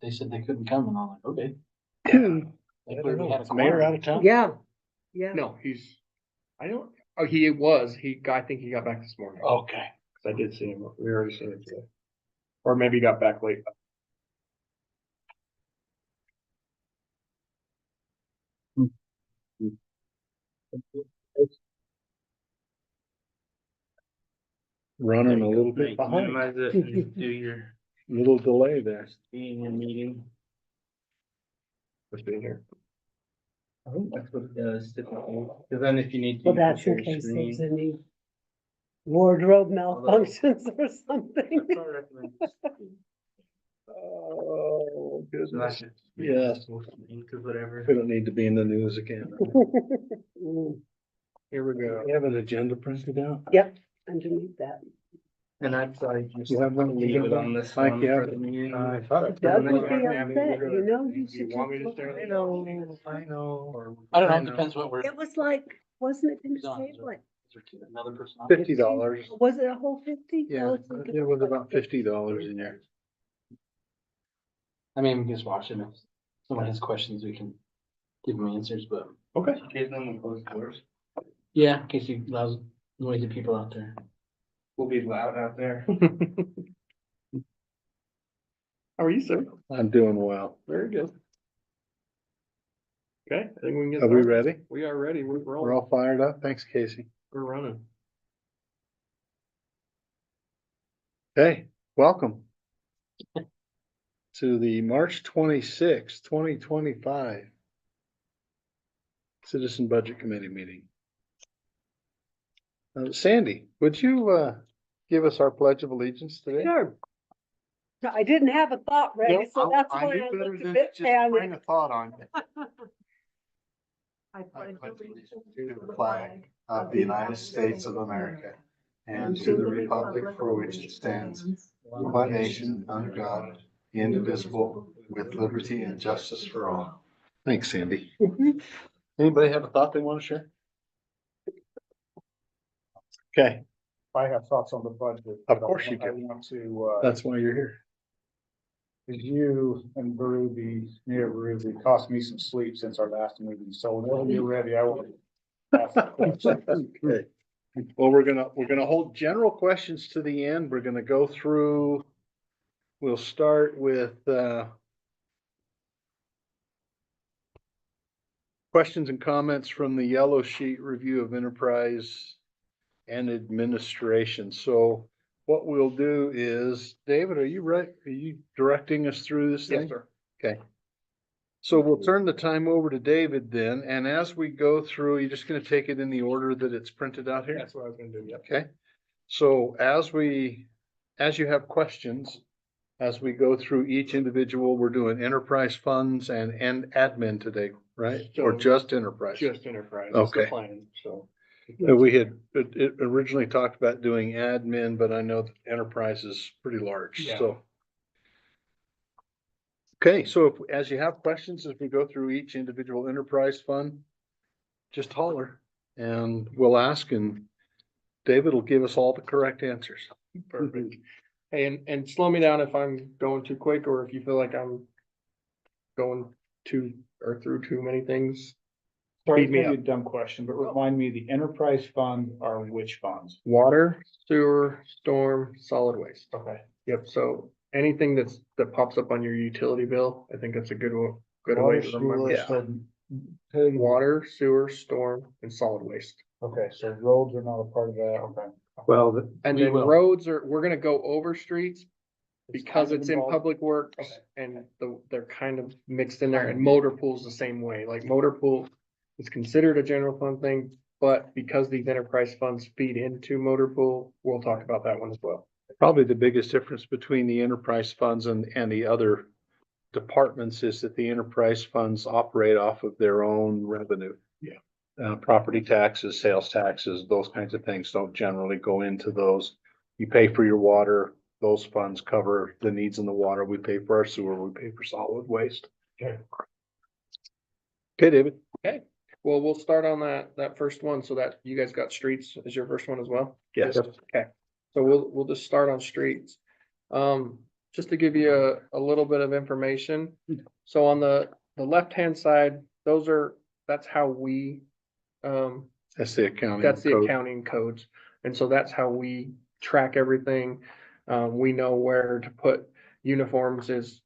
they said they couldn't come, and I'm like, okay. I They don't clearly know. had a Is the mayor quorum. out of town? Yeah, yeah. No, I think he got back this morning. Okay. I did see him. We already seen him today. Or maybe he got back late. Running a little bit behind, Minimize it and do your little delay there. being in meeting. Was being here. I think that's what it does typically, because then if you need to. Well, you can that's in share case screen. there's any wardrobe malfunctions or something. That's what I recommend. Oh, goodness. That's it. Yes. Because whatever. We don't need to be in the news again. Here we go. We have an agenda printed out. Yep, underneath that. And I'd probably just You have one? leave it on this Mike, one you have for the meeting. I thought it. Doug then would be you upset, you know, you should. want me to just share? look- I know. Or I don't know, it depends what we're. It was like, wasn't it in the Done. state, like, Another person. on? $50. was it a whole 50? Yeah, Oh, it's like- it was about $50 in there. I mean, we can just watch it. If someone has questions, we can give them answers, but. Okay. In case no one closes doors. Yeah, in case you allows noisy people out there. We'll be loud out there. How are you, sir? I'm doing well. Very good. Okay, I think we can get. Are we started. ready? We are ready. We're We're rolling. all fired up. Thanks, Casey. We're running. Hey, welcome to the March 26th, 2025 Citizen Budget Committee meeting. Sandy, would you give us our Pledge of Allegiance today? Sure. No, I didn't have a thought ready, so that's why I looked a bit panicked. a thought on I pledge allegiance to the flag of the United States of America and to the republic for which it stands, one nation under God, indivisible, with liberty and justice for all. Thanks, Sandy. Anybody have a thought they want to share? Okay, I have thoughts on the budget. Of course you I do. want to, that's why you're here. cause you and Berube, Mayor Berube, cost me some sleep since our last meeting, so when you're ready, I will. ask the question. Okay. Well, we're gonna hold general questions to the end. We're gonna go through. We'll start with, questions and comments from the yellow sheet review of enterprise and administration. So what we'll do is, David, are you right? Are you directing us through this thing? Yes, sir. Okay. So we'll turn the time over to David then, and as we go through, you're just gonna take it in the order that it's printed out here? That's what I was gonna do, yep. Okay, so as you have questions, as we go through each individual, we're doing enterprise funds and admin today, right? Or So- just enterprise? Just enterprise. That's the Okay. plan, so. We had, it originally talked about doing admin, but I know that enterprise is pretty large, Yeah. so. Okay, so as you have questions, as we go through each individual enterprise fund, just holler and we'll ask, and David will give us all the correct answers. Perfect. Hey, and slow me down if I'm going too quick or if you feel like I'm going too or through too many things. Sorry, Feed me maybe a up. dumb question, but remind me, the enterprise fund are which funds? Water, sewer, storm, solid waste. Okay. Yep, so anything that pops up on your utility bill, I think that's a good way Water, to remember. sewer, so- Water, sewer, storm, and solid waste. Okay, so roads are not a part of that, okay. Well, And We then will. roads we're gonna go over streets because kind of it's in involved. public works Okay. and they're kind of mixed in there, and motor pool's the same way, like motor pool is considered a general fund thing, but because these enterprise funds feed into motor pool, we'll talk about that one as well. probably the biggest difference between the enterprise funds and the other departments is that the enterprise funds operate off of their own revenue. Yeah. Property taxes, sales taxes, those kinds of things don't generally go into those. You pay for your water, those funds cover the needs in the water. We pay for our sewer, we pay for solid waste. Okay. Okay, David. Okay, well, we'll start on that first one, so that you guys got streets as your first one as well? Yes. Okay, so we'll just start on streets. just to give you a little bit of information. So on the left-hand side, that's how we, That's the accounting. that's the code. accounting codes. And so that's how we track everything. We know where to put uniforms is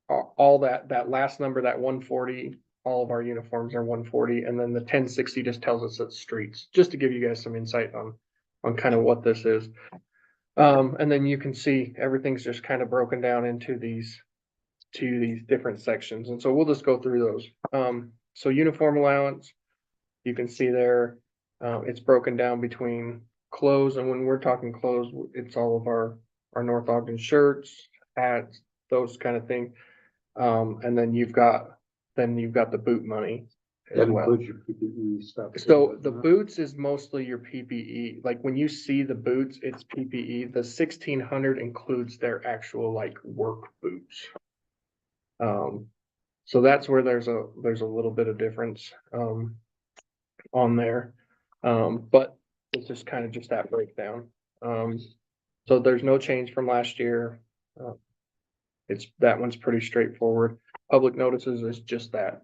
all that last number, that 140, all of our uniforms are 140. And then the 1060 just tells us it's streets, just to give you guys some insight on kind of what this is. And then you can see everything's just kind of broken down into these different sections. And so we'll just go through those. So uniform allowance, you can see there, it's broken down between clothes. And when we're talking clothes, it's all of our North Ogden shirts, hats, those kind of things. And then you've got the boot money as well. your PPE stuff. So the boots is mostly your PPE. Like when you see the boots, it's PPE. The 1,600 includes their actual like work boots. So that's where there's a little bit of difference on there. But it's just kind of just that breakdown. So there's no change from last year. That one's pretty straightforward. Public notices is just that.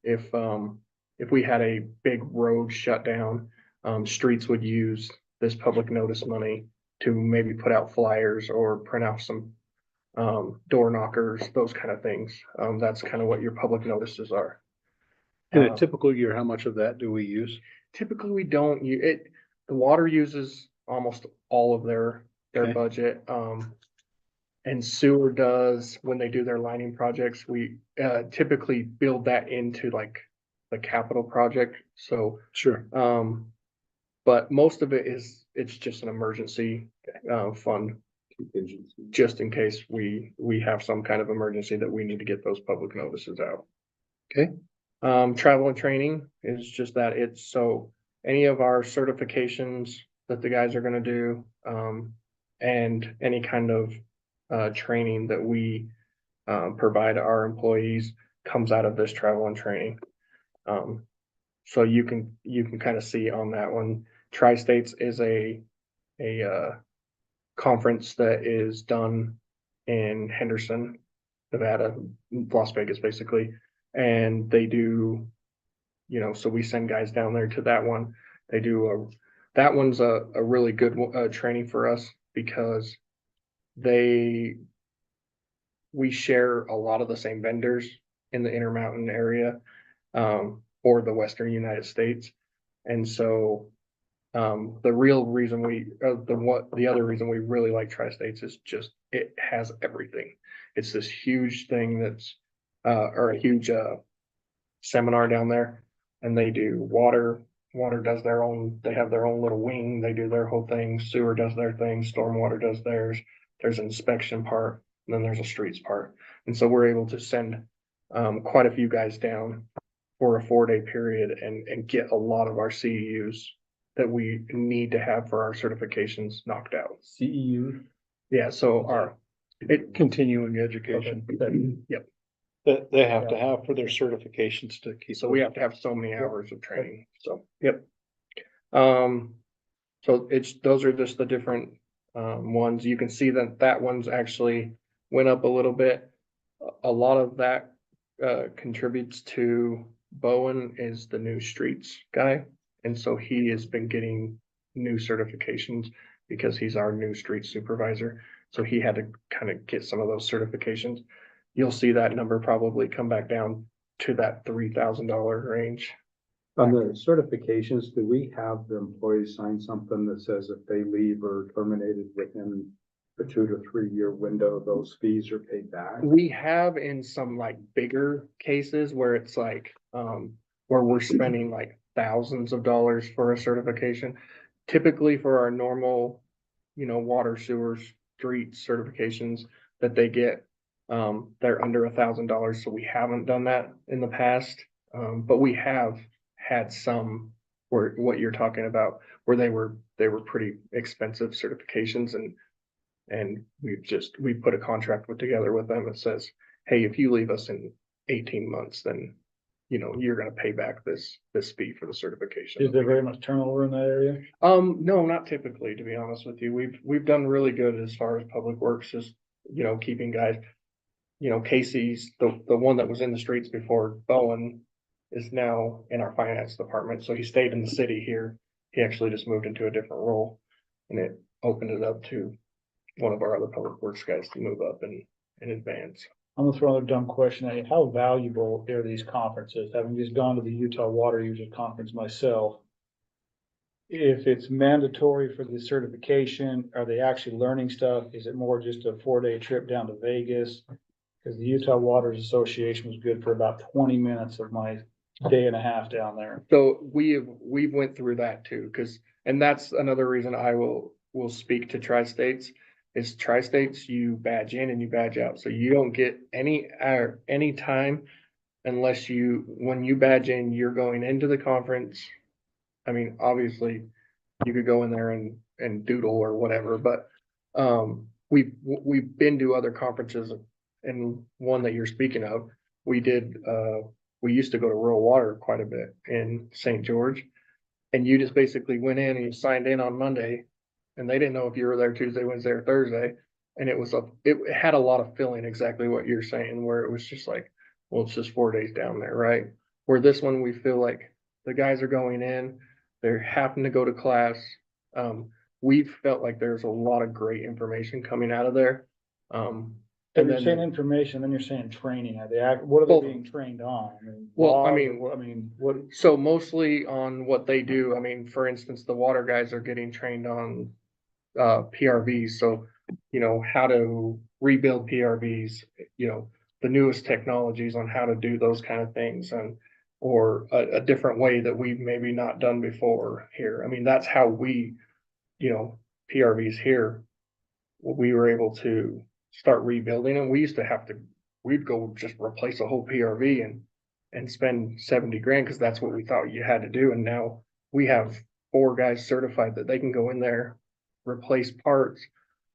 If we had a big road shut down, streets would use this public notice money to maybe put out flyers or print out some door knockers, those kind of things. That's kind of what your public notices are. In a typical year, how much of that do we use? Typically, we don't the water uses almost all of their Okay. budget. And sewer does, when they do their lining projects, we typically build that into like the capital project. So, Sure. but most of it's just an emergency fund, just in case we have some kind of emergency that we need to get those public notices out. Okay. Travel and training is just that. It's so any of our certifications that the guys are gonna do, and any kind of training that we provide our employees comes out of this travel and training. So you can kind of see on that one. Tri-States is a conference that is done in Henderson, Nevada, Las Vegas, basically. And they do, so we send guys down there to that one. They do that one's a really good training for us because we share a lot of the same vendors in the Intermountain area, or the Western United States. And so, the other reason we really like Tri-States is just, it has everything. It's this huge thing that's, or a huge, seminar down there, and they do water does they have their own little wing, they do their whole thing, sewer does their thing, stormwater does theirs, there's an inspection part, and then there's a streets part. And so we're able to send quite a few guys down for a 4-day period and get a lot of our CEUs that we need to have for our certifications knocked out. CEU? Yeah, so Continuing education. Yep. That they have to have for their certifications to keep. So we have to have so many hours of training, so, yep. So those are just the different ones. You can see that one's actually went up a little bit. A lot of that contributes to Bowen is the new streets guy. And so he has been getting new certifications because he's our new street supervisor. So he had to kind of get some of those certifications. You'll see that number probably come back down to that $3,000 range. On the certifications, do we have the employees sign something that says if they leave or terminated within the 2 to 3 year window, those fees are paid back? We have in some like bigger cases where it's like, where we're spending like thousands of dollars for a certification. Typically for our normal, water, sewer, street certifications that they get, they're under $1,000. So we haven't done that in the past. But we have had some where what you're talking about, where they were pretty expensive certifications, and we put a contract together with them that says, hey, if you leave us in 18 months, then you're gonna pay back this fee for the certification. Is there very much turnover in that area? No, not typically, to be honest with you. We've done really good as far as public works. Just keeping guys. Casey's, the one that was in the streets before Bowen is now in our finance department. So he stayed in the city here. He actually just moved into a different role, and it opened it up to one of our other public works guys to move up in advance. I'm gonna throw another dumb question at you. How valuable are these conferences? Having just gone to the Utah Water Users Conference myself. If it's mandatory for the certification, are they actually learning stuff? Is it more just a 4-day trip down to Vegas? Because the Utah Waters Association was good for about 20 minutes of my day and a half down there. So we've went through that too, and that's another reason I will speak to Tri-States. Is Tri-States, you badge in and you badge out. So you don't get any time unless when you badge in, you're going into the conference. I mean, obviously you could go in there and doodle or whatever, but we've been to other conferences, and one that you're speaking of, we used to go to rural water quite a bit in St. George, and you just basically went in and you signed in on Monday, and they didn't know if you were there Tuesday, Wednesday, or Thursday. And it had a lot of feeling, exactly what you're saying, where it was just like, well, it's just 4 days down there, right? Where this one, we feel like the guys are going in, they happen to go to class. We felt like there's a lot of great information coming out of there. And you're saying information, then you're saying training. What are they Well, being trained on? well, what? So mostly on what they do. I mean, for instance, the water guys are getting trained on PRVs. So, how to rebuild PRVs, the newest technologies on how to do those kind of things, or a different way that we've maybe not done before here. I mean, that's how we, PRVs here, we were able to start rebuilding them. We used to we'd go just replace a whole PRV and spend 70 grand, because that's what we thought you had to do. And now we have 4 guys certified that they can go in there, replace parts,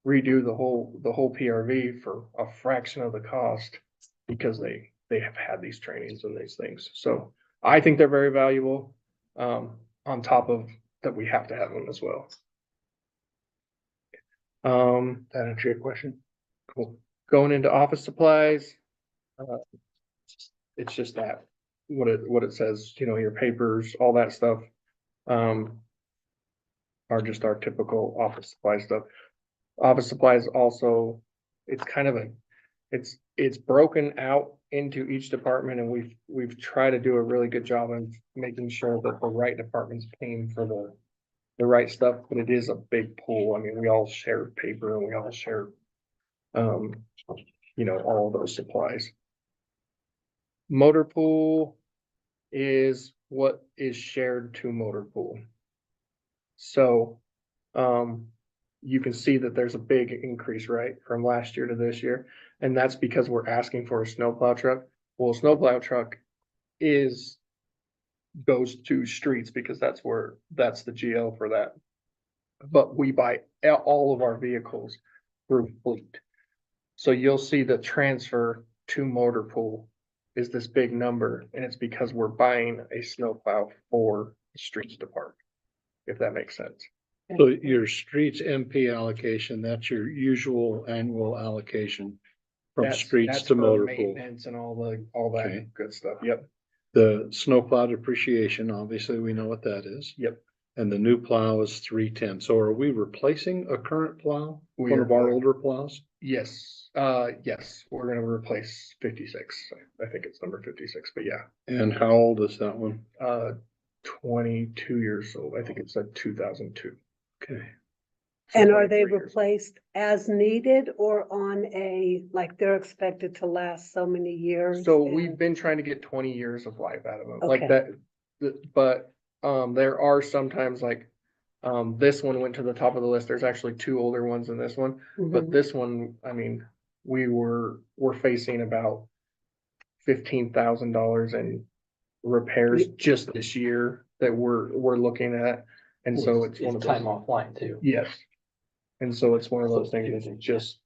redo the whole PRV for a fraction of the cost, because they have had these trainings and these things. So I think they're very valuable, on top of that we have to have them as well. That answer your question? Cool. Going into office supplies, it's just that, what it says, your papers, all that stuff, are just our typical office supply stuff. Office supplies also, it's kind of it's broken out into each department, and we've tried to do a really good job of making sure that the right department's paying for the right stuff, but it is a big pool. I mean, we all share paper, and we all share, all of those supplies. Motor pool is what is shared to motor pool. So, you can see that there's a big increase, right, from last year to this year. And that's because we're asking for a snowplow truck. Well, a snowplow truck goes to streets, because that's the GL for that. But we buy all of our vehicles through fleet. So you'll see the transfer to motor pool is this big number, and it's because we're buying a snowplow for the streets department, if that makes sense. So your streets MP allocation, that's your usual annual allocation from streets That's to for motor pool. maintenance and all that Okay. good stuff. Yep. The snowplow depreciation, obviously we know what that is. Yep. And the new plow is 310. So are we replacing a current plow? We One are of our going- older plows? Yes. Yes. We're going to replace 56. I think it's number 56, but yeah. And how old is that one? 22 years old. I think it said 2002. Okay. So And are they 23 years. replaced as needed or on like they're expected to last so many years? So and- we've been trying to get 20 years of life out of them, like Okay. that. But there are sometimes, like this one went to the top of the list. There's actually 2 older ones than this one, but Mhm. this one, I mean, we're facing about $15,000 in repairs just this year that we're looking at, and so it's one of time those. offline too. Yes, and so it's one of those things that just.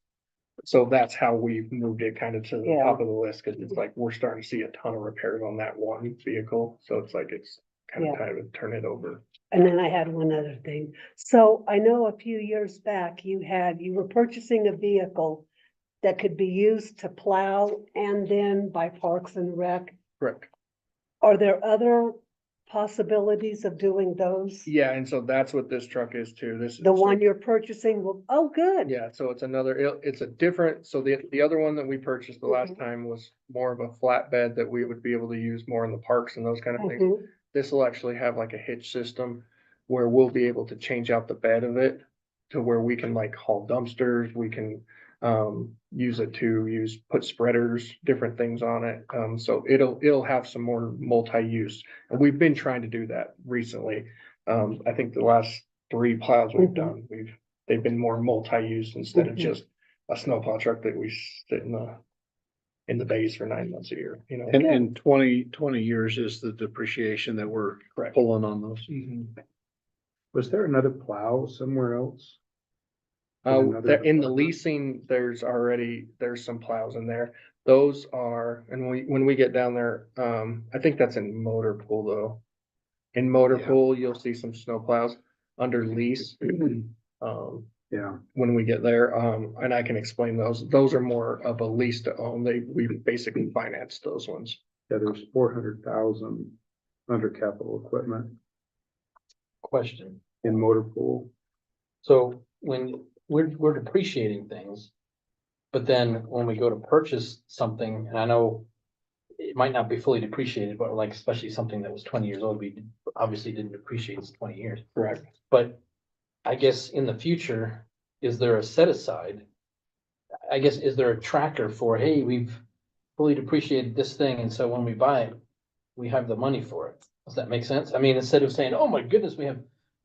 So that's how we've moved it kind of to the Yeah. top of the list, because it's like we're starting to see a ton of repairs on that one vehicle. So it's like it's kind of Yeah. time to turn it over. And then I had one other thing. So I know a few years back you were purchasing a vehicle that could be used to plow and then by Parks and Rec. Correct. Are there other possibilities of doing those? Yeah, and so that's what this truck is too. This. The one you're purchasing will, oh, good. Yeah, so it's it's a different, so the other one that we purchased the last Mhm. time was more of a flatbed that we would be able to use more in the parks and those kind of things. Mhm. This will actually have like a hitch system where we'll be able to change out the bed of it to where we can like haul dumpsters, we can use it to put spreaders, different things on it. So it'll have some more multi-use. And we've been trying to do that recently. I think the last 3 plows we've Mhm. done, they've been more multi-use instead of Mhm. just a snowplow truck that we sit in the bays for 9 months a year, you know? And 20 years is the depreciation that we're Correct. pulling on those. Was there another plow somewhere else? In the leasing, there's some plows in there. Those are, and when we get down there, I think that's in motor pool though. In motor Yeah. pool, you'll see some snow plows under lease. Yeah, When we get there, and I can explain those. Those are more of a lease to own. We basically financed those ones. yeah, there's 400,000 under capital equipment Question. in motor pool. So when we're depreciating things, but then when we go to purchase something, and I know it might not be fully depreciated, but like especially something that was 20 years old, we obviously didn't depreciate in 20 years. Correct. But I guess in the future, is there a set aside? I guess, is there a tracker for, hey, we've fully depreciated this thing, and so when we buy it, we have the money for it? Does that make sense? I mean, instead of saying, oh my goodness,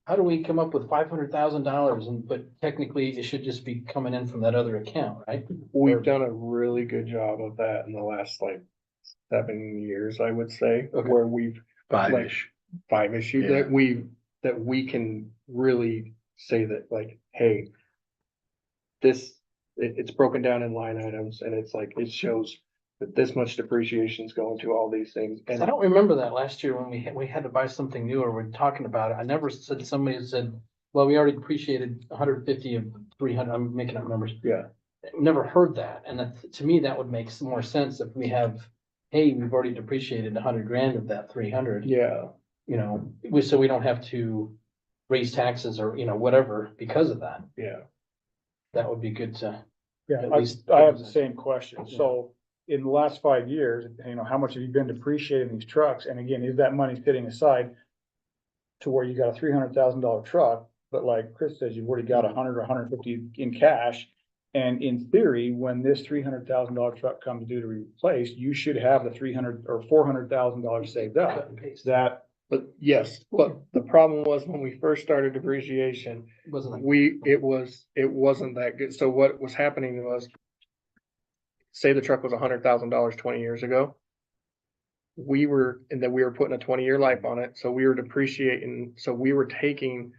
how do we come up with $500,000? But technically it should just be coming in from that other account, right? We've done a really good job of that in the last like 7 years, I would say, Okay. where we've Five-ish. five issue Yeah. that we can really say that like, hey, it's broken down in line items and it's like, it shows that this much depreciation is going to all these things. 'Cause And I don't remember that last year when we had to buy something new or we're talking about it. I never said, somebody had said, well, we already depreciated 150 of 300. I'm making up numbers. yeah, Never heard that. And that, to me, that would make some more sense if we have, hey, we've already depreciated 100 grand of that 300. yeah, You know, so we don't have to raise taxes or, whatever because of that. yeah. That would be good to. Yeah, At I, least- I have the same question. So in the last 5 years, how much have you been depreciating these trucks? And again, is that money sitting aside to where you got a $300,000 truck, but like Chris says, you've already got 100 or 150 in cash. And in theory, when this $300,000 truck comes due to be replaced, you should have the 300 or $400,000 saved Cut up. and paste. That, But yes, but the problem was when we first started depreciation, Wasn't like. it wasn't that good. So what was happening was, say the truck was $100,000 20 years ago. We were putting a 20-year life on it, so we were depreciating, so we were taking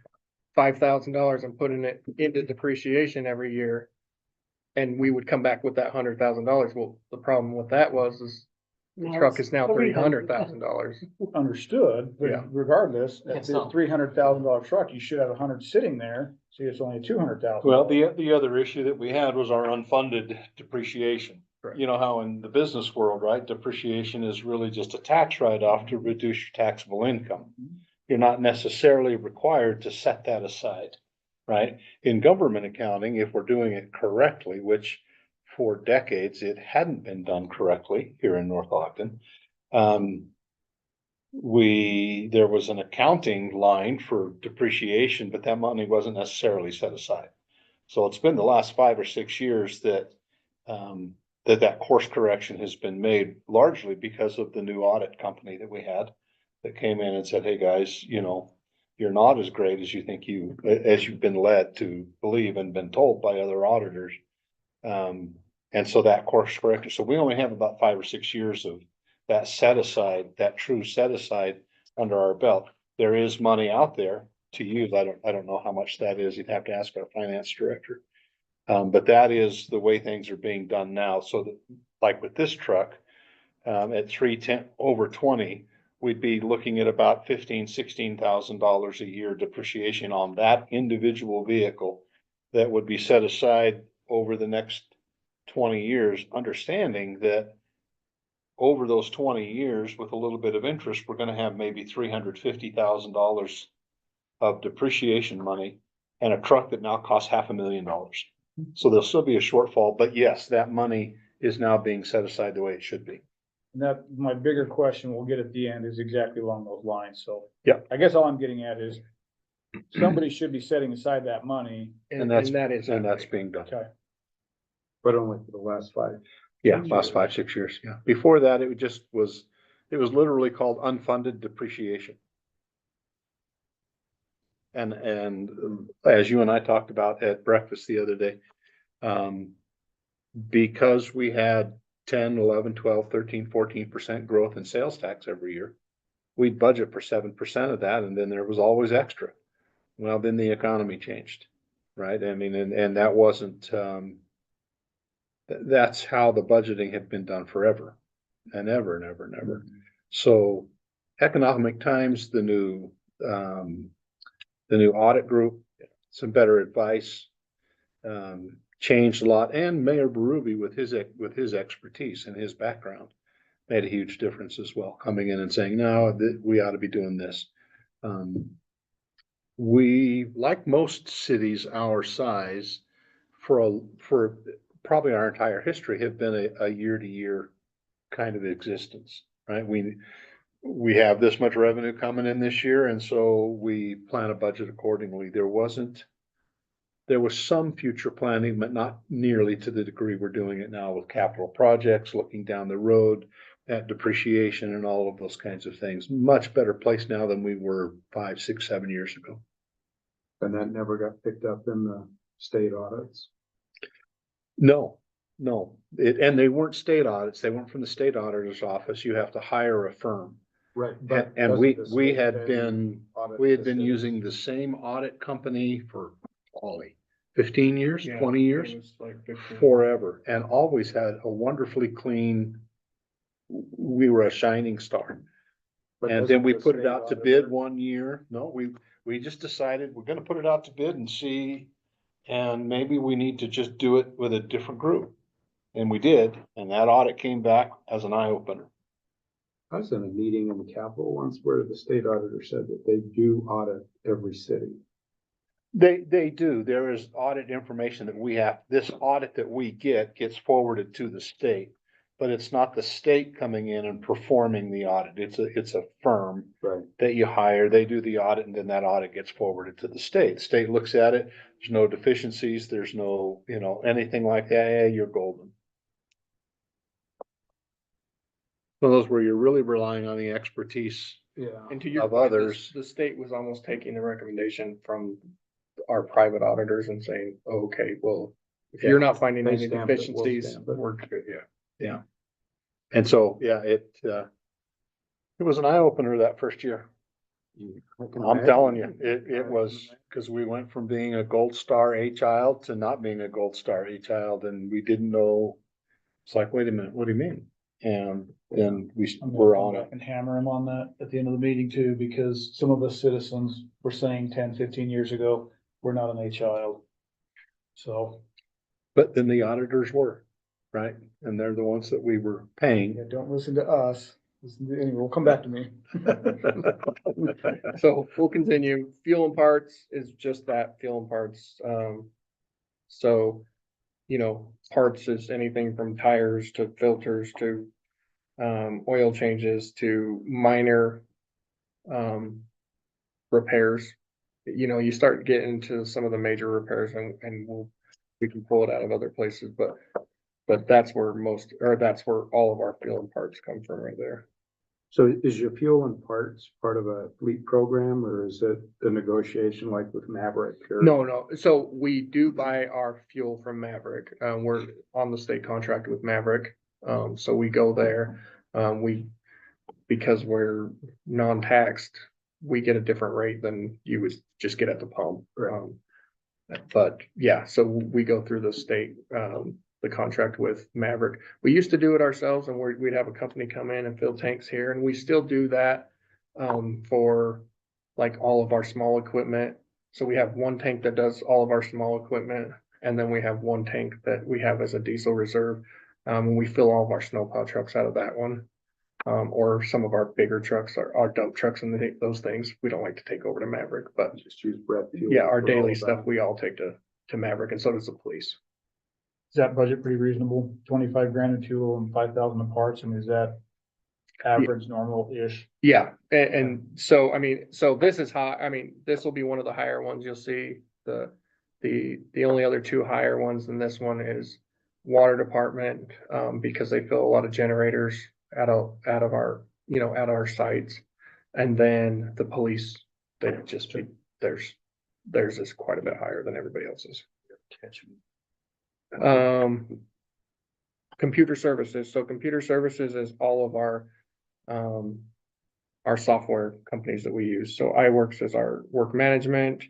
$5,000 and putting it into depreciation every year. And we would come back with that $100,000. Well, the problem with that is the truck is now $300,000. understood, Yeah. but regardless, Can't at sell. the $300,000 truck, you should have 100 sitting there. See, it's only 200,000. Well, the other issue that we had was our unfunded depreciation. Correct. You know how in the business world, right, depreciation is really just a tax write-off to reduce your taxable income. You're not necessarily required to set that aside, right? In government accounting, if we're doing it correctly, which for decades it hadn't been done correctly here in North Ogden, there was an accounting line for depreciation, but that money wasn't necessarily set aside. So it's been the last 5 or 6 years that that course correction has been made, largely because of the new audit company that we had that came in and said, hey, guys, you're not as great as as you've been led to believe and been told by other auditors. And so that course correction. So we only have about 5 or 6 years of that set aside, that true set aside under our belt. There is money out there to use. I don't know how much that is. You'd have to ask our finance director. But that is the way things are being done now. So that, like with this truck, at 310 over 20, we'd be looking at about $16,000 a year depreciation on that individual vehicle that would be set aside over the next 20 years, understanding that over those 20 years, with a little bit of interest, we're gonna have maybe $350,000 of depreciation money and a truck that now costs $500,000. So there'll still be a shortfall, but yes, that money is now being set aside the way it should be. And that, my bigger question we'll get at the end is exactly along those lines, so. Yep. I guess all I'm getting at is, somebody should be setting aside that money. And that's, and that is. and that's being done. Okay. But only for the last 5. Yeah, last 5, 6 years, yeah. Before that, it just was, it was literally called unfunded depreciation. And as you and I talked about at breakfast the other day, because we had 10, 11, 12, 13, 14% growth in sales tax every year, we'd budget for 7% of that, and then there was always extra. Well, then the economy changed, right? I mean, and that wasn't, that's how the budgeting had been done forever and ever and ever and ever. So Economic Times, the new audit group, some better advice, changed a lot. And Mayor Berube with his expertise and his background made a huge difference as well, coming in and saying, no, we ought to be doing this. We, like most cities our size, for probably our entire history, have been a year-to-year kind of existence, right? We have this much revenue coming in this year, and so we plan a budget accordingly. There was some future planning, but not nearly to the degree we're doing it now with capital projects, looking down the road at depreciation and all of those kinds of things. Much better place now than we were 5, 6, 7 years ago. And that never got picked up in the state audits. No. And they weren't state audits. They weren't from the state auditor's office. You have to hire a firm. Right. And we had been using the same audit company for 15 years, Yeah, 20 years, it was like 15. forever, and always had a wonderfully clean, we were a shining star. And then we put it out to bid one year. No, we just decided we're gonna put it out to bid and see, and maybe we need to just do it with a different group. And we did, and that audit came back as an eye opener. I was in a meeting in the Capitol once where the state auditor said that they do audit every city. They do. There is audit information that we have. This audit that we get gets forwarded to the state, but it's not the state coming in and performing the audit. It's a firm Right. that you hire. They do the audit, and then that audit gets forwarded to the state. State looks at it. There's no deficiencies. There's no, anything like that. Yeah, you're golden. One of those where you're really relying on the expertise Yeah. And to your of point, others. the state was almost taking the recommendation from our private auditors and saying, oh, okay, well, if you're not finding They any stamp it, we'll deficiencies, stamp it. we're good, yeah. And so, yeah, it was an eye opener that first year. I'm telling you, it was, because we went from being a gold star A child to not being a gold star A child, and we didn't know. It's like, wait a minute, what do you mean? And then I'm we're gonna on come it. back and hammer him on that at the end of the meeting too, because some of us citizens were saying 10, 15 years ago, we're not an A child. So, But then the auditors were, right? And they're the ones that we were paying. yeah, don't listen to us. Anyway, we'll come back to me. So we'll continue. Fuel and parts is just that, fuel and parts. So, parts is anything from tires to filters to oil changes to minor repairs. You start getting into some of the major repairs and we can pull it out of other places, but that's where that's where all of our fuel and parts come from right there. So is your fuel and parts part of a fleet program, or is it a negotiation like with Maverick? Or? No. So we do buy our fuel from Maverick. We're on the state contract with Maverick. So we go there. Because we're non-taxed, we get a different rate than you would just get at the pump. Right. But yeah, so we go through the state, the contract with Maverick. We used to do it ourselves, and we'd have a company come in and fill tanks here, and we still do that for like all of our small equipment. So we have one tank that does all of our small equipment. And then we have one tank that we have as a diesel reserve. And we fill all of our snowplow trucks out of that one. Or some of our bigger trucks, our dump trucks and those things, we don't like to take over to Maverick, but Just use Brett fuel. yeah, our for all daily of stuff, that. we all take to Maverick, and so does the police. Is that budget pretty reasonable? 25 grand in fuel and 5,000 in parts, and is that average, normal-ish? Yeah, and so, I mean, so this is high, I mean, this will be one of the higher ones you'll see. The only other two higher ones than this one is water department, because they fill a lot of generators out of our, at our sites. And then the police, they just be, theirs is quite a bit higher than everybody else's. Computer services. So computer services is all of our software companies that we use. So iWorks is our work management.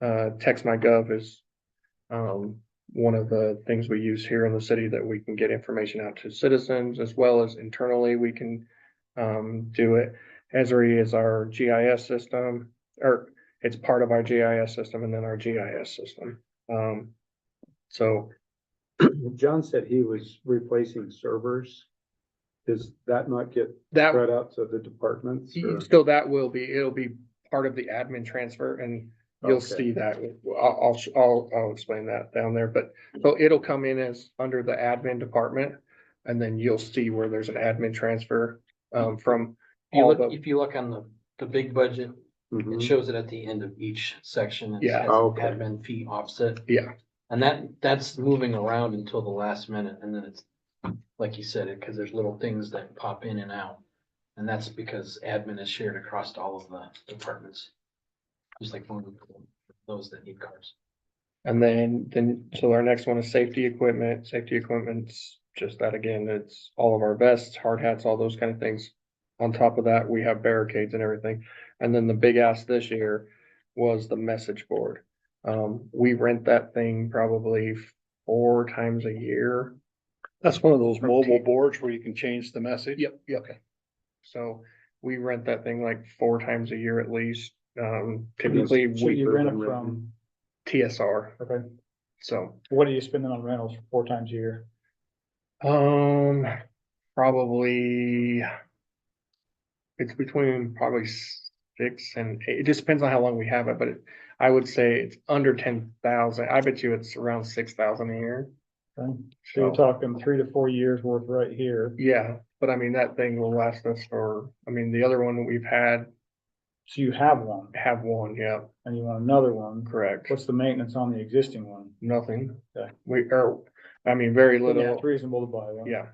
TextMyGov is one of the things we use here in the city that we can get information out to citizens, as well as internally we can do it. Esri is our GIS system, or it's part of our GIS system and then our GIS system. So John said he was replacing servers. Does that not get that, spread out to the departments? or- so that it'll be part of the admin transfer, and you'll Okay. see that. I'll explain that down there, but so it'll come in as under the admin department, and then you'll see where there's an admin transfer from all the, If you look on the big budget, it Mhm. shows it at the end of each section. It Yeah. has Okay. admin fee offset. yeah, And that's moving around until the last minute, and then it's, like you said, because there's little things that pop in and out. And that's because admin is shared across all of the departments. Just like those that need cars. and then so our next one is safety equipment. Safety equipment's just that again, it's all of our vests, hard hats, all those kind of things. On top of that, we have barricades and everything. And then the big ask this year was the message board. We rent that thing probably 4 times a year. That's one of those mobile boards where you can change the message. Yep. Okay. So we rent that thing like 4 times a year at least. Typically So you we rent it from, TSR. okay, So, what are you spending on rentals 4 times a year? probably it's between probably 6 and 8. It just depends on how long we have it, but I would say it's under 10,000. I bet you it's around 6,000 a year. Okay? So you're talking 3 to 4 years worth right here. Yeah, but I mean, that thing will last us for, I mean, the other one that we've had, So you have one have one, yeah, and you want another one. correct. What's the maintenance on the existing one? Nothing. Okay. I mean, very Yeah, little, it's reasonable to buy one. yeah.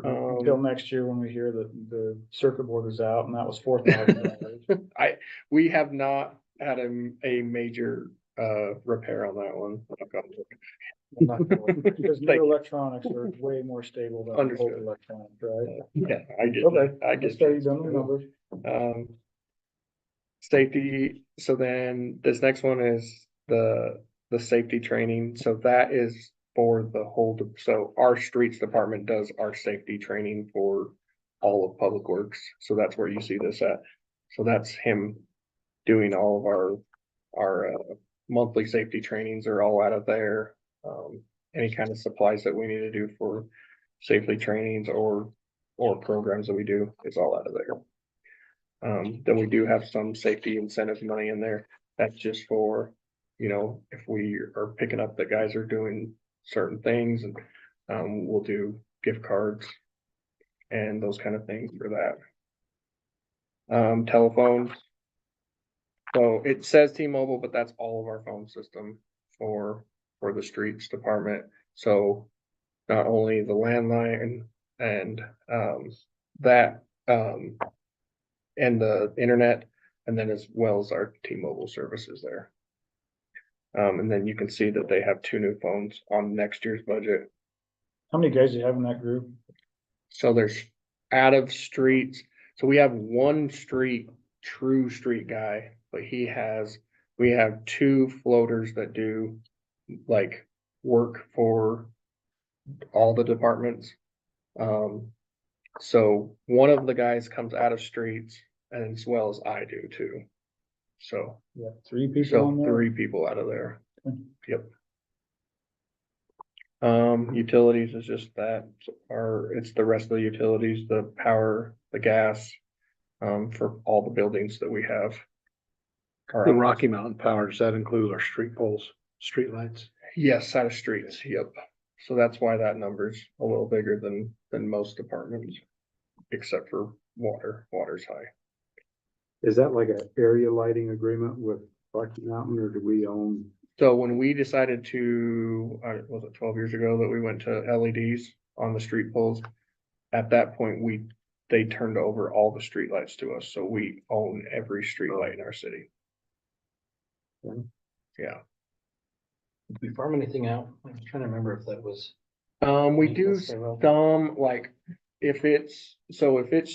Until next year when we hear that the circuit board is out and that was $4,000. We have not had a major repair on that one. Because new electronics are way more stable than old Understood. electronics, right? Yeah, I get Okay, that. I I get just you done the numbers. Safety, so then this next one is the safety training, so that is for the whole, so our streets department does our safety training for all of Public Works, so that's where you see this at. So that's him doing all of our monthly safety trainings are all out of there. Any kind of supplies that we need to do for safety trainings or programs that we do is all out of there. Then we do have some safety incentive money in there. That's just for, if we are picking up that guys are doing certain things, and we'll do gift cards and those kind of things for that. Telephones. So it says T-Mobile, but that's all of our phone system for the streets department. So not only the landline and that and the internet, and then as well as our T-Mobile services there. And then you can see that they have 2 new phones on next year's budget. How many guys do you have in that group? So there's out of streets. So we have one true street guy, but we have 2 floaters that do like work for all the departments. So one of the guys comes out of streets, and as well as I do too. So, Yeah, 3 people on there? 3 people out of there. Utilities is just that, or it's the rest of the utilities, the power, the gas, for all the buildings that we have. The Rocky Mountain Power, does that include our street poles, street lights? Yes, side of streets, yep. So that's why that number's a little bigger than most departments, except for water. Water's high. Is that like an area lighting agreement with Rocky Mountain, or do we own? So when we decided to, was it 12 years ago that we went to LEDs on the street poles? At that point, they turned over all the street lights to us, so we own every street light in our city. Okay. Yeah. Did we farm anything out? I'm trying to remember if that was. We do Maintenance or well- some, like, if it's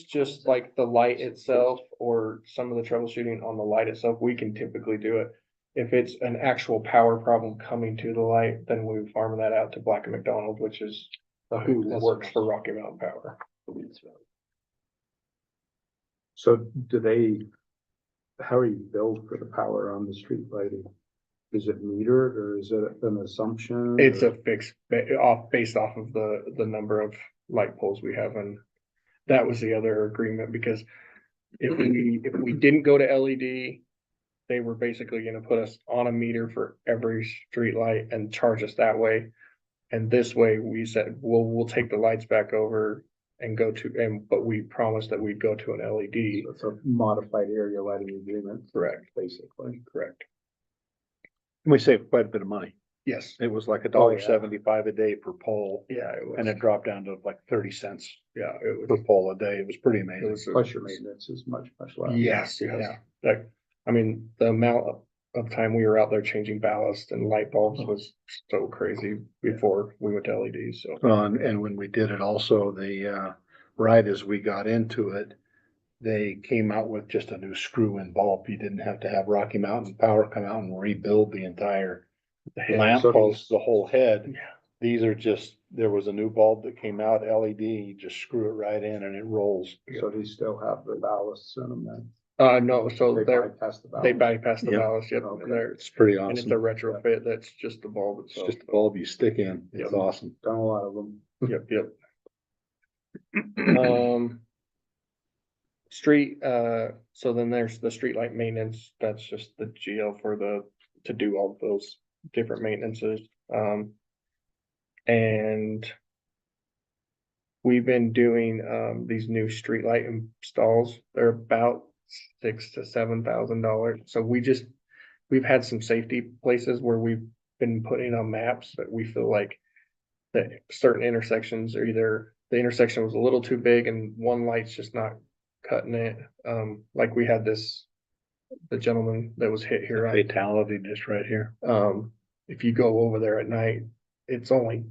just like the light itself or some of the troubleshooting on the light itself, we can typically do it. If it's an actual power problem coming to the light, then we farm that out to Black and McDonald, which is who That's works what- for Rocky Mountain Power. So how are you billed for the power on the street lighting? Is it metered or is it an assumption? It's or- a fixed, based off of the number of light poles we have, and that was the other agreement, because if we didn't go to LED, they were basically gonna put us on a meter for every street light and charge us that way. And this way, we said, we'll take the lights back over and but we promised that we'd go to an LED. It's a modified area lighting agreement. Correct. Basically. Correct. We saved quite a bit of money. Yes. It was like Oh, $1.75 a day per pole, Yeah, it was. and it dropped down to like 30 cents Yeah, it per was. pole a day. It was pretty It amazing. was. Plus your maintenance is much less. Yes, Yeah. yes. Like, I mean, the amount of time we were out there changing ballast and light bulbs was so crazy before we went to LEDs, so. And when we did it also, right as we got into it, they came out with just a new screw-in bulb. You didn't have to have Rocky Mountain Power come out and rebuild the entire lamp So post, the whole head. Yeah. These are just, there was a new bulb that came out, LED, you just screw it right in and it rolls. So do you still have the ballasts in them then? No, so They bypass the they ballast? bypass the Yep. ballast, yep, Okay. and they're, It's pretty and it's a awesome. retrofit, that's just the bulb It's itself. just a bulb you stick in. It's Yep. awesome. Done a lot of them. Yep, yep. So then there's the street light maintenance, that's just the GL to do all those different maintenances. And we've been doing, these new street light installs, they're about $6,000 to $7,000. So we've had some safety places where we've been putting on maps that we feel like that certain intersections are either the intersection was a little too big and one light's just not cutting it. Like we had the gentleman that was hit here. Fatality just right here. If you go over there at night, it's only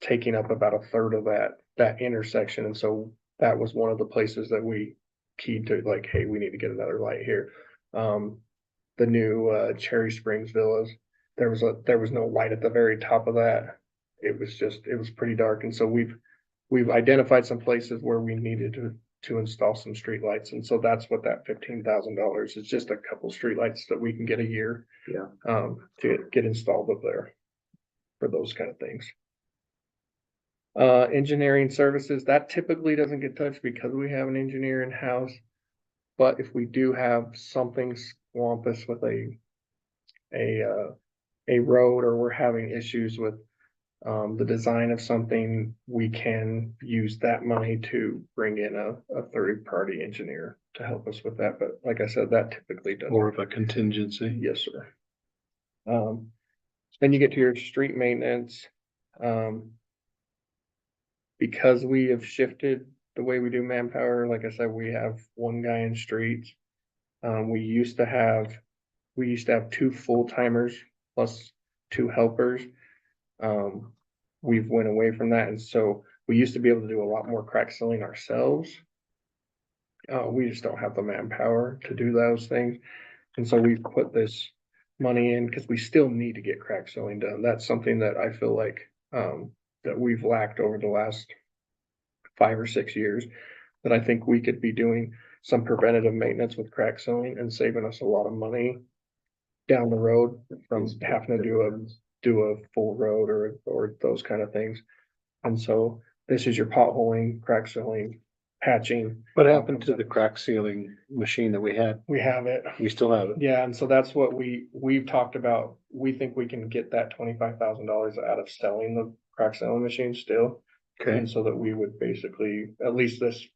taking up about a third of that intersection. And so that was one of the places that we keyed to, like, hey, we need to get another light here. The new Cherry Springs villas, there was no light at the very top of that. It was pretty dark. And so we've identified some places where we needed to install some street lights. And so that's what that $15,000 is, just a couple street lights that we can get a year. Yeah. To get installed up there for those kind of things. Engineering services, that typically doesn't get touched because we have an engineer in-house. But if we do have something swampus with a road, or we're having issues with the design of something, we can use that money to bring in a third-party engineer to help us with that. But like I said, that typically doesn't. More of a contingency. Yes, sir. Then you get to your street maintenance. Because we have shifted the way we do manpower, like I said, we have one guy in streets. We used to have 2 full-timers plus 2 helpers. We've went away from that, and so we used to be able to do a lot more crack sealing ourselves. We just don't have the manpower to do those things. And so we've put this money in because we still need to get crack sealing done. That's something that I feel like, that we've lacked over the last 5 or 6 years, that I think we could be doing some preventative maintenance with crack sealing and saving us a lot of money. down the road from having to do a full road or those kind of things. And so this is your potholing, crack sealing, patching. What happened to the crack sealing machine that we had? We have it. We still have it. Yeah, and so that's what we've talked about. We think we can get that $25,000 out of selling the crack sealing machine still. Okay, And so that we would basically, at least this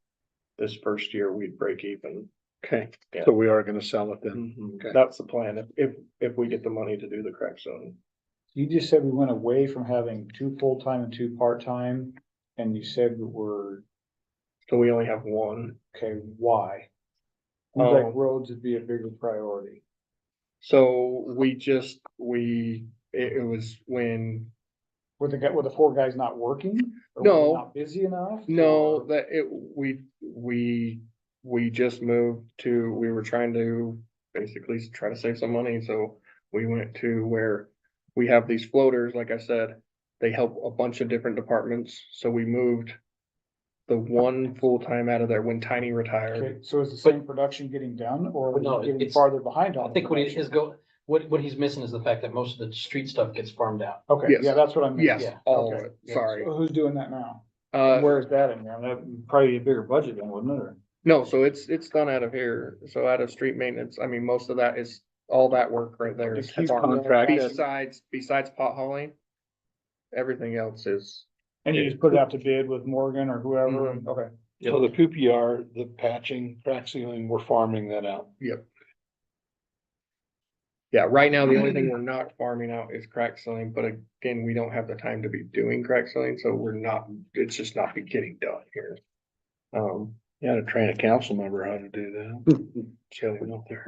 first year, we'd break even. okay. Yeah. So we are gonna sell it then. Okay. That's the plan, if we get the money to do the crack sealing. You just said we went away from having 2 full-time and 2 part-time, and you said we were, So we only have one. okay, why? Seems like Um, roads would be a bigger priority. So it was when, Were the 4 guys not working? Or were they No. Not busy enough? no, Or- that it, we just moved to, we were trying to basically try to save some money, so we went to where we have these floaters, like I said, they help a bunch of different departments, so we moved the one full-time out of there when Tiny retired. Okay, so is the same production getting done or No, getting it's- farther behind on? I think the what he production? is what he's missing is the fact that most of the street stuff gets farmed out. Okay, Yes. yeah, that's what I'm. Yes, Yeah, all of okay. it, sorry. So who's doing that now? And Uh, where's that in there? That'd probably be a bigger budget then, wouldn't it? Or- no, so it's done out of here, so out of street maintenance, I mean, most of that is, all that work right there is He's farmed. contracted. Besides potholing, everything else is, And you just put it out to bid with Morgan or whoever, and, okay. So the PPR, the patching, crack sealing, we're farming that out. yeah, right now, the only thing we're not farming out is crack sealing, but again, we don't have the time to be doing crack sealing, so we're not, it's just not be getting done here. You had to train a council member how to do that. Kelly went up there.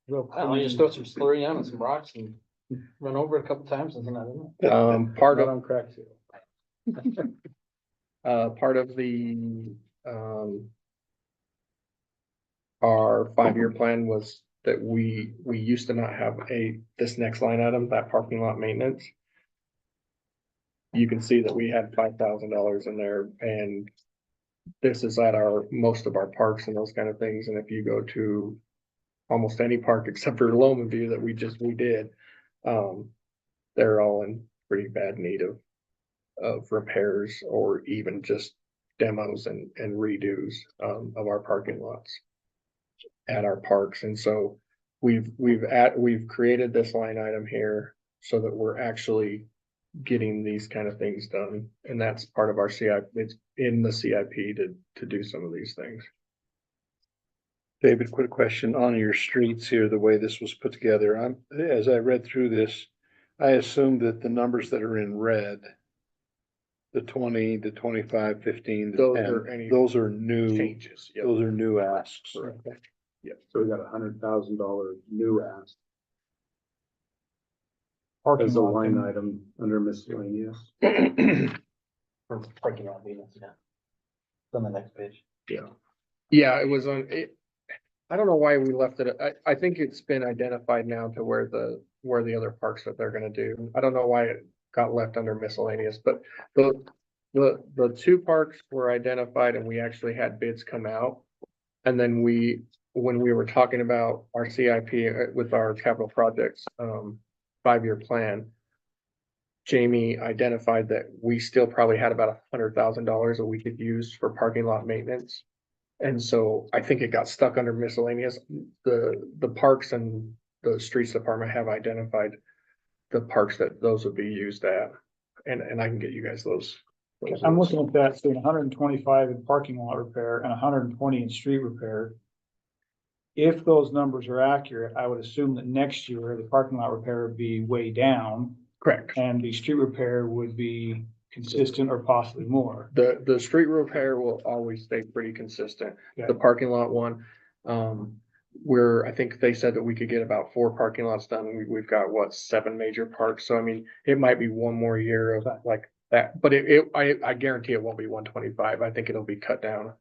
Real I don't know, you just throw some slurry on and some rocks and run over it a couple times and then I don't know. Part Not of, on crack seal. part of our 5-year plan was that we used to not have this next line item, that parking lot maintenance. You can see that we had $5,000 in there, and this is at most of our parks and those kind of things, and if you go to almost any park except for Loma View that we did, they're all in pretty bad need of repairs or even just demos and redos, of our parking lots at our parks. And so we've created this line item here so that we're actually getting these kind of things done. And that's part of our CIP. It's in the CIP to do some of these things. David, quick question on your streets here, the way this was put together. As I read through this, I assume that the numbers that are in red, the 20, the 25, 15, the Those are 10, any those are new, Changes. Yep. those are new asks. Correct. So we got $100,000 new ask Parking as a lot line thing. item under miscellaneous. For parking lot maintenance, yeah. It's on the next page. Yeah, it was on it. I don't know why we left it. I think it's been identified now to where the other parks that they're gonna do. I don't know why it got left under miscellaneous, but the 2 parks were identified and we actually had bids come out. And then when we were talking about our CIP with our capital projects, 5-year plan, Jamie identified that we still probably had about $100,000 that we could use for parking lot maintenance. And so I think it got stuck under miscellaneous. The parks and the streets department have identified the parks that those would be used at. And I can get you guys those. I'm looking at that, saying 125 in parking lot repair and 120 in street repair. If those numbers are accurate, I would assume that next year the parking lot repair would be way down Correct. and the street repair would be consistent or possibly more. The street repair will always stay pretty consistent. The Okay. parking lot one, I think they said that we could get about 4 parking lots done. We've got 7 major parks. So I mean, it might be one more year of like that, but I guarantee it won't be 125. I think it'll be cut down,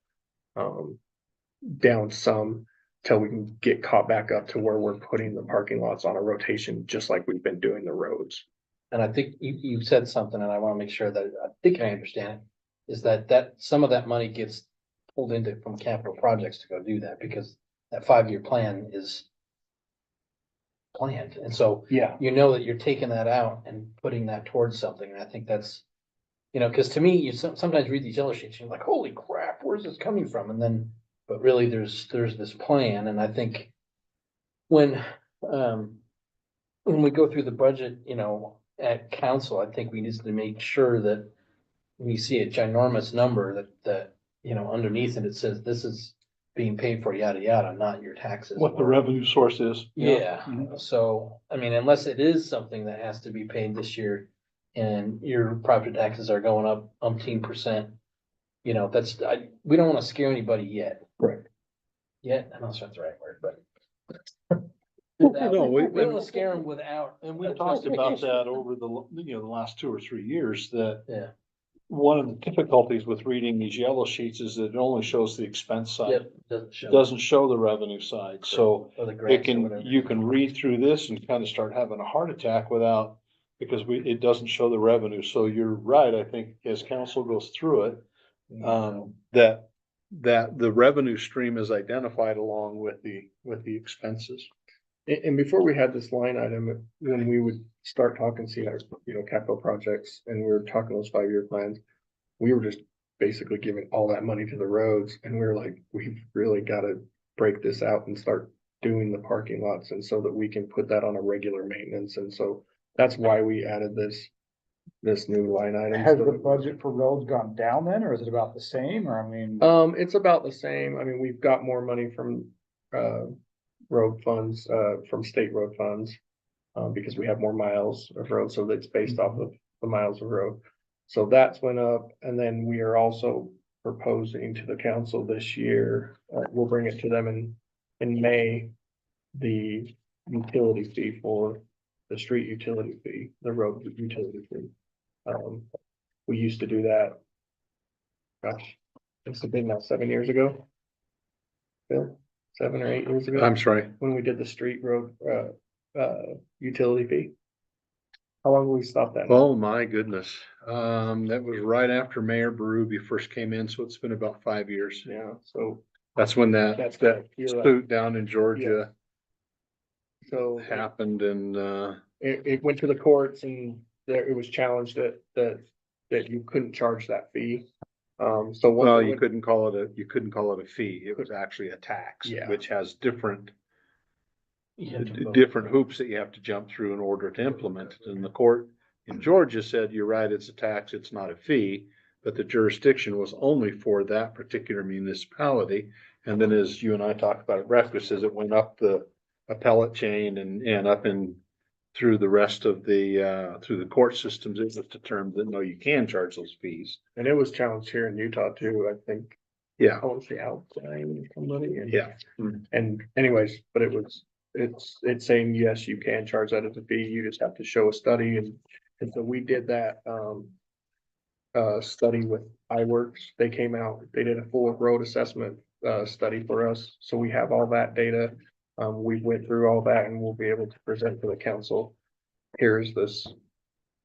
down some till we can get caught back up to where we're putting the parking lots on a rotation, just like we've been doing the roads. And I think you said something and I want to make sure that I think I understand it, is that some of that money gets pulled into from capital projects to go do that because that 5-year plan is planned. And so Yeah. you know that you're taking that out and putting that towards something. And I think that's, because to me, you sometimes read these yellow sheets, and you're like, holy crap, where's this coming from? And then, but really there's this plan. And I think when we go through the budget, at council, I think we need to make sure that we see a ginormous number that, underneath it says this is being paid for yada yada, not your taxes. What the or- revenue source is. Yeah, Mhm. so, I mean, unless it is something that has to be paid this year and your property taxes are going up umpteen%, we don't wanna scare anybody yet. Right. Yet, I don't know if that's the right word, but. No, We don't wanna scare them without. And we've talked about that over the last 2 or 3 years, that Yeah, one of the difficulties with reading these yellow sheets is that it only shows the expense side. yep, doesn't It show. doesn't show the revenue side, so Or the grants or whatever. you can read through this and kind of start having a heart attack because it doesn't show the revenue. So you're right, I think as council goes through it, that the revenue stream is identified along with the expenses. And before we had this line item, when we would start talking CR, capital projects, and we were talking those 5-year plans, we were just basically giving all that money to the roads, and we were like, we've really gotta break this out and start doing the parking lots, and so that we can put that on a regular maintenance, and so that's why we added this new line item. Has the budget for roads gone down then, or is it about the same, or I mean? It's about the same. I mean, we've got more money from, road funds, from state road funds. Because we have more miles of road, so that's based off of the miles of road. So that's went up, and then we are also proposing to the council this year, we'll bring it to them in May, the utility fee for the street utility fee, the road utility fee. We used to do that. Gosh, it's been now 7 years ago. Bill, 7 or 8 years ago. I'm sorry. When we did the street road, utility fee. How long have we stopped that? Oh, my goodness. That was right after Mayor Berube first came in, so it's been about 5 years. Yeah, so That's when that you're right. suit down in Georgia So happened and, it went to the courts, and there, it was challenged that you couldn't charge that fee. So. once well, it you went- couldn't call it a fee. It was actually a tax, Yeah. which has different You have to vote. different hoops that you have to jump through in order to implement it. And the court in Georgia said, you're right, it's a tax, it's not a fee, but the jurisdiction was only for that particular municipality. And then as you and I talked about at breakfast, as it went up the appellate chain and up in through the rest of through the court systems, it was determined that no, you can charge those fees. And it was challenged here in Utah too, I think. Yeah. I want to say Alpine somebody. And- Yeah. And anyways, but it's saying, yes, you can charge that as a fee, you just have to show a study, and so we did that, study with iWorks. They came out, they did a full road assessment, study for us, so we have all that data. We went through all that, and we'll be able to present to the council. Here's this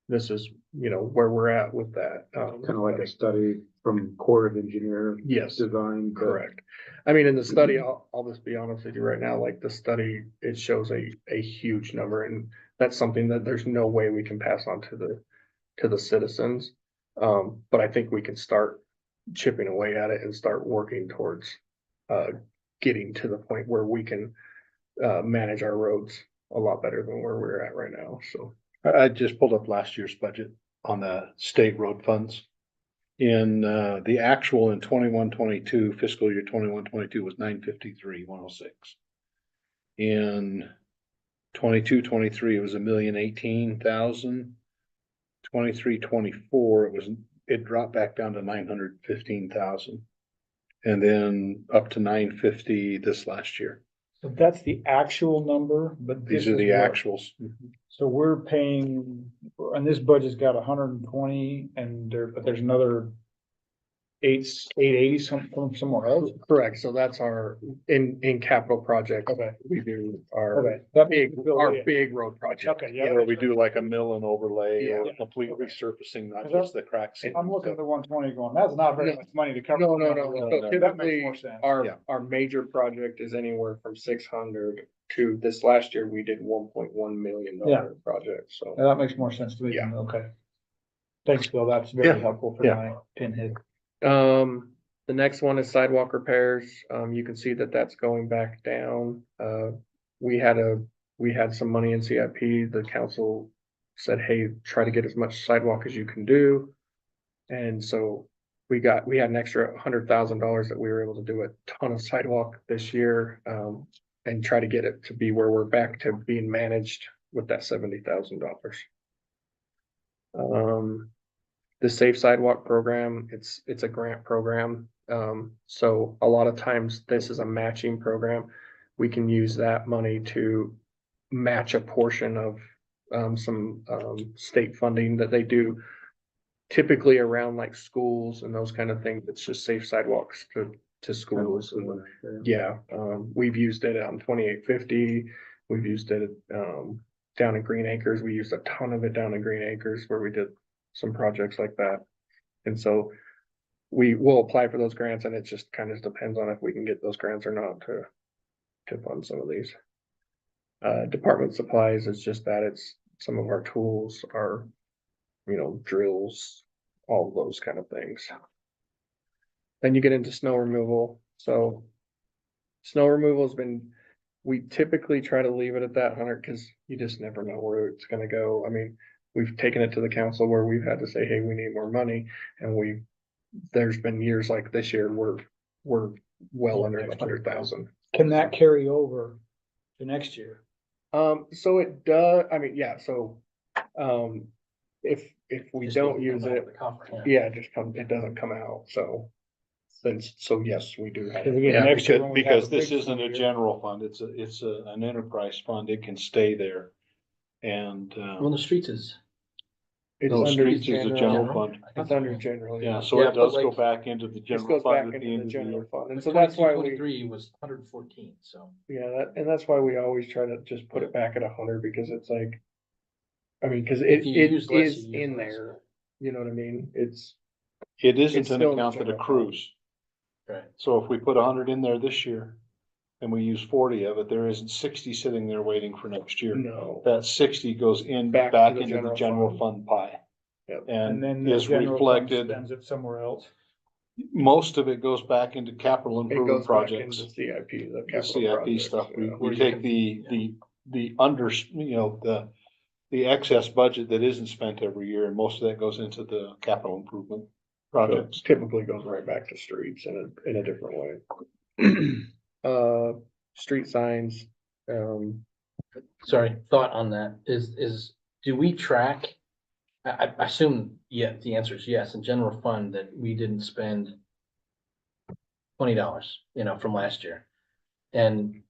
is, where we're at with that. Kind of like a study from Corps of Engineer Yes. design. Correct. I mean, in the study, I'll just be honest with you right now, like the study, it shows a huge number, and that's something that there's no way we can pass on to the citizens. But I think we can start chipping away at it and start working towards, getting to the point where we can, manage our roads a lot better than where we're at right now, so. I just pulled up last year's budget on the state road funds. In the actual in 21-22 fiscal year 21-22 was 953,106. In 22-23 it was 1,018,000. 23-24 it dropped back down to 915,000. And then up to 950 this last year. So that's the actual number, but this These are is the what- actuals. So we're paying, and this budget's got 120, and but there's another $880 from somewhere else? Correct, so that's our, in capital project. Okay. We do our Okay. That big, makes me feel, our yeah. big road project. Okay, yeah. Where we do like a mill and overlay or Yeah. complete resurfacing, not Okay. just the cracks. I'm looking at the 120 going, that's not very much money to cover. No, no, the no, road. no. no. So That makes typically, more sense. Yeah. our major project is anywhere from 600 to, this last year, we did $1.1 million Yeah. project, so. Now, that makes more sense to me. Yeah. Okay. Thanks, Bill. That's very Yeah. helpful for Yeah. my pinhead. The next one is sidewalk repairs. You can see that that's going back down. We had some money in CIP. The council said, hey, try to get as much sidewalk as you can do. And so we had an extra $100,000 that we were able to do a ton of sidewalk this year, and try to get it to be where we're back to being managed with that $70,000. The Safe Sidewalk program, it's a grant program. So a lot of times this is a matching program. We can use that money to match a portion of some state funding that they do, typically around like schools and those kind of things. It's just safe sidewalks to schools. And yeah, we've used it on 2850. We've used it down in Green Acres. We used a ton of it down in Green Acres where we did some projects like that. And so we will apply for those grants, and it just kind of depends on if we can get those grants or not to fund some of these. Department supplies is just that, it's some of our tools, our, drills, all of those kind of things. Then you get into snow removal. So snow removal has been, we typically try to leave it at that 100 because you just never know where it's gonna go. I mean, we've taken it to the council where we've had to say, hey, we need more money. And there's been years like this year where we're well under the 100,000. Can that carry over to next year? So it does, I mean, yeah, so, if we Just don't doesn't use come out it, of the coffer, yeah, it doesn't come out, so. So yes, we do have. Because again, Yeah, next year because, when we have because a this big isn't a year- general fund, it's an enterprise fund, it can stay there. And, Well, the streets is. It's no, under streets is a general fund. It's under general, Yeah, yeah. so Yeah, it does but go like- back into the This general goes back fund at the into end the of the general year. fund, and But so that's why we, 23 was 114, so. yeah, and that's why we always try to just put it back at 100, because it's like. I mean, cause If it you use less, is you use in less. there, you know what I mean? It's It isn't It's an still in the account that general fund. accrues. Right. So if we put 100 in there this year and we use 40 of it, there isn't 60 sitting there waiting for next year. no, That 60 goes in, Back back to the into the general general fund. fund pie. Yep. And then And the is general fund reflected, spends it somewhere else. most of it goes back into capital it improvement goes back projects. into CIP, the The capital CIP projects, stuff, yeah. Where we you take can- the excess budget that isn't spent every year, and most of that goes into the capital improvement So projects. typically goes right back to streets in a different way. Street signs, Sorry, thought on that is, do we track? I assume, yeah, the answer is yes, in general fund that we didn't spend $20, from last year. And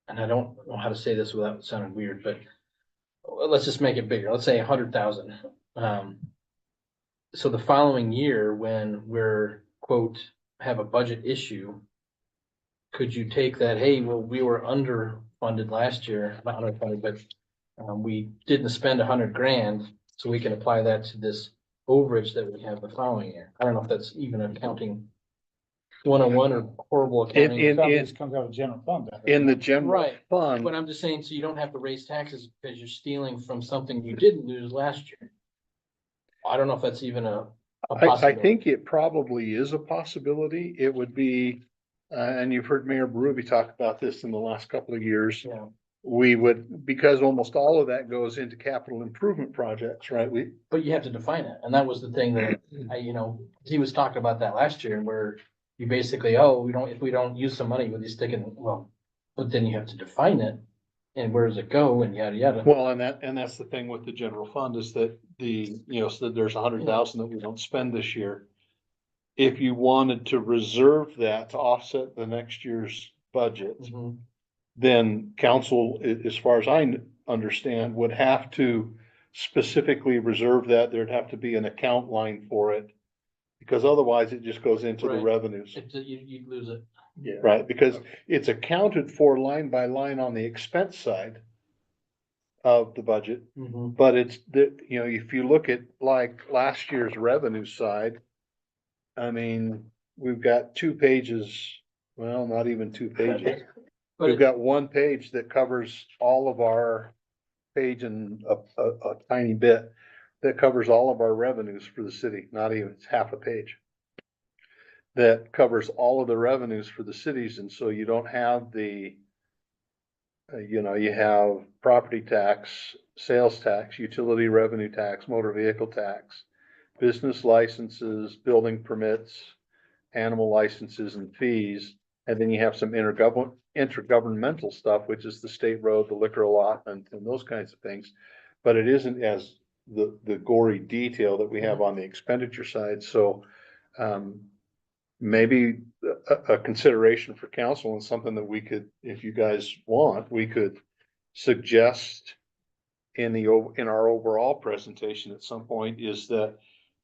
I don't know how to say this without sounding weird, but let's just make it bigger. Let's say 100,000. So the following year, when we're, quote, have a budget issue, could you take that, hey, well, we were underfunded last year, not underfunded, but we didn't spend 100 grand, so we can apply that to this overage that we have the following year. I don't know if that's even accounting 101 or horrible accounting. In- This comes out of general fund. then. In the general Right, fund, but I'm just saying, so you don't have to raise taxes because you're stealing from something you didn't lose last year. I don't know if that's even a I possibility. think it probably is a possibility. It would be, and you've heard Mayor Berube talk about this in the last couple of years. Yeah. We would, because almost all of that goes into capital improvement projects, right? But you have to define it, and that was the thing that he was talking about that last year, where you basically, if we don't use some money, would you stick it in, well, but then you have to define it, and where does it go, and yada, yada. Well, and that's the thing with the general fund is that so that there's 100,000 that we don't spend this year. If you wanted to reserve that to offset the next year's budget, Mhm. then council, as far as I understand, would have to specifically reserve that. There'd have to be an account line for it. Because otherwise it just goes into the Right. revenues, You'd lose it. Yeah. right? Because it's accounted for line by line on the expense side of the budget. Mm-hmm. But it's the, you know, if you look at like last year's revenue side, I mean, we've got 2 pages, well, not even 2 pages. But We've got 1 page that covers all of our page and a tiny bit that covers all of our revenues for the city, not even, it's half a page. That covers all of the revenues for the cities, and so you don't have the, you know, you have property tax, sales tax, utility revenue tax, motor vehicle tax, business licenses, building permits, animal licenses and fees. And then you have some intergovernmental stuff, which is the state road, the liquor allotment and those kinds of things. But it isn't as the gory detail that we have on the expenditure side. So, maybe a consideration for council and something that we could, if you guys want, we could suggest in our overall presentation at some point is that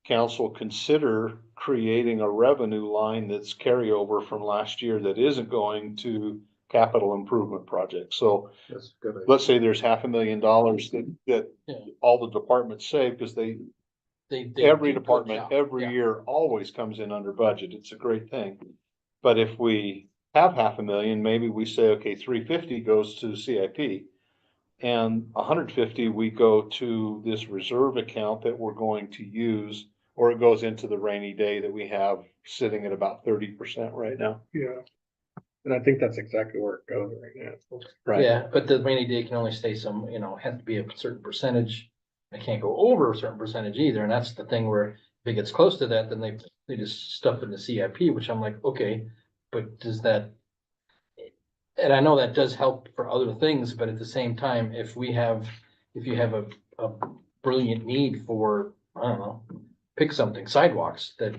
council consider creating a revenue line that's carryover from last year that isn't going to capital improvement projects. So That's a good. idea. let's say there's $500,000 that Yeah. all the departments save because they every do good department, job. every Yeah. year always comes in under budget. It's a great thing. But if we have $500,000, maybe we say, okay, 350 goes to CIP. And 150, we go to this reserve account that we're going to use, or it goes into the rainy day that we have sitting at about 30% right now. Yeah. And I think that's exactly where it goes right now. Right. Yeah, but the rainy day can only stay some, has to be a certain percentage. It can't go over a certain percentage either, and that's the thing where if it gets close to that, then they just stuff in the CIP, which I'm like, okay, but does that? And I know that does help for other things, but at the same time, if you have a brilliant need for, I don't know, pick something, sidewalks, that,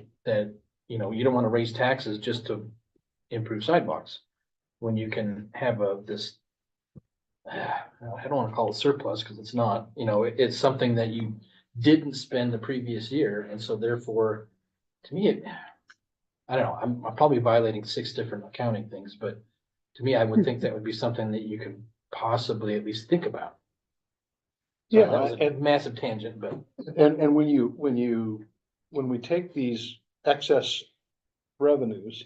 you don't want to raise taxes just to improve sidewalks. When you can have this, I don't want to call it surplus because it's not, it's something that you didn't spend the previous year. And so therefore, to me, I don't know, I'm probably violating 6 different accounting things, but to me, I would think that would be something that you could possibly at least think about. So Yeah, that was a and- massive tangent, but And when we take these excess revenues,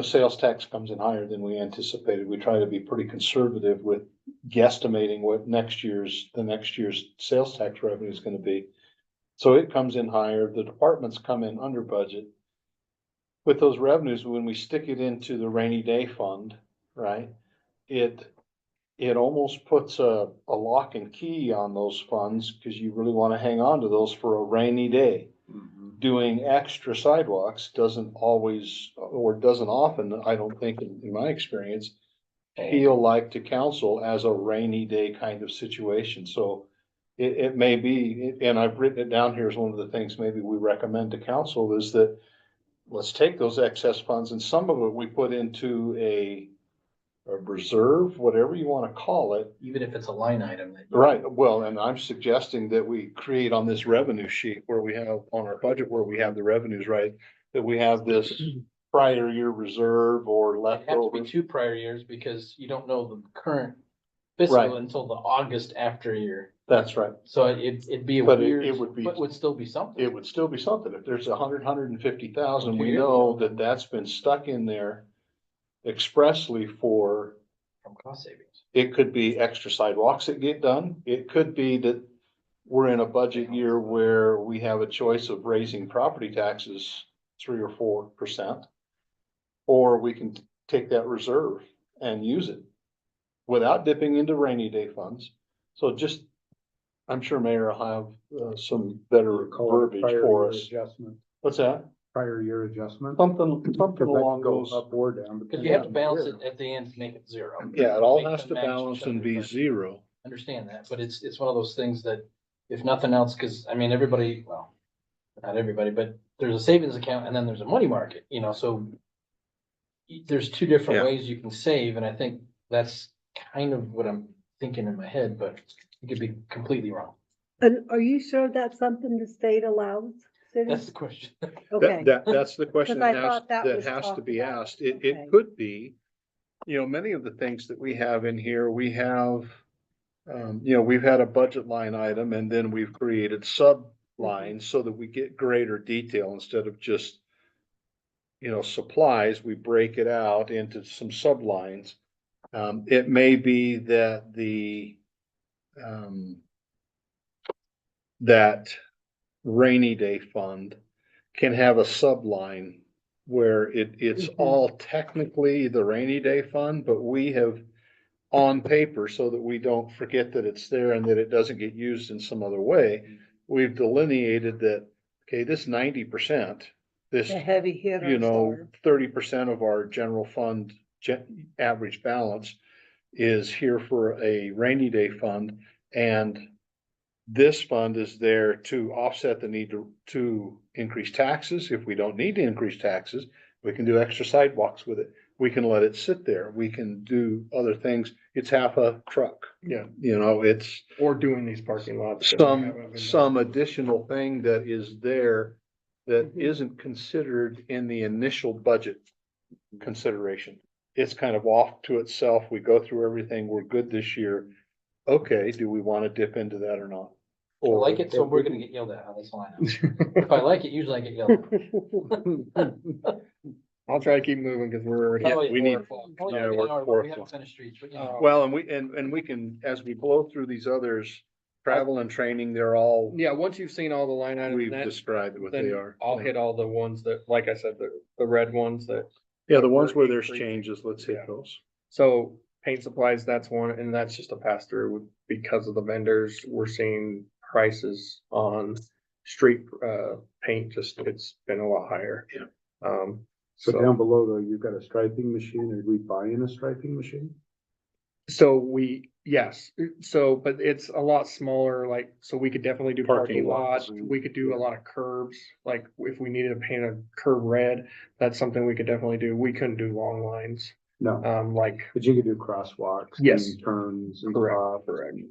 sales tax comes in higher than we anticipated. We try to be pretty conservative with guesstimating what the next year's sales tax revenue is gonna be. So it comes in higher, the departments come in under budget. With those revenues, when we stick it into the rainy day fund, right? It almost puts a lock and key on those funds, cause you really wanna hang on to those for a rainy day. Mhm. Doing extra sidewalks doesn't always, or doesn't often, I don't think in my experience, feel like to council as a rainy day kind of situation. So it may be, and I've written it down here as one of the things maybe we recommend to council is that let's take those excess funds and some of it we put into a reserve, whatever you wanna call it. even if it's a line item that. Right, well, and I'm suggesting that we create on this revenue sheet where we have on our budget where we have the revenues, right? That we have this prior year reserve or It has to be leftovers. 2 prior years because you don't know the current fiscal Right. until the August after year. That's right. So it'd be a But weird, it would be, but would still be something. it would still be something. If there's 150,000, we 2 years know ago. that that's been stuck in there expressly for, From cost savings. it could be extra sidewalks that get done. It could be that we're in a budget year where we have a choice of raising property taxes 3 or 4%. Or we can take that reserve and use it without dipping into rainy day funds. So just, I'm sure Mayor will have some better Call it verbiage prior for year us. adjustment, What's that? prior year adjustment. Something Because that along can go those. up or down. Because you have to depending on balance the it year. at the end to make it 0. Yeah, it all Make has the to match balance each and other, be but- 0. Understand that, but it's one of those things that if nothing else, because I mean, everybody, well, not everybody, but there's a savings account and then there's a money market, so there's 2 different Yeah. ways you can save, and I think that's kind of what I'm thinking in my head, but it could be completely wrong. And are you sure that's something the state allows? city? That's the question. Okay, That's the question I that thought that that was has to talked be about. asked. It Okay. could be, you know, many of the things that we have in here, we have, you know, we've had a budget line item and then we've created sub lines so that we get greater detail instead of just, you know, supplies, we break it out into some sublines. It may be that that rainy day fund can have a subline where it's Mhm. all technically the rainy day fund, but we have on paper so that we don't forget that it's there and that it doesn't get used in some other way. We've delineated that, okay, this 90%, this, The heavy you hitters know, are. 30% of our general fund average balance is here for a rainy day fund. And this fund is there to offset the need to increase taxes. If we don't need to increase taxes, we can do extra sidewalks with it. We can let it sit there. We can do other things. It's half a truck. Yeah. You know, it's Or doing these parking lots. that we haven't been some doing. additional thing that is there that Mhm. isn't considered in the initial budget consideration. It's kind of off to itself. We go through everything. We're good this year. Okay, do we want to dip into that or not? I Or like it, so we're gonna get yelled at. That's all I know. If I like it, usually I get yelled at. I'll try to keep moving because we're already. Oh, Yeah, we need- Only yeah, an we're hour, 4 we haven't o'clock. finished streets, but you know. Well, and we can, as we blow through these others, travel and training, they're all, Yeah, once you've seen all the line items, we've then, described what they then are. I'll hit all the ones that, like I said, the red ones that. Yeah, the ones where there's increasing. changes, let's hit Yeah. those. So paint supplies, that's one, and that's just a pass through because of the vendors. We're seeing prices on street paint, just it's been a lot higher. Yeah. So down below though, you've got a striping machine. Are we buying a striping machine? Yes, but it's a lot smaller, like, so we could definitely do Parking parking lots, lots. we could do a lot of curbs. Like, if we needed to paint a curb red, that's something we could definitely do. We couldn't do long lines, No, like, but you could do crosswalks. Yes. And turns and correct, stops.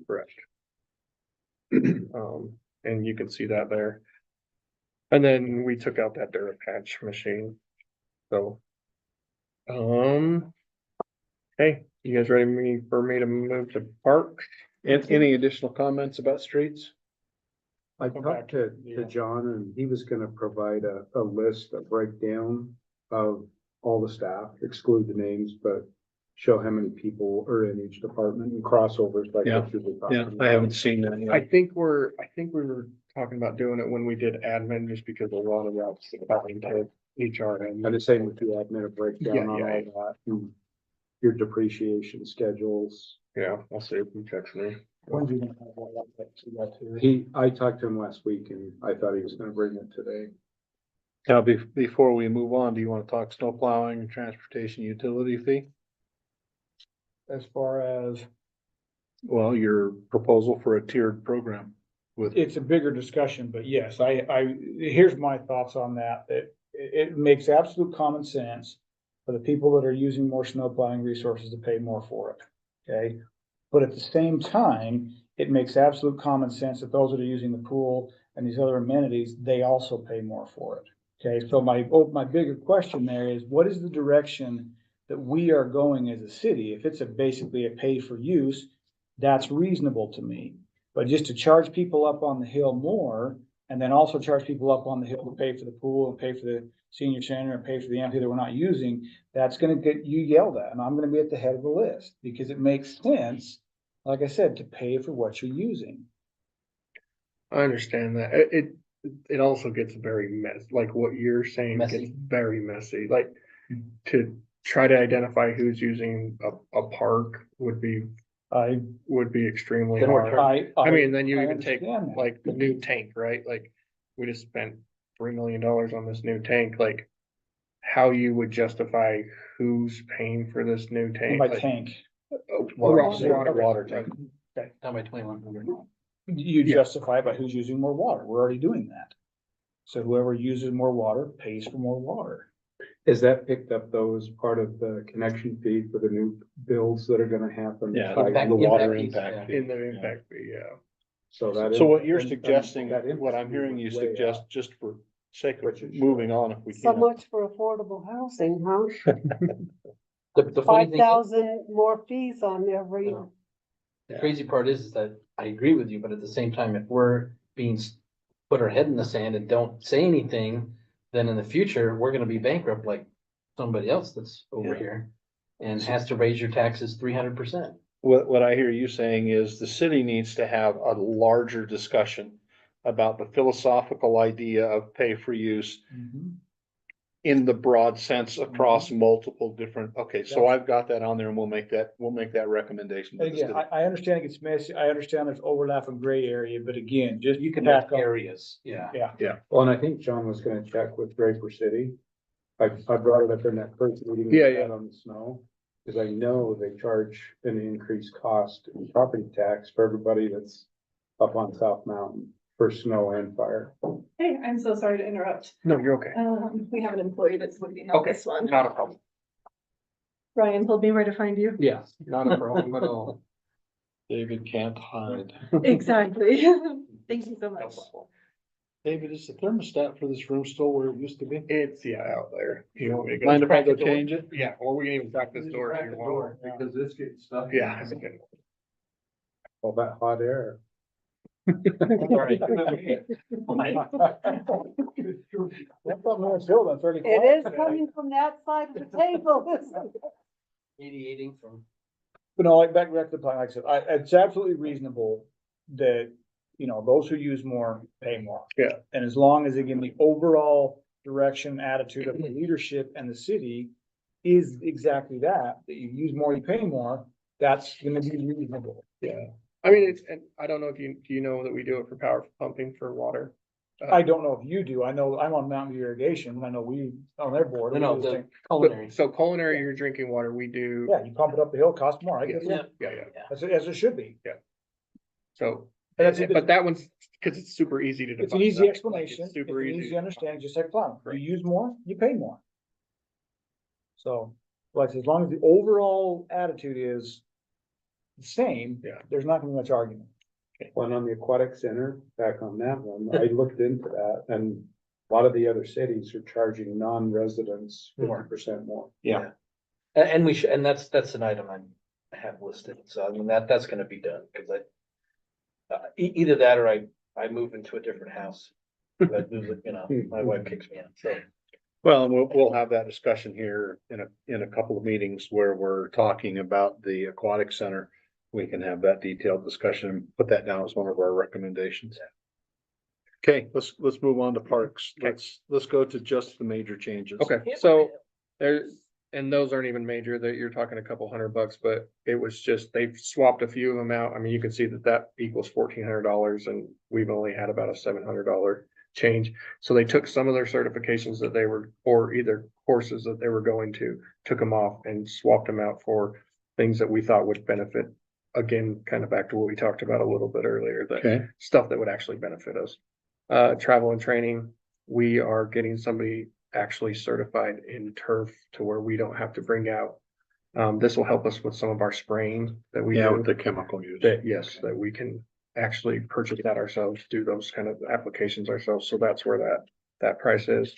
correct. And you can see that there. And then we took out that Durapatch machine, so. Hey, you guys ready for me to move to parks? And any additional comments about streets? I Go talked back, to yeah. John and he was gonna provide a list, a breakdown of all the staff, exclude the names, but show how many people are in each department and crossovers like Yeah, what you were Yeah, talking I about. haven't seen that I yet. think we were talking about doing it when we did admin, just because a lot of that's falling to HRM. And the same with the admin, a breakdown Yeah, on yeah, all that, and your depreciation schedules. Yeah, I'll see if he texts me. When do you gonna have all that to that too? I talked to him last week and I thought he was gonna bring it today. Now, before we move on, do you want to talk snow plowing and transportation utility fee? As far as, Well, your proposal for a tiered program with, it's a bigger discussion, but yes, here's my thoughts on that, it makes absolute common sense for the people that are using more snow plowing resources to pay more for it, okay? But at the same time, it makes absolute common sense that those that are using the pool and these other amenities, they also pay more for it. Okay, so my bigger question there is, what is the direction that we are going as a city? If it's basically a pay for use, that's reasonable to me. But just to charge people up on the hill more, and then also charge people up on the hill to pay for the pool and pay for the senior center and pay for the amphitheater that we're not using, that's gonna get you yelled at, and I'm gonna be at the head of the list, because it makes sense, like I said, to pay for what you're using. I understand that. It also gets very like what you're saying gets Messy. very messy, like to try to identify who's using a park would be extremely Then we're hard. I mean, then you I even take understand that. like the new tank, right? Like, we just spent $3 million on this new tank, like how you would justify who's paying for this new tank. By like, tank, water tank. Down by 2,100. you Yeah. justify it by who's using more water, we're already doing that. So whoever uses more water pays for more water. Is that picked up though as part of the connection fee for the new builds that are gonna happen? yeah, Impact- the water impact fees, impact. yeah. In the impact fee, yeah. So that. So what you're and suggesting, that what I'm hearing you impact fee went way suggest, up. just for sake of Which is- moving on if we So can. much for affordable housing, huh? The funny thing, 5,000 more fees on every, Yeah. the crazy part is that I agree with you, but at the same time, if we're being, put our head in the sand and don't say anything, then in the future, we're gonna be bankrupt like somebody else that's over Yeah. here and has to raise your taxes 300%. What I hear you saying is the city needs to have a larger discussion about the philosophical idea of pay for use in the broad sense across multiple different, okay, so I've got that on there and we'll make that recommendation. to And the again, city. I understand it gets messy, I understand there's overlap and gray area, but again, just. You can tack make on- areas, yeah. Yeah, Well, and I think John was gonna check with Draper City. I brought it up in that first meeting we Yeah, had yeah. on the snow. Cause I know they charge an increased cost in property tax for everybody that's up on South Mountain for snow and fire. Hey, I'm so sorry to interrupt. No, you're okay. We have an employee that's waiting on Okay, this one. not a problem. Ryan told me where to find you. Yeah, not a problem at all. David can't hide. Exactly. Thank you so much. David, is the thermostat for this room still where it used to be? It's, yeah, out there. You want me to go? Mind if I crack go the door? change it? Yeah, or we can even crack this door if you want. Because this gets stuck. Yeah. it's okay. All that hot air. that's something that's built, I'm fairly. it is coming from that side of the table, isn't it? Radiating from. But no, like back to the plan, like I said, it's absolutely reasonable that, you know, those who use more pay more. Yeah. And as long as, again, the overall direction, attitude of the leadership and the city is exactly that you use more, you pay more, that's gonna be reasonable. Yeah, I mean, it's, and I don't know if do you know that we do it for power pumping for water? I don't know if you do, I know I'm on Mountain View Irrigation, I know we, on their board. we No, do this the thing. culinary. So culinary, your drinking water, we do. Yeah, you pump it up the hill, cost more, I guess, Yeah. Yeah, as it should be. so, And that's a good- but that one's, cause it's super easy to define. It's an easy that. Like, explanation, it's it's Super an easy. easy to understanding, just like plowing, Right. you use more, you pay more. So, like, as long as the overall attitude is the same. Yeah. There's not gonna be much argument. One on the aquatic center, back on that one, I looked into that and a lot of the other cities are charging non-residents More. 50% more. Yeah. And we should, and that's an item I have listed, so I mean, that's gonna be done, cause either that or I move into a different house. I move it, you know, my wife kicks me out, so. Well, and we'll have that discussion here in a couple of meetings where we're talking about the aquatic center. We can have that detailed discussion and put that down as one of our recommendations. Okay, let's move on to parks. Okay. Let's go to just the major changes. Okay, so there's, and those aren't even major, that you're talking a couple $100, but it was just, they've swapped a few of them out. I mean, you can see that equals $1,400 and we've only had about a $700 change. So they took some of their certifications that they were, or either courses that they were going to, took them off and swapped them out for things that we thought would benefit. Again, kind of back to what we talked about a little bit earlier, that Okay, stuff that would actually benefit us. Travel and training, we are getting somebody actually certified in turf to where we don't have to bring out. This will help us with some of our spraying that we yeah, do. with the chemical use. That, yes, that we can actually purchase that ourselves, do those kind of applications ourselves, so that's where that price is.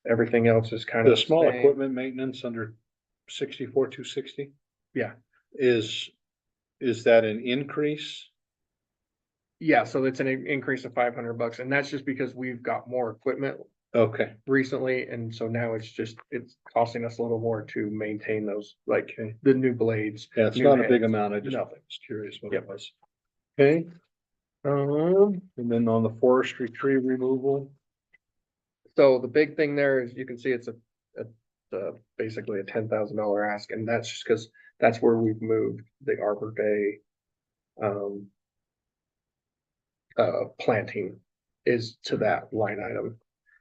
Everything else is kind of The small same. equipment maintenance under 64,260. Yeah. Is that an increase? Yeah, so it's an increase of $500, and that's just because we've got more equipment Okay, recently, and so now it's costing us a little more to maintain those, like the new blades. yeah, it's new not a big heads. amount. I just Nothing. was curious what Yep. it was. Okay, and then on the forestry tree removal, So the big thing there is you can see it's basically a $10,000 ask, and that's just because that's where we've moved the Arbor Day planting is to that line item.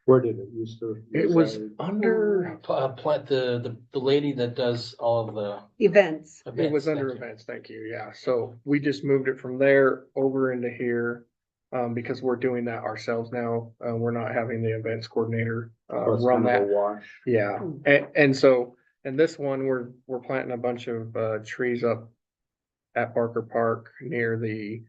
Where did it used to? It was reside? under, Plant, the lady that does all of the Events. it was events. under thank you. events, thank you, yeah. So we just moved it from there over into here. Because we're doing that ourselves now. We're not having the events coordinator So it's run kind of that. a wash. Yeah, and so, and this one, we're planting a bunch of trees up at Barker Park near the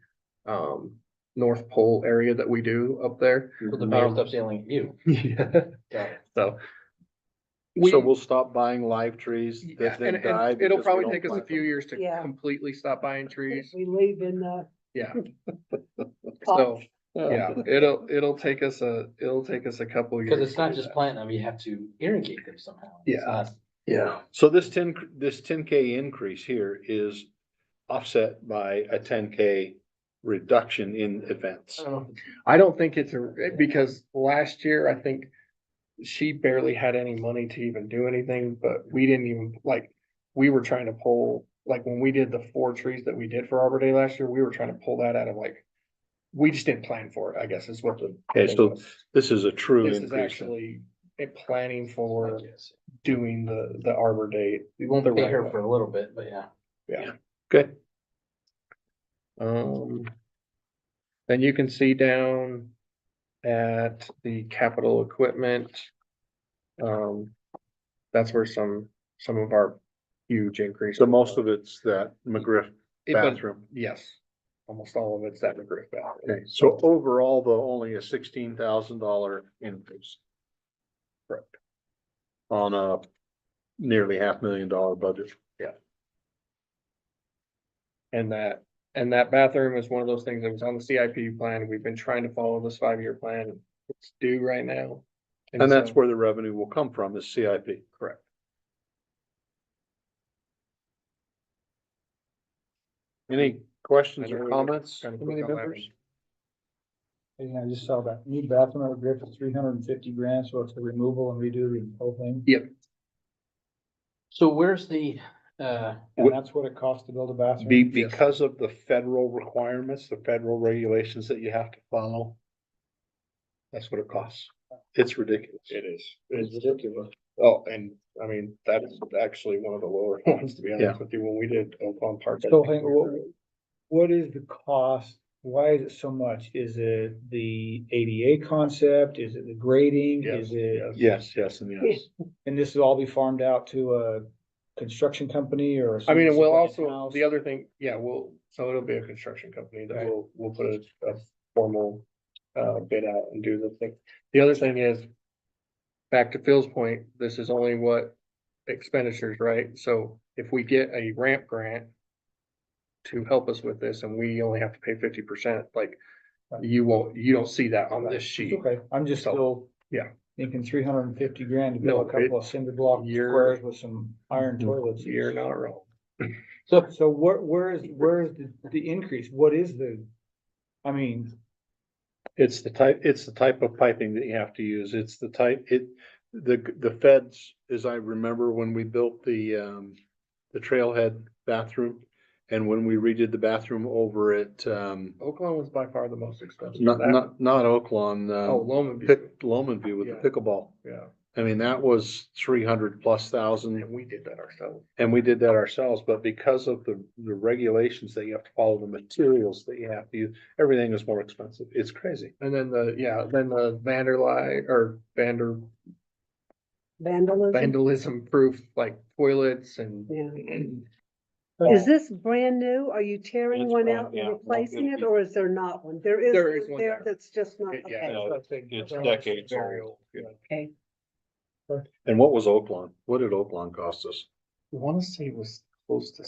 North Pole area that we do up there. So the mayor stops yelling at you. Yeah. Got it. So. So we'll stop buying live trees Yeah, that then and die. it'll because we probably don't take us a plant few them? years to Yeah. completely stop buying trees. We leave in the Yeah, pot. so, yeah, it'll take us a couple years. Cause it's to not do just that. planting them, you have to irrigate them somehow. It's Yeah. not- Yeah, so this 10K increase here is offset by a 10K reduction in events. I don't think it's because last year, I think she barely had any money to even do anything, but we didn't even, like, we were trying to pull, like, when we did the 4 trees that we did for Arbor Day last year, we were trying to pull that out of we just didn't plan for it, I guess is what the. Okay, thing so was. this is a true This is increase. actually a planning for Yes. doing the Arbor Day. We won't the pay right her way. for a little bit, but yeah. Yeah. Okay, Then you can see down at the capital equipment. That's where some of our huge increase. so most of it's that McGriff bathroom. Yes, almost all of it's that McGriff bathroom. Okay, so overall, though, only a $16,000 increase. Correct. On a nearly $500,000 budget. And that bathroom is one of those things that was on the CIP plan. We've been trying to follow this 5-year plan. It's due right now. And that's so- where the revenue will come from, is CIP. Correct. Any questions I know or we were comments, trying to committee put on that members? And I just saw that new bathroom at Griff is $350,000, so it's the removal and redo the whole thing. Yep. So where's the, And that's what it costs to build a bathroom. Because of the federal requirements, the federal regulations that you have to follow. That's what it costs. It's ridiculous. It is. It's ridiculous. Oh, and I mean, that is actually one of the lower ones, to be honest with you, when we did Oakland Park. I So think hang, what is the cost? Why is it so much? Is it the ADA concept? Is it the grading? Yes, Is it, Yes, and yes. and this will all be farmed out to a construction company or? I mean, and we'll also, in-house? the other thing, yeah, so it'll be a construction company that Okay. we'll put a formal bid out and do the thing. The other thing is, back to Phil's point, this is only what expenditures, right? So if we get a ramp grant to help us with this and we only have to pay 50%, like, you don't see that on this sheet. Okay, I'm just So, still. yeah. Thinking $350,000 to No, build a couple of cinder block you're- squares with some iron toilets. You're not wrong. So where is the increase? What is I mean, It's the type of piping that you have to use. It's the type, the feds, as I remember when we built the trailhead bathroom. And when we redid the bathroom over at, Oakland was by far the most expensive. not Oaklawn, Oh, Lowman View. Lowman View with the Yeah. pickleball. Yeah, I mean, that was 300,000+. and we did that ourselves. And we did that ourselves, but because of the regulations that you have to follow, the materials that you have to use, everything is more expensive. It's crazy. And then the Vandalism. vandalism proof, like toilets and. Yeah. Is this brand new? Are you tearing It's one brand- out yeah, and no, replacing it'll it, be- or is there not one? There There is is one one there there. that's just not, Yeah, okay, It's decades old. okay. And what was Oaklawn? What did Oaklawn cost us? I wanna say it was close to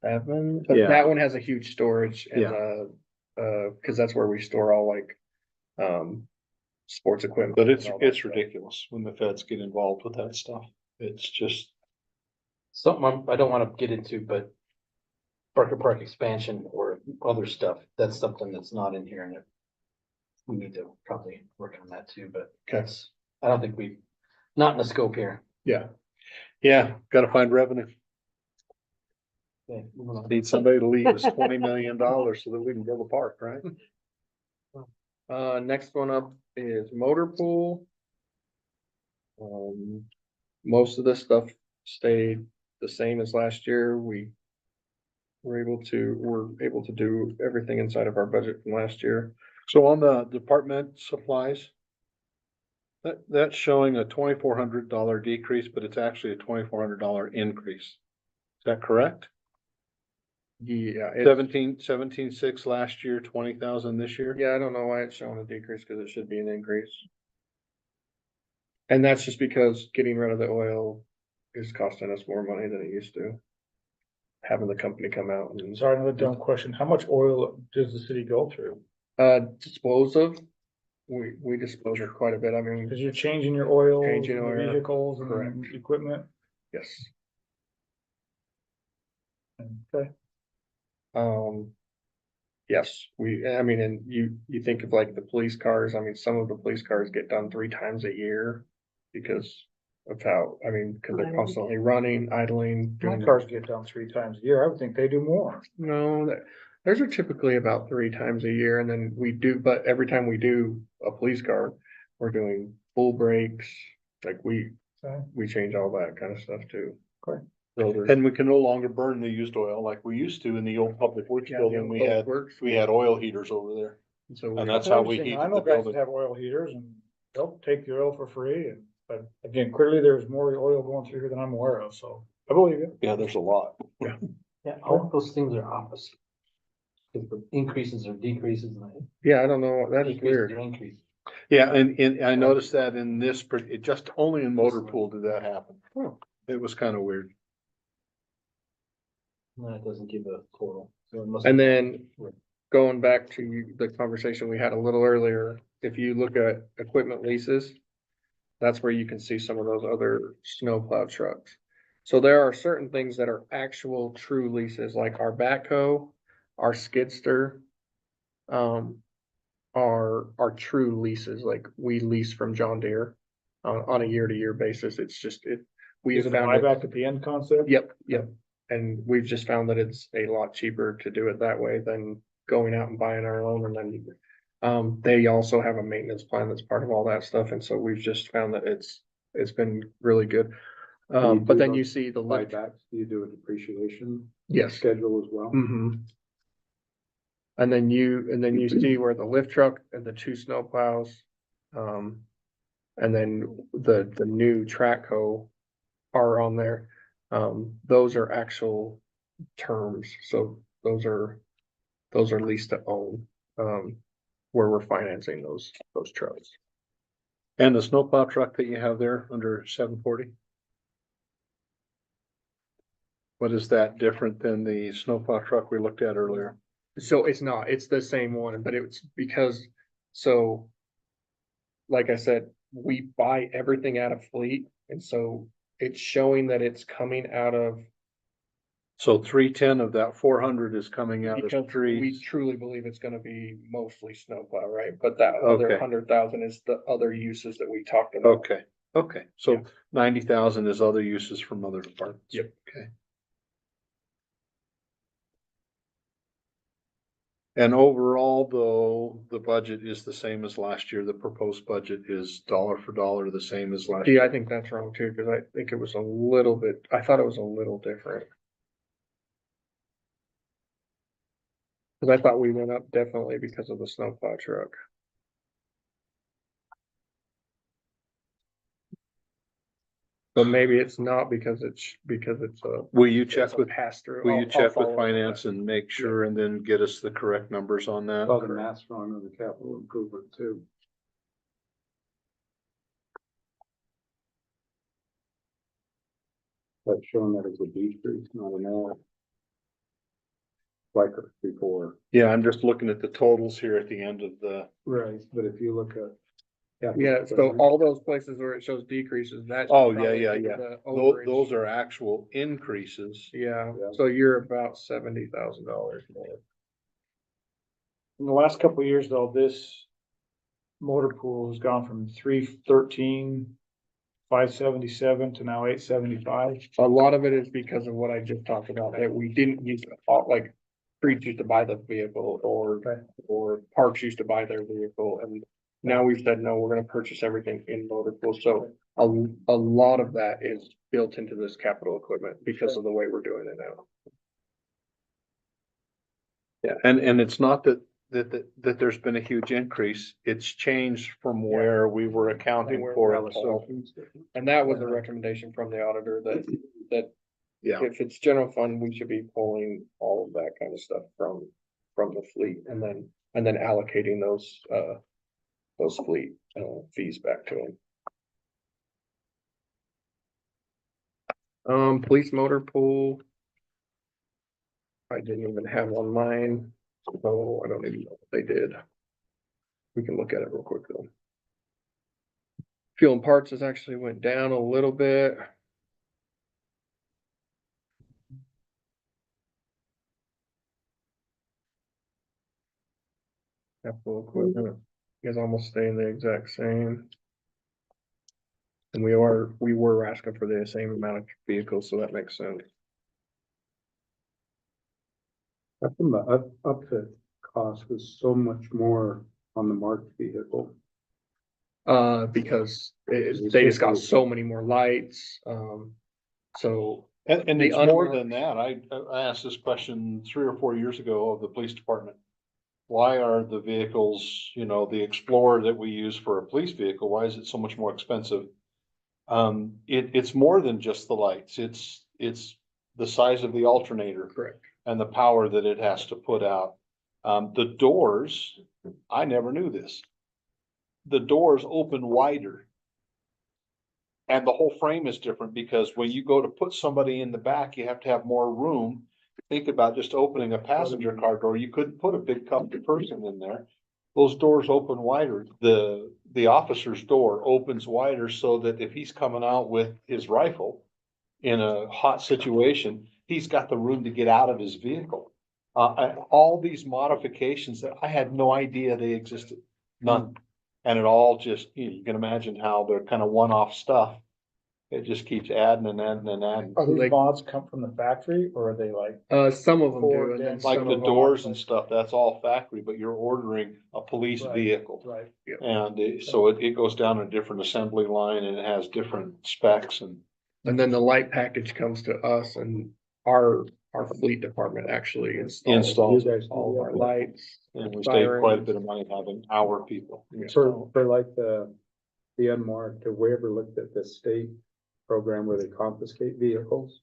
7, but Yeah. that one has a huge storage and, Yeah. cause that's where we store all like, sports equipment. But it's and all that stuff. ridiculous when the feds get involved with that stuff. It's just, something I don't wanna get into, but Barker Park expansion or other stuff, that's something that's not in here and we need to probably work on that too, but that's, I don't think not in the scope here. Yeah, gotta find revenue. Okay, moving on. Need somebody to leave us $20 million so that we can build a park, right? Next one up is motor pool. Most of this stuff stayed the same as last year. We're able to do everything inside of our budget from last year. So on the department supplies, that's showing a $2,400 decrease, but it's actually a $2,400 increase. Is that correct? Yeah, it, 17,6 last year, 20,000 this year. yeah, I don't know why it's showing a decrease, cause it should be an increase. And that's just because getting rid of the oil is costing us more money than it used to. Having the company come out and, Sorry, another dumb question. How much oil does the city go through? dispose of, we dispose of quite a bit, I mean, Cause you're changing your oil, in Changing the oil, vehicles correct. and equipment. yes. Okay. Yes, I mean, and you think of like the police cars, I mean, some of the police cars get done 3 times a year. Because of how, I mean, cause they're Idling. constantly running, idling. My doing- cars get done 3 times a year. I would think they do more. No, theirs are typically about 3 times a year, and then we do, but every time we do a police car, we're doing full brakes, like Okay. we change all that kind of stuff too. Okay. Filters. And we can no longer burn the used oil like we used to in the old public works Yeah, building. Public Works. We had oil heaters over there. So And that's how we Interesting. heated I know the guys that building. have oil heaters and they'll take the oil for free and, but again, clearly there's more oil going through here than I'm aware of, so I believe you. Yeah, there's a lot. Yeah, all of those things are opposite. If the increases or decreases, and the yeah, I don't know, that is decreases weird. or increases. Yeah, and I noticed that in this, it just only in motor pool did that happen. It was kind of weird. No, it doesn't give a total. So it must And be- then going back to the conversation we had a little earlier, if you look at equipment leases, that's where you can see some of those other snowplow trucks. So there are certain things that are actual true leases, like our backhoe, our skidster, are true leases, like we lease from John Deere on a year-to-year basis. It's just, we Is have it a found it. buyback at the end concept? Yep. And we've just found that it's a lot cheaper to do it that way than going out and buying our own, and then they also have a maintenance plan that's part of all that stuff, and so we've just found that it's been really good. you But do then those you see the lift. Buybacks, do you do a depreciation Yes. schedule as well? Mhm. And then you see where the lift truck and the 2 snowplows, and then the new track hoe are on there. Those are actual terms, so those are leased to own, where we're financing those trucks. And the snowplow truck that you have there under 740? What is that different than the snowplow truck we looked at earlier? So it's the same one, but it's because, so. Like I said, we buy everything out of fleet, and so it's showing that it's coming out of, So 310 of that 400 is coming out because of we trees. truly believe it's gonna be mostly snowplow, right? But that other Okay. 100,000 is the other uses that we talked about. Okay, so Yeah. 90,000 is other uses from other departments. Yep. Okay. And overall, though, the budget is the same as last year. The proposed budget is dollar for dollar the same as last Yeah, year. I think that's wrong too, because I think it was a little bit, I thought it was a little different. Cause I thought we went up definitely because of the snowplow truck. But maybe it's not because it's a. Will you it's check a with, pass-through. will you I'll check with follow up finance that. and make sure and then get us the correct numbers on that? Saw the math's wrong on the capital improvement too. That's showing that as a decrease, not an L. Like before. Yeah, I'm just looking at the totals here at the end of the, Right. But if you look at. Yeah, so all those places where it shows decreases, that's. Oh, probably yeah. due to the those, overage. those are actual increases. Yeah, Yeah. so you're about $70,000 more. In the last couple of years though, this motor pool has gone from 313, 577 to now 875. A lot of it is because of what I just talked about, that we didn't use, like, Creeds used to buy the vehicle, or Parks used to buy their vehicle, and now we've said, no, we're gonna purchase everything in motor pool, so a lot of that is built into this capital equipment because of the way we're doing it now. Yeah, and it's not that there's been a huge increase. It's changed from where we were accounting for it. So And that was a recommendation from the auditor that Yeah. if it's general fund, we should be pulling all of that kind of stuff from the fleet and then allocating those fleet, fees back to them. Police motor pool. I didn't even have on mine, so I don't even know what they did. We can look at it real quick though. Fuel and parts has actually went down a little bit. Capital equipment is almost staying the exact same. And we were asking for the same amount of vehicles, so that makes sense. How come the upfit cost was so much more on the marked vehicle? Because they just got so many more lights, so. And The it's more unmarked- than that. I asked this question 3 or 4 years ago of the police department. Why are the vehicles, the Explorer that we use for a police vehicle, why is it so much more expensive? It's more than just the lights. It's the size of the alternator. Correct. And the power that it has to put out. The doors, I never knew this. The doors open wider. And the whole frame is different because when you go to put somebody in the back, you have to have more room. Think about just opening a passenger car door. You couldn't put a big comfy person in there. Those doors open wider. The officer's door opens wider so that if he's coming out with his rifle in a hot situation, he's got the room to get out of his vehicle. All these modifications that I had no idea they existed, none. And it all just, you can imagine how they're kind of one-off stuff. It just keeps adding and adding and adding. Are these Like- mods come from the factory or are they like? Some of them do, Ford and then and Like some the of them. doors and stuff, that's all factory, but you're ordering a police Right. vehicle. Right. And so it goes down a different assembly line and it has different specs and. And then the light package comes to us and our fleet department actually Installs. You guys do all of that? our lights. And we save quite a Sirens. bit of money having our people. For like the unmarked, have we ever looked at the state program where they confiscate vehicles?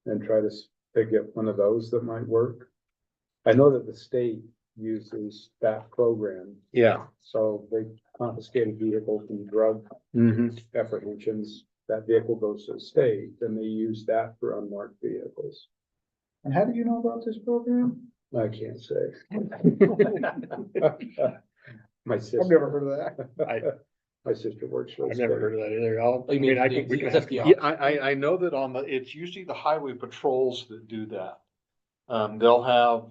And try to get one of those that might work? I know that the state uses that program, Yeah. so they confiscate a vehicle from drug apprehensions. That vehicle goes to the state, and they use that for unmarked vehicles. And how do you know about this program? I can't say. My sister. I've never heard of that. My sister works for the I've never state. heard of that either. You mean I think we can. that's the Yeah, I know that it's usually the highway patrols that do that. They'll have,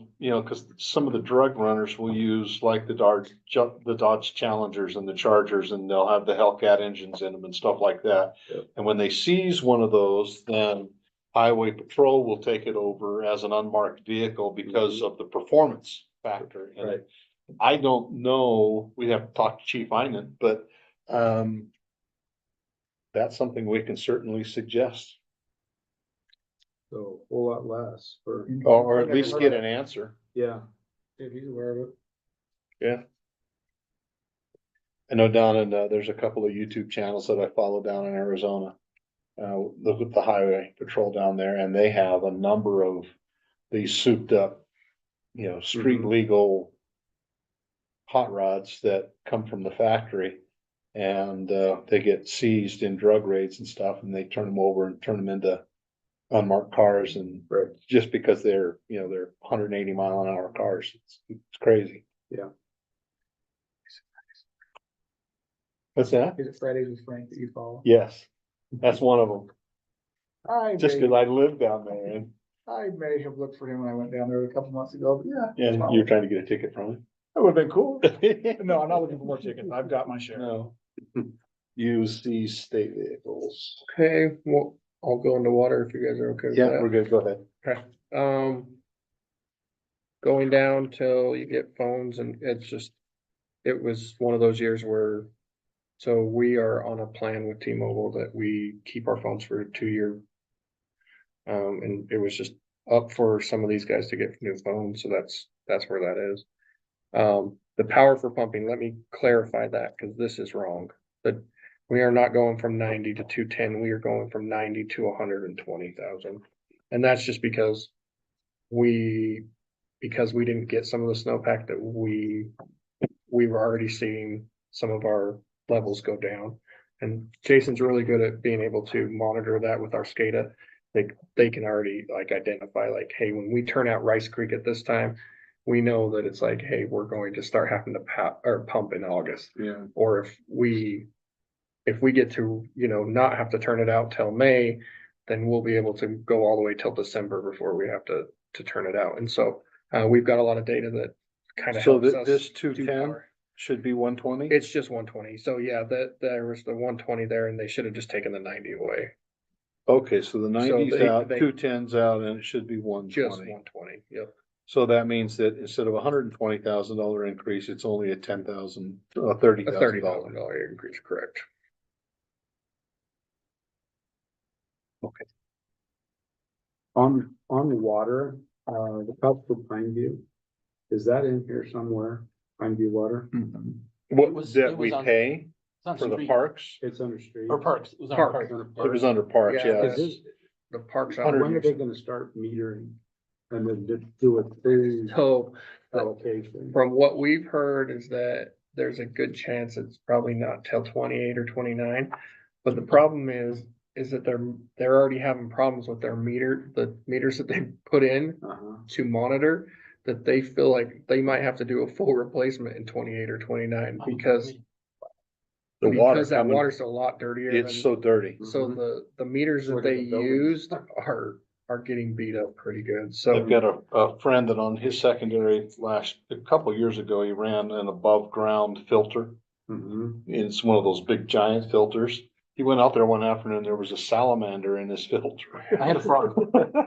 cause some of the drug runners will use like the Dodge Challengers and the Chargers, and they'll have the Hellcat engines in them and stuff like that. Yep. And when they seize one of those, then highway patrol will take it over as an unmarked vehicle because of the performance factor in it. I don't know, we have to talk to Chief Einan, but, that's something we can certainly suggest, So a whole lot less for, or at least get an answer. yeah. If he's aware of it. Yeah. I know down in, there's a couple of YouTube channels that I follow down in Arizona. Look at the highway patrol down there and they have a number of these souped up, street legal hot rods that come from the factory. And, they get seized in drug raids and stuff and they turn them over and turn them into unmarked cars and just because they're 180-mile-an-hour cars. It's crazy. Yeah. What's that? Is it Fridays with Frank that you follow? Yes, that's one of them. I Just may, because I live down there and, I may have looked for him when I went down there a couple months ago, but yeah. and you're trying to get a ticket from That would have been cool. him. No, I'm not looking for more tickets. I've got my share. No. Use these state vehicles. Okay, well, I'll go into water if you guys are okay with Yeah, that. we're good. Go ahead. Okay, going down till you get phones and it was one of those years where. So we are on a plan with T-Mobile that we keep our phones for a 2-year. And it was just up for some of these guys to get new phones, so that's where that is. The power for pumping, let me clarify that, cause this is wrong. We are not going from 90 to 210. We are going from 90 to 120,000. And that's just because we didn't get some of the snowpack that we were already seeing some of our levels go down. And Jason's really good at being able to monitor that with our SCADA. They can already like identify like, hey, when we turn out Rice Creek at this time, we know that it's like, hey, we're going to start having to pump in August. Yeah. Or if we get to, not have to turn it out till May, then we'll be able to go all the way till December before we have to turn it out. And so we've got a lot of data that kind of So helps us. this do 210 our- should be 120? It's just 120. So yeah, there was the 120 there and they should have just taken the 90 away. Okay, so the 90's they- out, they- 210's out, and it should be Just 120. 120. Yep. So that means that instead of $120,000 increase, it's only a $30,000. A $30,000 increase, correct. On the water, the Pelton Pine View, is that in here somewhere? Pine View Water? What was- that it we was on- pay It's on for the street. parks? It's under street. Or parks, it was on Park. park. It was under parks, Yeah, yeah. that's- The parks. When are they gonna start metering? And then do a phase So allocation? from what we've heard is that there's a good chance it's probably not till 28 or 29. But the problem is that they're already having problems with the meters that they put in Uh-huh. to monitor, that they feel like they might have to do a full replacement in 28 or 29 because The water that coming, water's a lot dirtier it's than, so dirty. so the meters that Look at they the buildings. used are getting beat up pretty good. So I've got a friend that on his secondary a couple years ago, he ran an above ground filter. Mhm. It's one of those big giant filters. He went out there one afternoon, there was a salamander in his filter. I had a frog.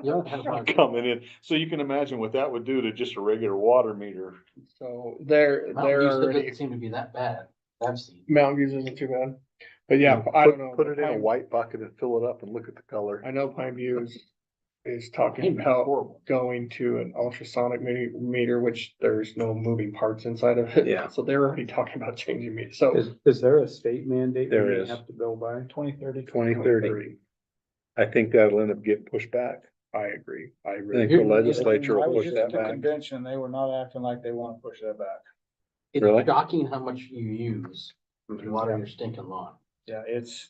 Yeah, I had a frog. Coming in, so you can imagine what that would do to just a regular water meter. so they're Mountain View still already doesn't seem to be that bad. I've seen. Mountain Views isn't too bad. But yeah, I don't know. Put it in a Pine- white bucket and fill it up and look at the color. I know Pine View is talking Maybe about horrible. going to an ultrasonic meter, which there's no moving parts inside of it. Yeah. So they're already talking about changing meters. So Is there a state mandate There that they is. have to bill by? 2030. 2030. I think that'll end up getting pushed back. I agree. I I really. think the legislature I will was push just that at the back. convention, they were not acting like they wanna push that back. Really? It's shocking how much you use to water your stinking lawn. Yeah,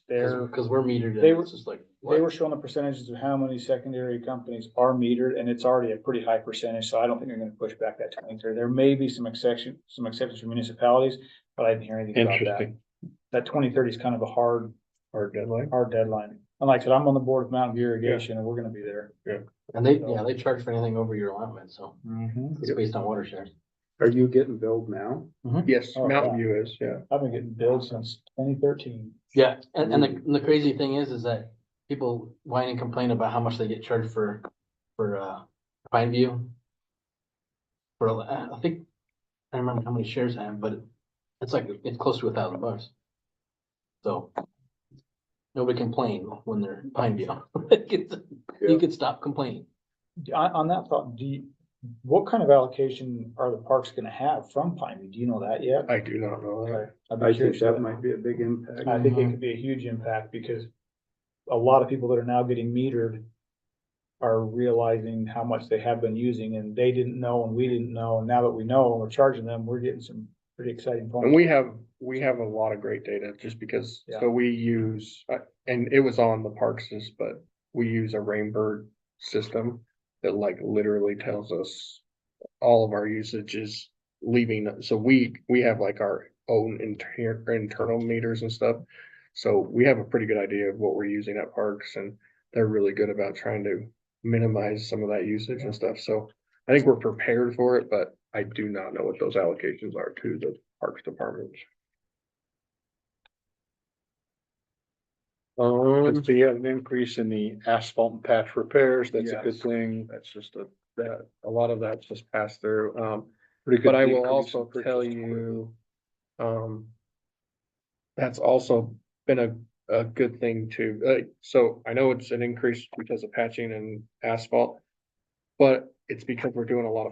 they're, Cause we're metered they and were- it's just like. they what? were showing the percentages of how many secondary companies are metered, and it's already a pretty high percentage, so I don't think they're gonna push back that 2030. There may be some exceptions for municipalities, but I didn't hear anything about that. Interesting. That 2030 is kind of a hard deadline. deadline. And like I said, I'm on the board of Mountain View Irrigation, and we're gonna be there. And they charge for anything over your allotment, so Mm-hmm. it's based on water shares. Are you getting billed now? Yes, Oh, Mountain yeah. View is, yeah. I've been getting billed since 2013. Yeah, and the crazy thing is that people whine and complain about how much they get charged for Pine View. I think, I don't remember how many shares I have, but it's close to $1,000. So nobody complain when they're Pine View. You could stop complaining. On that thought, what kind of allocation are the parks gonna have from Pine View? Do you know that yet? I do not know that. Okay, I'd be I think curious that to- might be a big impact. I think it could be a huge impact because a lot of people that are now getting metered are realizing how much they have been using and they didn't know and we didn't know. And now that we know and we're charging them, we're getting some pretty exciting And points. we have a lot of great data just because, Yeah. so we use, and it was on the parks, but we use a Rainbird system that like literally tells us all of our usage is leaving. So we have like our own internal meters and stuff. So we have a pretty good idea of what we're using at parks and they're really good about trying to minimize some of that usage and stuff. So I think we're prepared for it, but I do not know what those allocations are to the parks department. If you have an increase in the asphalt and patch repairs, that's a good Yes. thing. That's just a lot of that's just passed through. Pretty good But I will decrease also in purchase tell order. you, that's also been a good thing too. So I know it's an increase because of patching and asphalt. But it's because we're doing a lot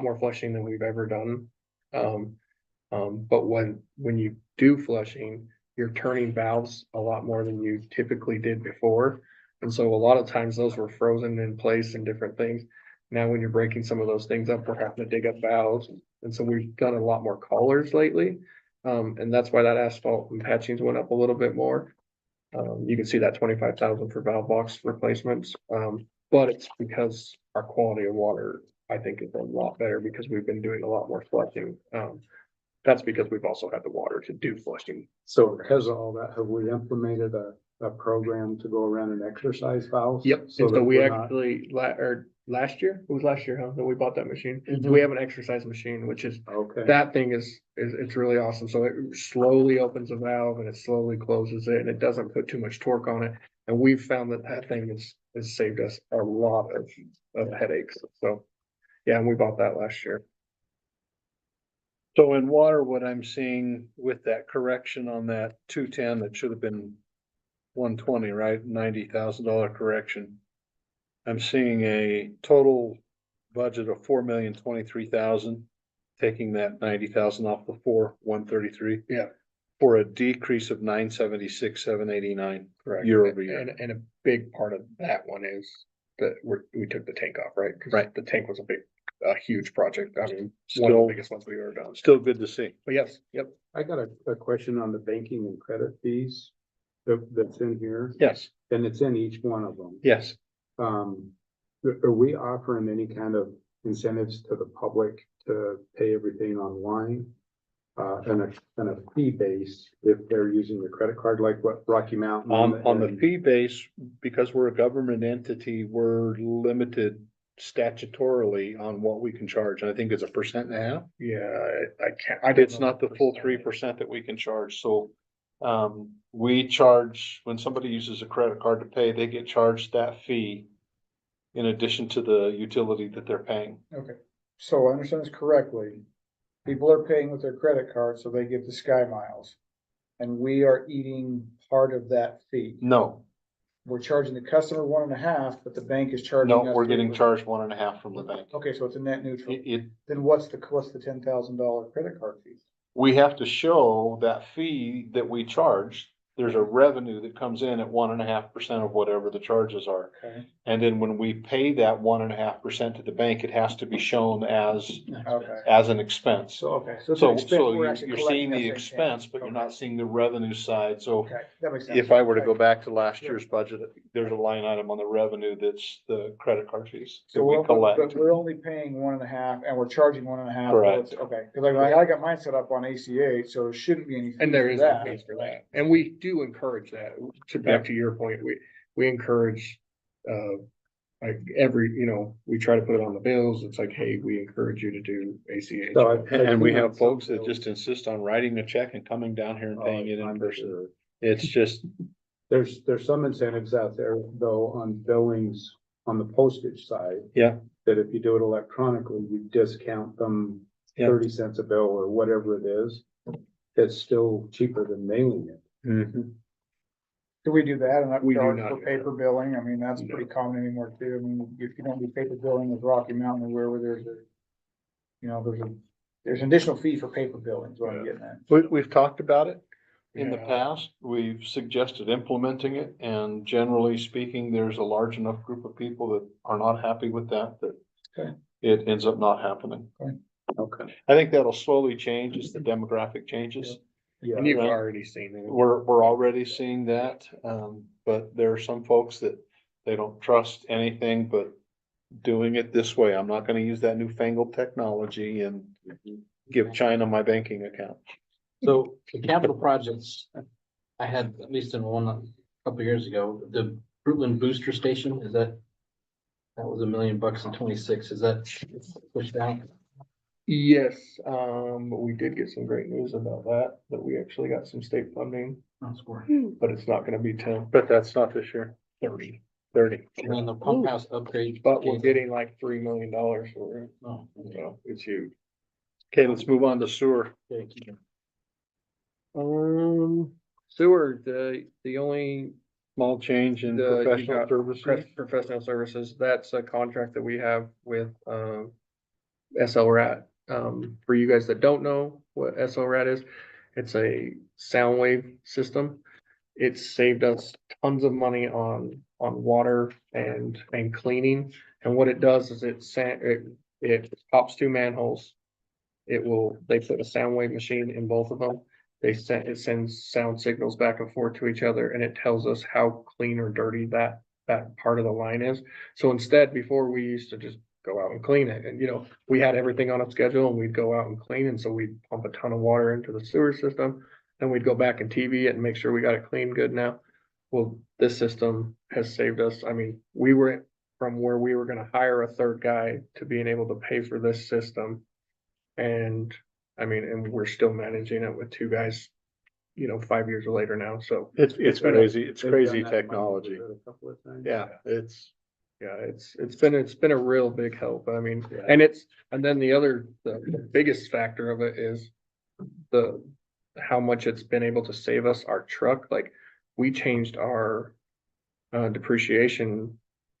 more flushing than we've ever done. But when you do flushing, you're turning valves a lot more than you typically did before. And so a lot of times those were frozen in place and different things. Now, when you're breaking some of those things up, we're having to dig up valves. And so we've done a lot more collars lately. And that's why that asphalt and patchings went up a little bit more. You can see that 25,000 for valve box replacements. But it's because our quality of water, I think, is a lot better because we've been doing a lot more flushing. That's because we've also had the water to do flushing. So because of all that, have we implemented a program to go around and exercise valves? Yep, and that so we we're not- actually, last year, it was last year, huh, that we bought that machine. So Mhm. we have an exercise machine, which is, Okay. that thing is, it's really awesome. So it slowly opens a valve and it slowly closes it and it doesn't put too much torque on it. And we've found that thing has saved us a lot of headaches. So, yeah, and we bought that last year. So in water, what I'm seeing with that correction on that 210, that should have been 120, right? $90,000 correction. I'm seeing a total budget of 4,023,000, taking that 90,000 off the 133. Yeah. For a decrease of 976,789 Correct. year over year. And a big part of that one is that we took the tank off, right? 'Cause Right. the tank was a huge project. I mean, one of Still- the biggest ones we've ever done. Still good to see. But yes, yep. I got a question on the banking and credit fees that's in here, Yes, and it's in each one of them. yes. Are we offering any kind of incentives to the public to pay everything online? And a fee base if they're using the credit card, like what Rocky Mountain? On the and- fee base, because we're a government entity, we're limited statutorily on what we can charge. I think it's 1.5%. Yeah, I can't. I don't It's know not the full 3% that we can charge, so. We charge, when somebody uses a credit card to pay, they get charged that fee. In addition to the utility that they're paying. Okay, so I understand this correctly. People are paying with their credit card, so they get the Sky Miles. And we are eating part of that fee. No, We're charging the customer 1.5, but the bank is charging no, us. we're getting 3%. charged 1.5 from the bank. Okay, so it's a net neutral. It, Then what's the $10,000 credit card fee? we have to show that fee that we charge. There's a revenue that comes in at 1.5% of whatever the charges are. Okay, And then when we pay that 1.5% to the bank, it has to be shown as okay. an expense. So, okay, so it's an So, expense. so We're you're actually seeing collecting that the same expense, payment. but you're Okay. not seeing the revenue side, so. Okay, that makes sense. If I were to go back to last year's budget, there's a line item on the revenue that's the credit card fees that So we we're, collect. but we're only paying 1.5 and we're charging 1.5. Correct. Okay, cause I got mine set up on ACH, so there shouldn't be any. And there fee is for no fees for that. And we do encourage that. Back to your point, we encourage, like we try to put it on the bills. It's like, hey, we encourage you to do ACH. So And we seen have on folks some that just bills- insist on writing a check and coming down here and paying it I'm in person. sure. It's just, There's some incentives out there though on billings on the postage side. Yeah. That if you do it electronically, you discount them Yeah. 30 cents a bill or whatever it is. It's still cheaper than mailing it. Do we do that and not We do charge not for do that. paper billing? I mean, that's No. pretty common anymore too. I mean, if you don't do paper billing with Rocky Mountain or wherever there's an additional fee for paper billing is what I'm getting at. we've talked about it in the Yeah. past. We've suggested implementing it, and generally speaking, there's a large enough group of people that are not happy with that Okay. it ends up not happening. Okay. I think that'll slowly change as the demographic changes. And you've Right. already seen it. We're already seeing that, but there are some folks that they don't trust anything but doing it this way. I'm not gonna use that newfangled technology and give China my banking account. So the capital projects, I had at least in one a couple years ago, the Fruitland Booster Station, that was $1 million in 26, is that pushed out? Yes, but we did get some great news about that we actually got some state funding, That's for. but it's not gonna be till But that's not this year. 30. 30. And then the pump house upgrade. But we're getting like $3 million for it, Oh, okay. so it's huge. Okay, let's move on to sewer. Okay, keep it. Sewer, the only Small change in You professional got services. professional services, that's a contract that we have with, SLRAT. For you guys that don't know what SLRAT is, It's a sound wave system. It's saved us tons of money on water and cleaning. And what it does is it pops two manholes. They put a sound wave machine in both of them. It sends sound signals back and forth to each other, and it tells us how clean or dirty that part of the line is. So instead, before we used to just go out and clean it, and we had everything on a schedule and we'd go out and clean, and so we'd pump a ton of water into the sewer system. Then we'd go back and TV it and make sure we got it clean good now. Well, this system has saved us. I mean, we were from where we were gonna hire a third guy to being able to pay for this system. And I mean, and we're still managing it with two guys, 5 years later now, so. It's been a- crazy, it's They've crazy done that technology. a couple of times. Yeah, Yeah, it's been a real big help. I mean, Yeah. and then the biggest factor of it is how much it's been able to save us our truck. Like, we changed our depreciation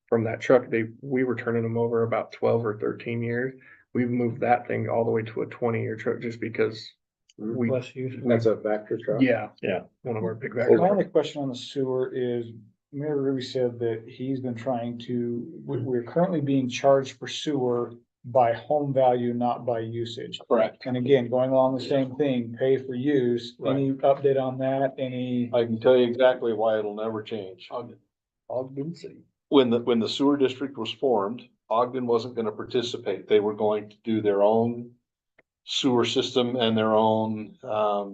from that truck. We were turning them over about 12 or 13 years. We've moved that thing all the way to a 20-year truck just because we, Less use. That's a Vector truck. yeah. Yeah. One of our big My factors. only question on the sewer is, Mayor Ruby said that he's been trying to, we're currently being charged for sewer by home value, not by usage. Correct. And again, going along the same thing, pay for use. Any update on that? Any? I can tell you exactly why it'll never change. Ogden City. When the sewer district was formed, Ogden wasn't gonna participate. They were going to do their own sewer system and their own,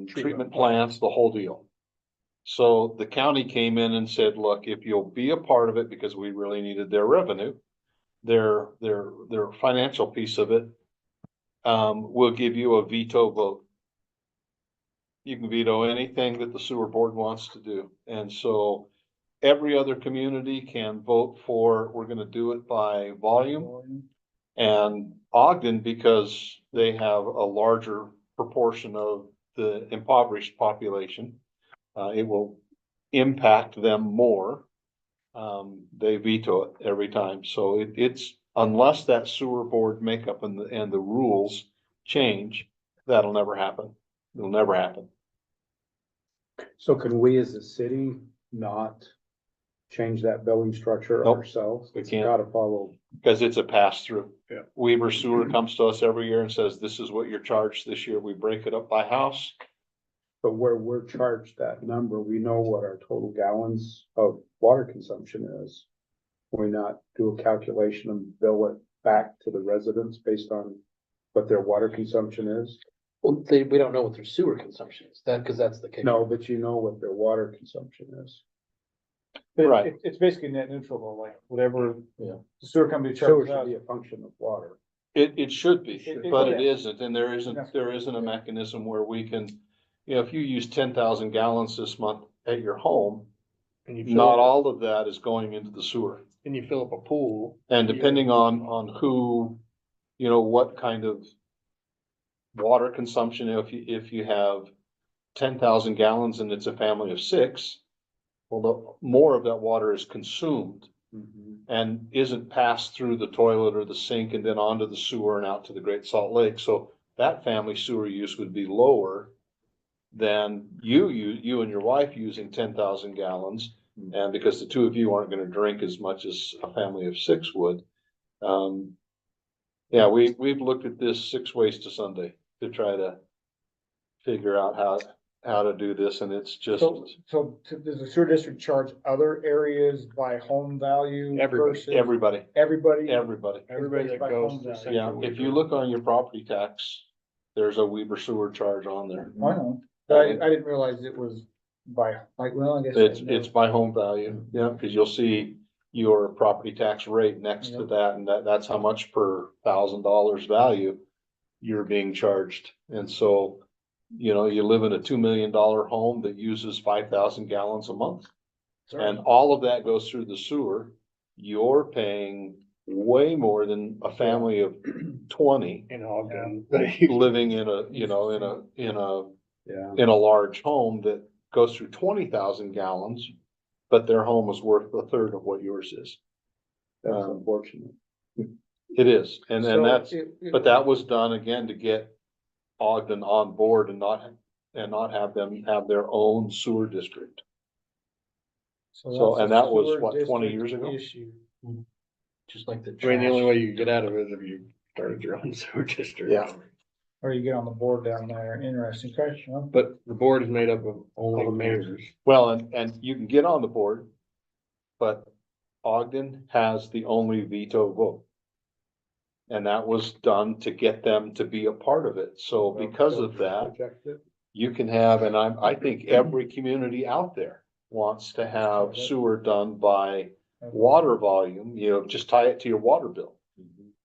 treatment plants, the whole deal. So the county came in and said, look, if you'll be a part of it, because we really needed their revenue, their financial piece of it, we'll give you a veto vote. You can veto anything that the sewer board wants to do. And so every other community can vote for, we're gonna do it by volume. And Ogden, because they have a larger proportion of the impoverished population, it will impact them more. They veto it every time. So it's, unless that sewer board makeup and the rules change, that'll never happen. It'll never happen. So can we as a city not change that billing structure Nope, ourselves? we It's can't. gotta follow. Because it's a pass through. Yeah. Weaver Sewer comes to us every year and says, this is what you're charged this year. We break it up by house. But where we're charged that number, we know what our total gallons of water consumption is. We not do a calculation and bill it back to the residents based on what their water consumption is? Well, we don't know what their sewer consumption is, because that's the case. No, but you know what their water consumption is. But Right. it's basically net neutral, though, like whatever. Yeah. The sewer company Sewer charges should us. be a function of water. It should be, It- but it yeah. isn't, and there isn't a mechanism where we can, if you use 10,000 gallons this month at your home, And you fill not up, all of that is going into the sewer. and you fill up a pool. And depending on who, what kind of water consumption, if you have 10,000 gallons and it's a family of 6, well, the more of that water is consumed and isn't passed through the toilet or the sink and then onto the sewer and out to the Great Salt Lake. So that family sewer use would be lower than you and your wife using 10,000 gallons. And because the two of you aren't gonna drink as much as a family of 6 would. Yeah, we've looked at this 6 ways to Sunday to try to figure out how to do this, and it's just. So does the sewer district charge other areas by home value? versus Everybody, Everybody? everybody. Everybody that By goes home to value. Yeah, Central if you Weaver. look on your property tax, there's a Weaver sewer charge on there. I know, but I didn't realize it was by, well, I guess. It's by home value, yeah, because you'll see your property tax rate next to Yeah. that, and that's how much per $1,000 value you're being charged. And so, you live in a $2 million home that uses 5,000 gallons a month. And all of that goes through the sewer. You're paying way more than a family of 20 In Ogden. living in a, Yeah. in a large home that goes through 20,000 gallons, but their home is worth a third of what yours is. That's unfortunate. It is, and So that's, it- but that was done again to get Ogden on board and and not have them have their own sewer district. So, that's a and that was sewer what, 20 years district ago? issue. Just like the I mean, the only trash. way you can get out of it is if you started your own sewer district. Yeah. Or you get on the board down there, interesting question, huh? But the board is made up of only mayors. Well, and you can get on the board, but Ogden has the only veto vote. And that was done to get them to be a part of it. So because of that, Project it. you can have, and I think every community out there wants to have sewer done by water volume, just tie it to your water bill.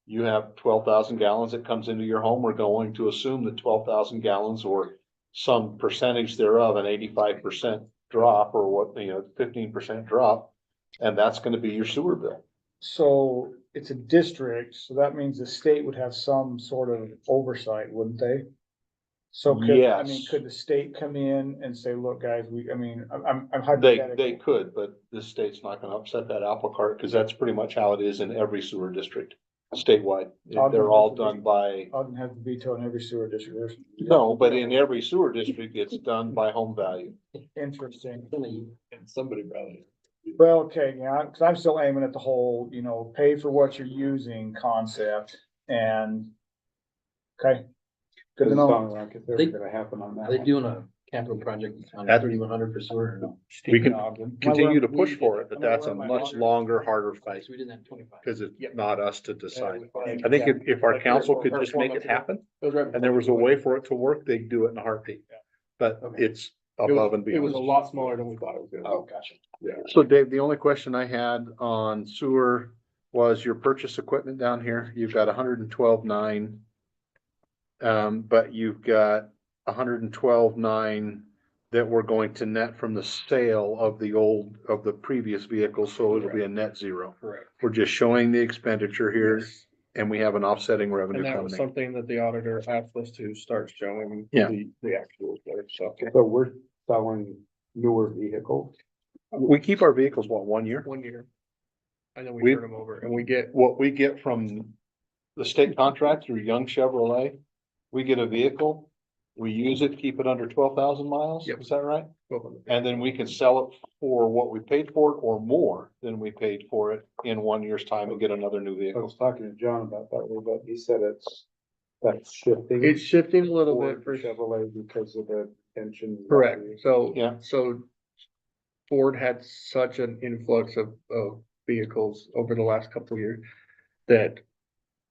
You have 12,000 gallons that comes into your home, we're going to assume that 12,000 gallons or some percentage thereof, an 85% drop or what, 15% drop. And that's gonna be your sewer bill. So it's a district, so that means the state would have some sort of oversight, wouldn't they? So Yes. could the state come in and say, look, guys, I'm They hypothetical. could, but the state's not gonna upset that apple cart, cause that's pretty much how it is in every sewer district statewide. They're all done by, Ogden has the veto in every sewer district. no, but in every sewer district, it's done by home value. Interesting. And somebody probably. Well, okay, yeah, cause I'm still aiming at the whole, pay for what you're using concept and. Okay. Good to Doesn't know. sound like it's ever gonna happen on that Are they one. doing a capital project on That- 3,100 for sewer or no? We can Ogden. continue to we push did for that. it, but Am I that's a wearing my much Ogden? longer, harder fight, So we did that 25. because it's not us to decide. Yeah. I think if our council could just make it happen, and there was a way for it to work, they'd do it in a heartbeat. But Okay. it's above and It was a beyond. lot smaller than we thought it was gonna be. Oh, gotcha. So Dave, the only question I had on sewer was your purchase equipment down here. You've got 112,900. But you've got 112,900 that we're going to net from the sale of the previous vehicle, so it'll be a net zero. Correct. We're just showing the expenditure here, Yes. and we have an offsetting revenue And that was coming in. something that the auditor asked us to start showing Yeah. the actuals there, so. So we're selling newer vehicles. We keep our vehicles, what, 1 year? 1 year. And then we We- turn them over and we get, What we get from the state contract through Young Chevrolet, we get a vehicle, we use it, keep it under 12,000 miles, Yep. is that right? well, And then we can sell it for what we paid for it or more than we paid for it in 1 year's time and get another new I vehicle. was talking to John about that a little bit. He said that's shifting. it's shifting a little for bit for Chevrolet because of the pension. correct. So, Yeah. so Ford had such an influx of vehicles over the last couple of years that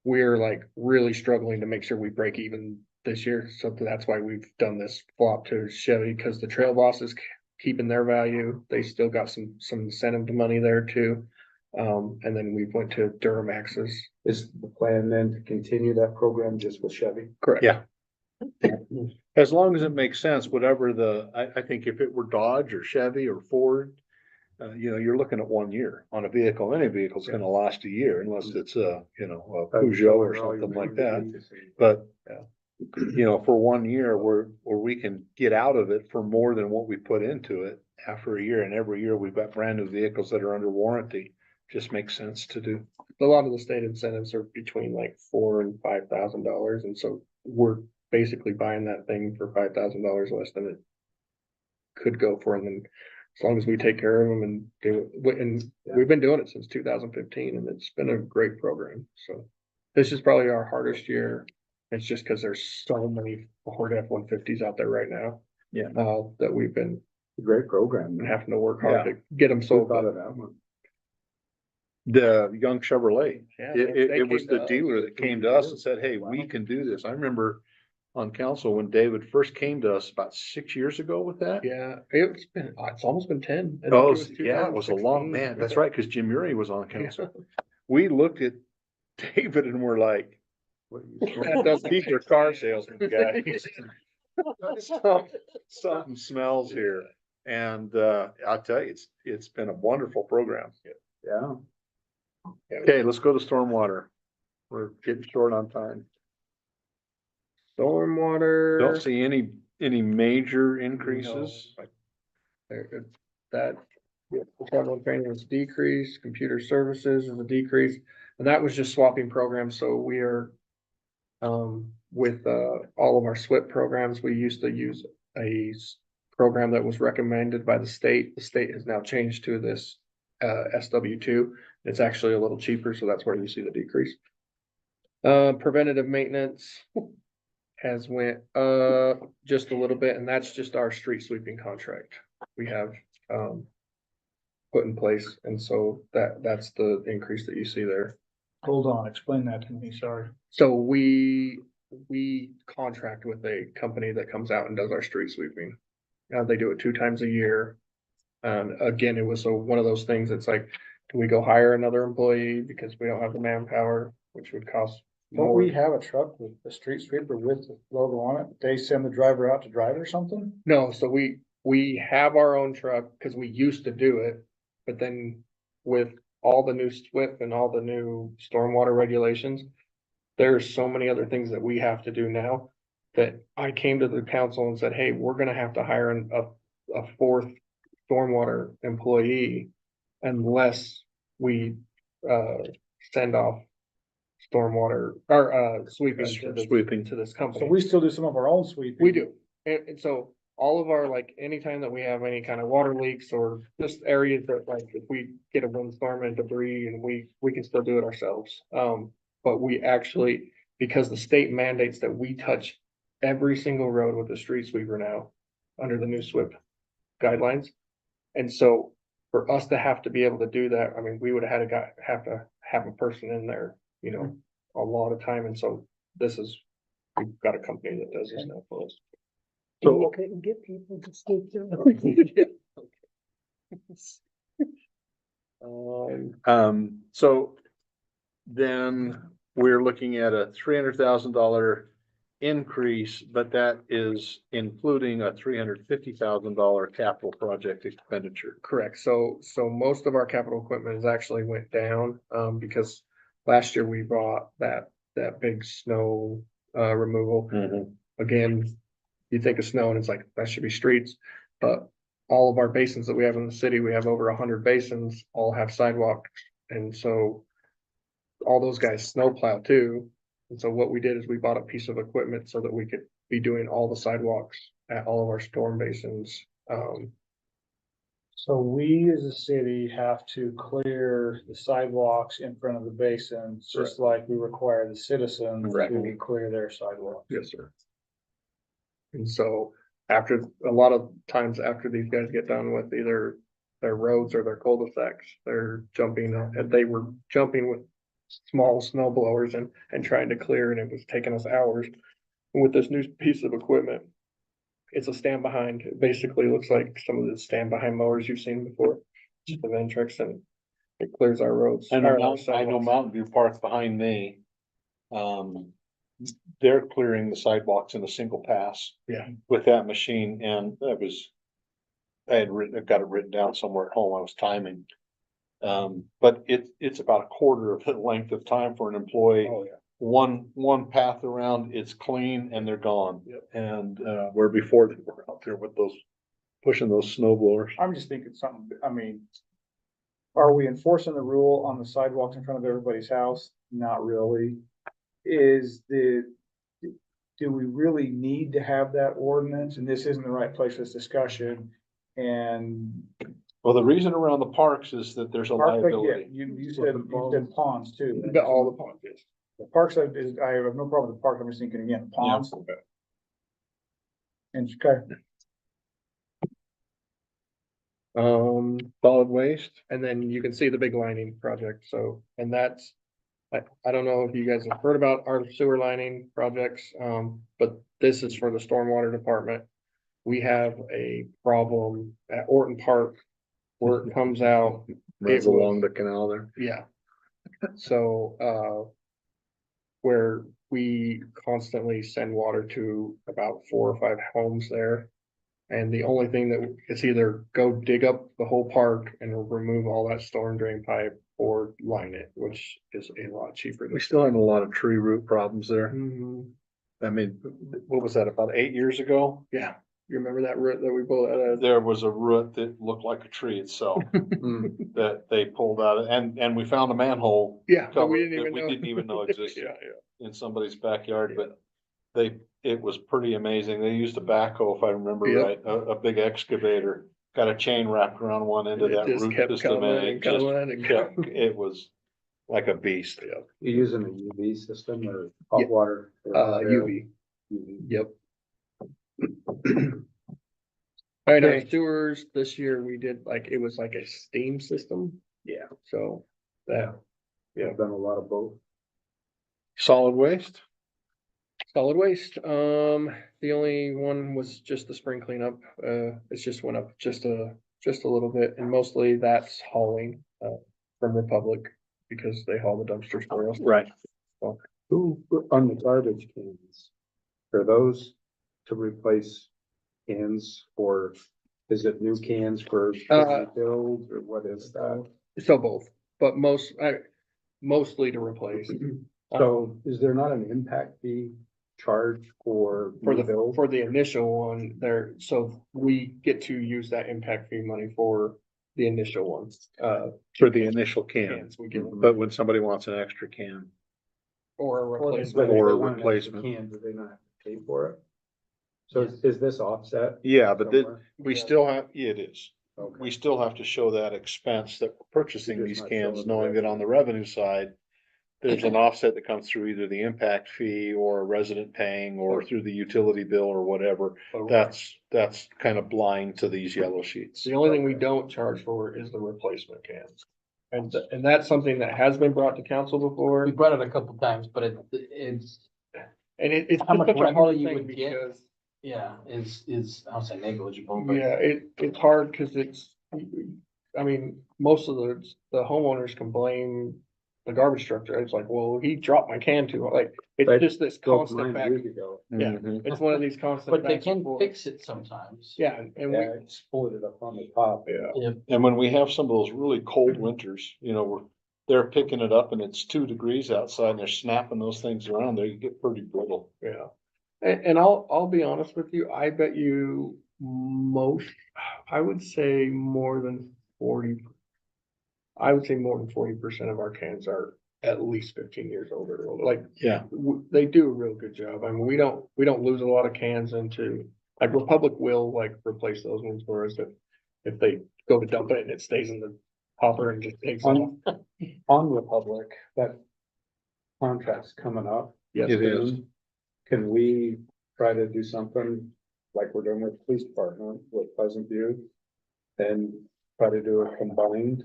we're like really struggling to make sure we break even this year. So that's why we've done this flop to Chevy, because the Trail Boss is keeping their value. They still got some incentive to money there too. And then we went to Duramaxes. Is the plan then to continue that program just with Chevy? Correct. Yeah. As long as it makes sense, whatever I think if it were Dodge or Chevy or Ford, you're looking at 1 year on a vehicle. Any vehicle's gonna last a year unless it's a Peugeot or something like that. But, for 1 year where we can get out of it for more than what we put into it after a year, and every year we've got brand new vehicles that are under warranty, just makes sense to do. A lot of the state incentives are between like $4,000 and $5,000. And so we're basically buying that thing for $5,000 less than it could go for. And then as long as we take care of them and do it, and we've been doing it since 2015 and it's been a great program. So this is probably our hardest year. It's just because there's so many Ford F-150s out there right now. Yeah. That we've been Great program. having to work hard to get them So sold. thought of that one. The Young Chevrolet, Yeah, it was came the to us. dealer that came to us and said, hey, we can do this. I remember on council when David first came to us about 6 years ago with that. Yeah, it's almost been 10. I think Oh, it was yeah, it was a long, 2016. man. That's right, because Jim Murray was on council. Yeah. We looked at David and we're like, what are you? These are car salesmen, guys. Something smells here. And, I'll tell you, it's been a wonderful program. Yeah. Okay, let's go to stormwater. We're getting short on time. Stormwater. Don't see any major increases. No, that, travel and training was decreased, computer services is a decrease, and that was just swapping programs, so we are. With all of our SWIP programs, we used to use program that was recommended by the state. The state has now changed to this SW2. It's actually a little cheaper, so that's where you see the decrease. Preventative maintenance has went just a little bit, and that's just our street sweeping contract we have put in place, and so that's the increase that you see there. Hold on, explain that to me, sorry. So we contract with a company that comes out and does our street sweeping. They do it 2 times a year. Again, it was one of those things, it's like, do we go hire another employee because we don't have the manpower, which would cost Don't more? we have a truck with a street sweeper with the logo on it? They send the driver out to drive it or something? No, so we have our own truck because we used to do it, but then with all the new SWIP and all the new stormwater regulations, there's so many other things that we have to do now that I came to the council and said, hey, we're gonna have to hire a 4th stormwater employee unless we send off stormwater or sweeping to this company. So we still do some of our own sweeping. We do. And so all of our, like, anytime that we have any kind of water leaks or just areas that, like, if we get a windstorm and debris, and we can still do it ourselves. But we actually, because the state mandates that we touch every single road with a street sweeper now under the new SWIP guidelines. And so for us to have to be able to do that, I mean, we would have have to have a person in there, you know, a lot of time. And so we've got a company that does this now for us. So you couldn't get people to sneak through. So then we're looking at a $300,000 increase, but that is including a $350,000 capital project expenditure. Correct. So most of our capital equipment has actually went down, because last year we bought that big snow, removal. Again, you think of snow and it's like, that should be streets, but all of our basins that we have in the city, we have over 100 basins, all have sidewalks. And so all those guys snowplow too. And so what we did is we bought a piece of equipment so that we could be doing all the sidewalks at all of our storm basins. So we as a city have to clear the sidewalks in front of the basins, just like we require the citizens Correct. to clear their sidewalks. Yes, sir. And so after, a lot of times after these guys get done with either their roads or their cul-de-sacs, they were jumping with small snow blowers and trying to clear, and it was taking us hours. With this new piece of equipment, it's a stand behind. It basically looks like some of the stand behind mowers you've seen before, just the Ventrix, and it clears our roads. I know Mountain View Park behind me. They're clearing the sidewalks in a single pass. Yeah. With that machine, and I've got it written down somewhere at home. I was timing. But it's about a quarter of the length of time for an employee. Oh, yeah. One path around, it's clean and they're gone. Yep. And where before they were out there with pushing those snow blowers. I'm just thinking something, I mean, are we enforcing the rule on the sidewalks in front of everybody's house? Not really. Do we really need to have that ordinance? And this isn't the right place for this discussion. And Well, the reason around the parks is that there's a liability. you said ponds too. All the ponds, yes. The parks, I have no problem with the park. I'm just thinking again, ponds. And okay. Solid waste, and then you can see the big lining project. So, and that's, I don't know if you guys have heard about our sewer lining projects, but this is for the stormwater department. We have a problem at Orton Park where it comes out. Runs along the canal there. Yeah. So, where we constantly send water to about 4 or 5 homes there. And the only thing that it's either go dig up the whole park and remove all that storm drain pipe or line it, which is a lot cheaper. We still have a lot of tree root problems there. Mhm. I mean, What was that, about 8 years ago? Yeah, you remember that root that we pulled out of? There was a root that looked like a tree itself that they pulled out, and we found a manhole Yeah, but cover we that we didn't even know existed Yeah, yeah. in somebody's backyard, but they it was pretty amazing. They used a backhoe, if I remember Yep. right, a big excavator, got a chain wrapped around one end of It that just root kept system, coming and it and just coming and kept, coming. it was like a beast. You using a UV system or hot Yeah. water? or hot air? UV, UV. yep. All right, our Okay. sewers this year, we did like, it was like a steam system. Yeah. So that, yeah. I've done a lot of both. Solid waste? Solid waste, the only one was just the spring cleanup, it's just went up just a little bit, and mostly that's hauling, from Republic, because they haul the dumpsters for us. Right. Who, on the garbage cans, are those to replace cans, or is it new cans for refills, or what is that? So both, but mostly to replace. So is there not an impact fee charge for refill? For the initial one there, so we get to use that impact fee money for the initial ones, For the initial can, cans we give them, but when somebody wants an extra can, or a But replacement. if Or they a want an extra replacement. Can, do they not have to pay for it? So is this offset? yeah, but then somewhere? we still have, yeah, it is. Okay. We still have to show that expense that we're purchasing You're these just not cans, showing the knowing that on the revenue side, there's an offset that comes through either the impact fee or a resident paying or through the utility bill or whatever. That's kind of blind to these yellow sheets. The only thing we don't charge for is the replacement cans. And that's something that has been brought to council before, We brought it a couple times, but it's, and it's How just much such a revenue hard you thing would get? because, yeah, I'll say negligible, but. yeah, it's hard because I mean, most of the homeowners can blame the garbage truck driver. It's like, well, he dropped my can too, like, it's But just this Built constant mine back. years ago. Yeah, Mhm. it's one of these constant. But they backs and can forth. fix it sometimes. Yeah, and we, Yeah, it's pulled it up on the top. yeah, And when we have some of those really cold winters, you know, they're picking it up and it's 2 degrees outside and they're snapping those things around there, you get pretty brittle. yeah. And I'll be honest with you, I bet you I would say more than 40. I would say more than 40% of our cans are at least 15 years older. Like, Yeah. they do a real good job. I mean, we don't lose a lot of cans into, like, Republic will like replace those ones for us if they go to dump it and it stays in the hopper and just takes off. On Republic, that contract's coming up. Yes, It is. soon. Can we try to do something like we're doing with the police department with Pleasant View? And try to do a combined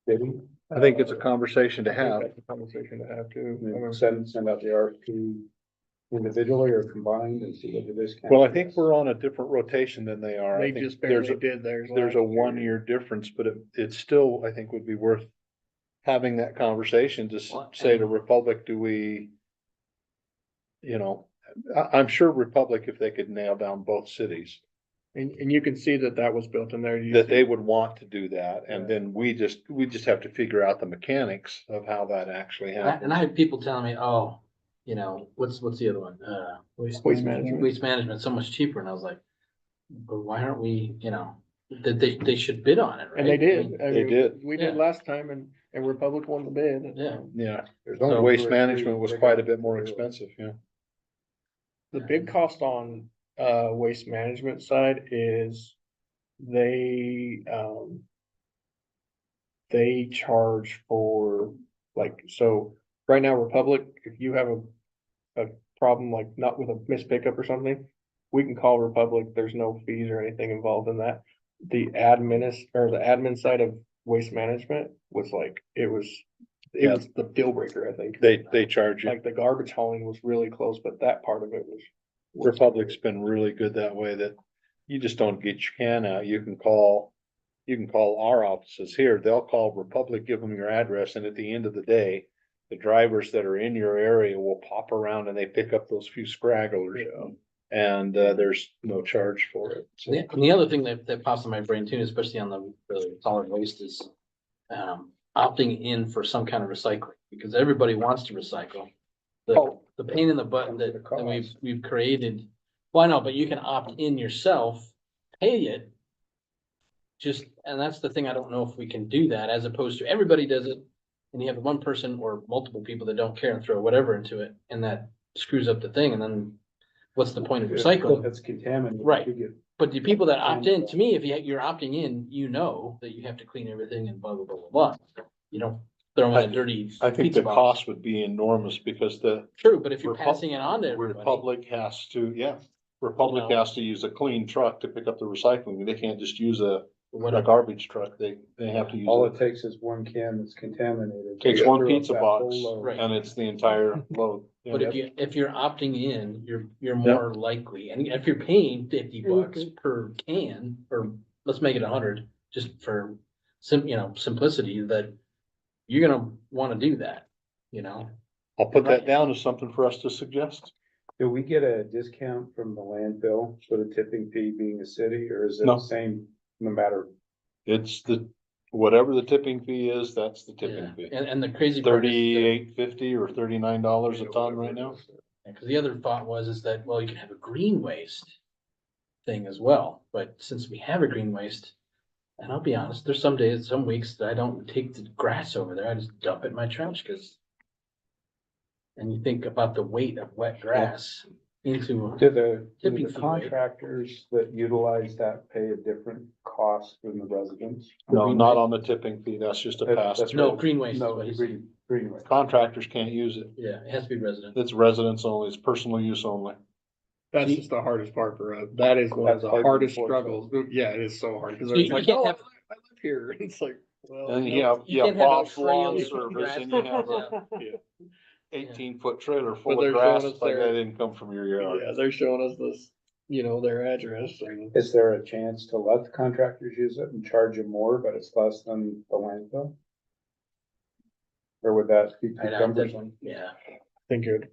bidding? I think it's a conversation to I think have. that's a conversation to have too. I mean, send out the RFP individually or combined and see what the discount. Well, I think we're on a different rotation than they are. I They think just there's barely a, did theirs. there's a last year. 1-year difference, but it still, I think, would be worth having that conversation to say to Republic, do we, you know, I'm sure Republic, if they could nail down both cities, And you can see that was built in there. You that see- they would want to do that. And then we just have to figure out the mechanics of how that actually And I happens. had people telling me, oh, you know, what's the other one? Waste management. Waste management, so much cheaper. And I was like, but why aren't we, you know, that they should bid on it, right? And they I did. mean, I They mean, did. We did Yeah. last time and Republic won the bid. Yeah, Yeah, There's only waste 2 or 3 management was big quite a ones bit to more do it. expensive, yeah. The big cost on waste management side is they charge for, like, so right now Republic, if you have a problem, like not with a missed pickup or something, we can call Republic. There's no fees or anything involved in that. The admin side of waste management was like, it was the deal breaker, I think. They charge you. Like the garbage hauling was really close, but that part of it was. Republic's been really good that way, that you just don't get your can out. You can call our offices here. They'll call Republic, give them your address, and at the end of the day, the drivers that are in your area will pop around and they pick up those few scragglers. And there's no charge for it. So and the other thing that pops in my brain too, especially on the solid waste, is opting in for some kind of recycling, because everybody wants to recycle. The pain in the butt that we've created, well, I know, but you can opt in yourself, pay it. And that's the thing, I don't know if we can do that, as opposed to everybody does it, and you have one person or multiple people that don't care and throw whatever into it, and that screws up the thing, and then what's the point of If recycling? it's contaminated. Right. you get- But the people that opt in, to me, if you're opting in, you know that you have to clean everything and blah, blah, blah, blah, blah. You don't throw in a dirty I think pizza the box. cost would be enormous because the True, but if you're Repub- passing it on to everybody, Republic has to, Republic You know. has to use a clean truck to pick up the recycling. They can't just use a whatever. garbage truck. They have to use All it. it takes is one can that's contaminated. Takes to one throw up pizza that box whole load. Right. and it's the entire load. But if you're opting in, you're more likely, and if you're paying $50 per can, or let's make it 100, just for simplicity, that you're gonna wanna do that, you know? I'll put that down as something for us to suggest. Do we get a discount from the landfill for the tipping fee being a city, or is it No. the same no matter? It's whatever the tipping fee is, that's the tipping Yeah, fee. and the crazy part is that- $38.50 or $39 a ton right now. Cause the other thought is that, well, you can have a green waste thing as well, but since we have a green waste, and I'll be honest, there's some days, some weeks that I don't take the grass over there, I just dump it in my trash, and you think about the weight of wet grass into, Do the Tipping fee rate. contractors that utilize that pay a different cost than the residents? No, not on the tipping fee. That's just a pass That's through. no, green waste is No, what he's, green way. Contractors can't use it. yeah, it has to be resident. It's residents only. It's personal use only. That's just the hardest part for us. That is one of That's the hard to hardest enforce, struggles. Yeah, it is so hard. Cause You it's like, can't oh, have- I live here. It's like, well. And no. you have can't have a Bob's Lawn trail Service grass. and you have a Yeah. 18-foot trailer But full they're of grass. showing It's us like their- that didn't come from your yard. Yeah, they're showing us this, their address and. Is there a chance to let the contractors use it and charge them more, but it's less than the landfill? Or would that be too I cumbersome? Yeah, Think it.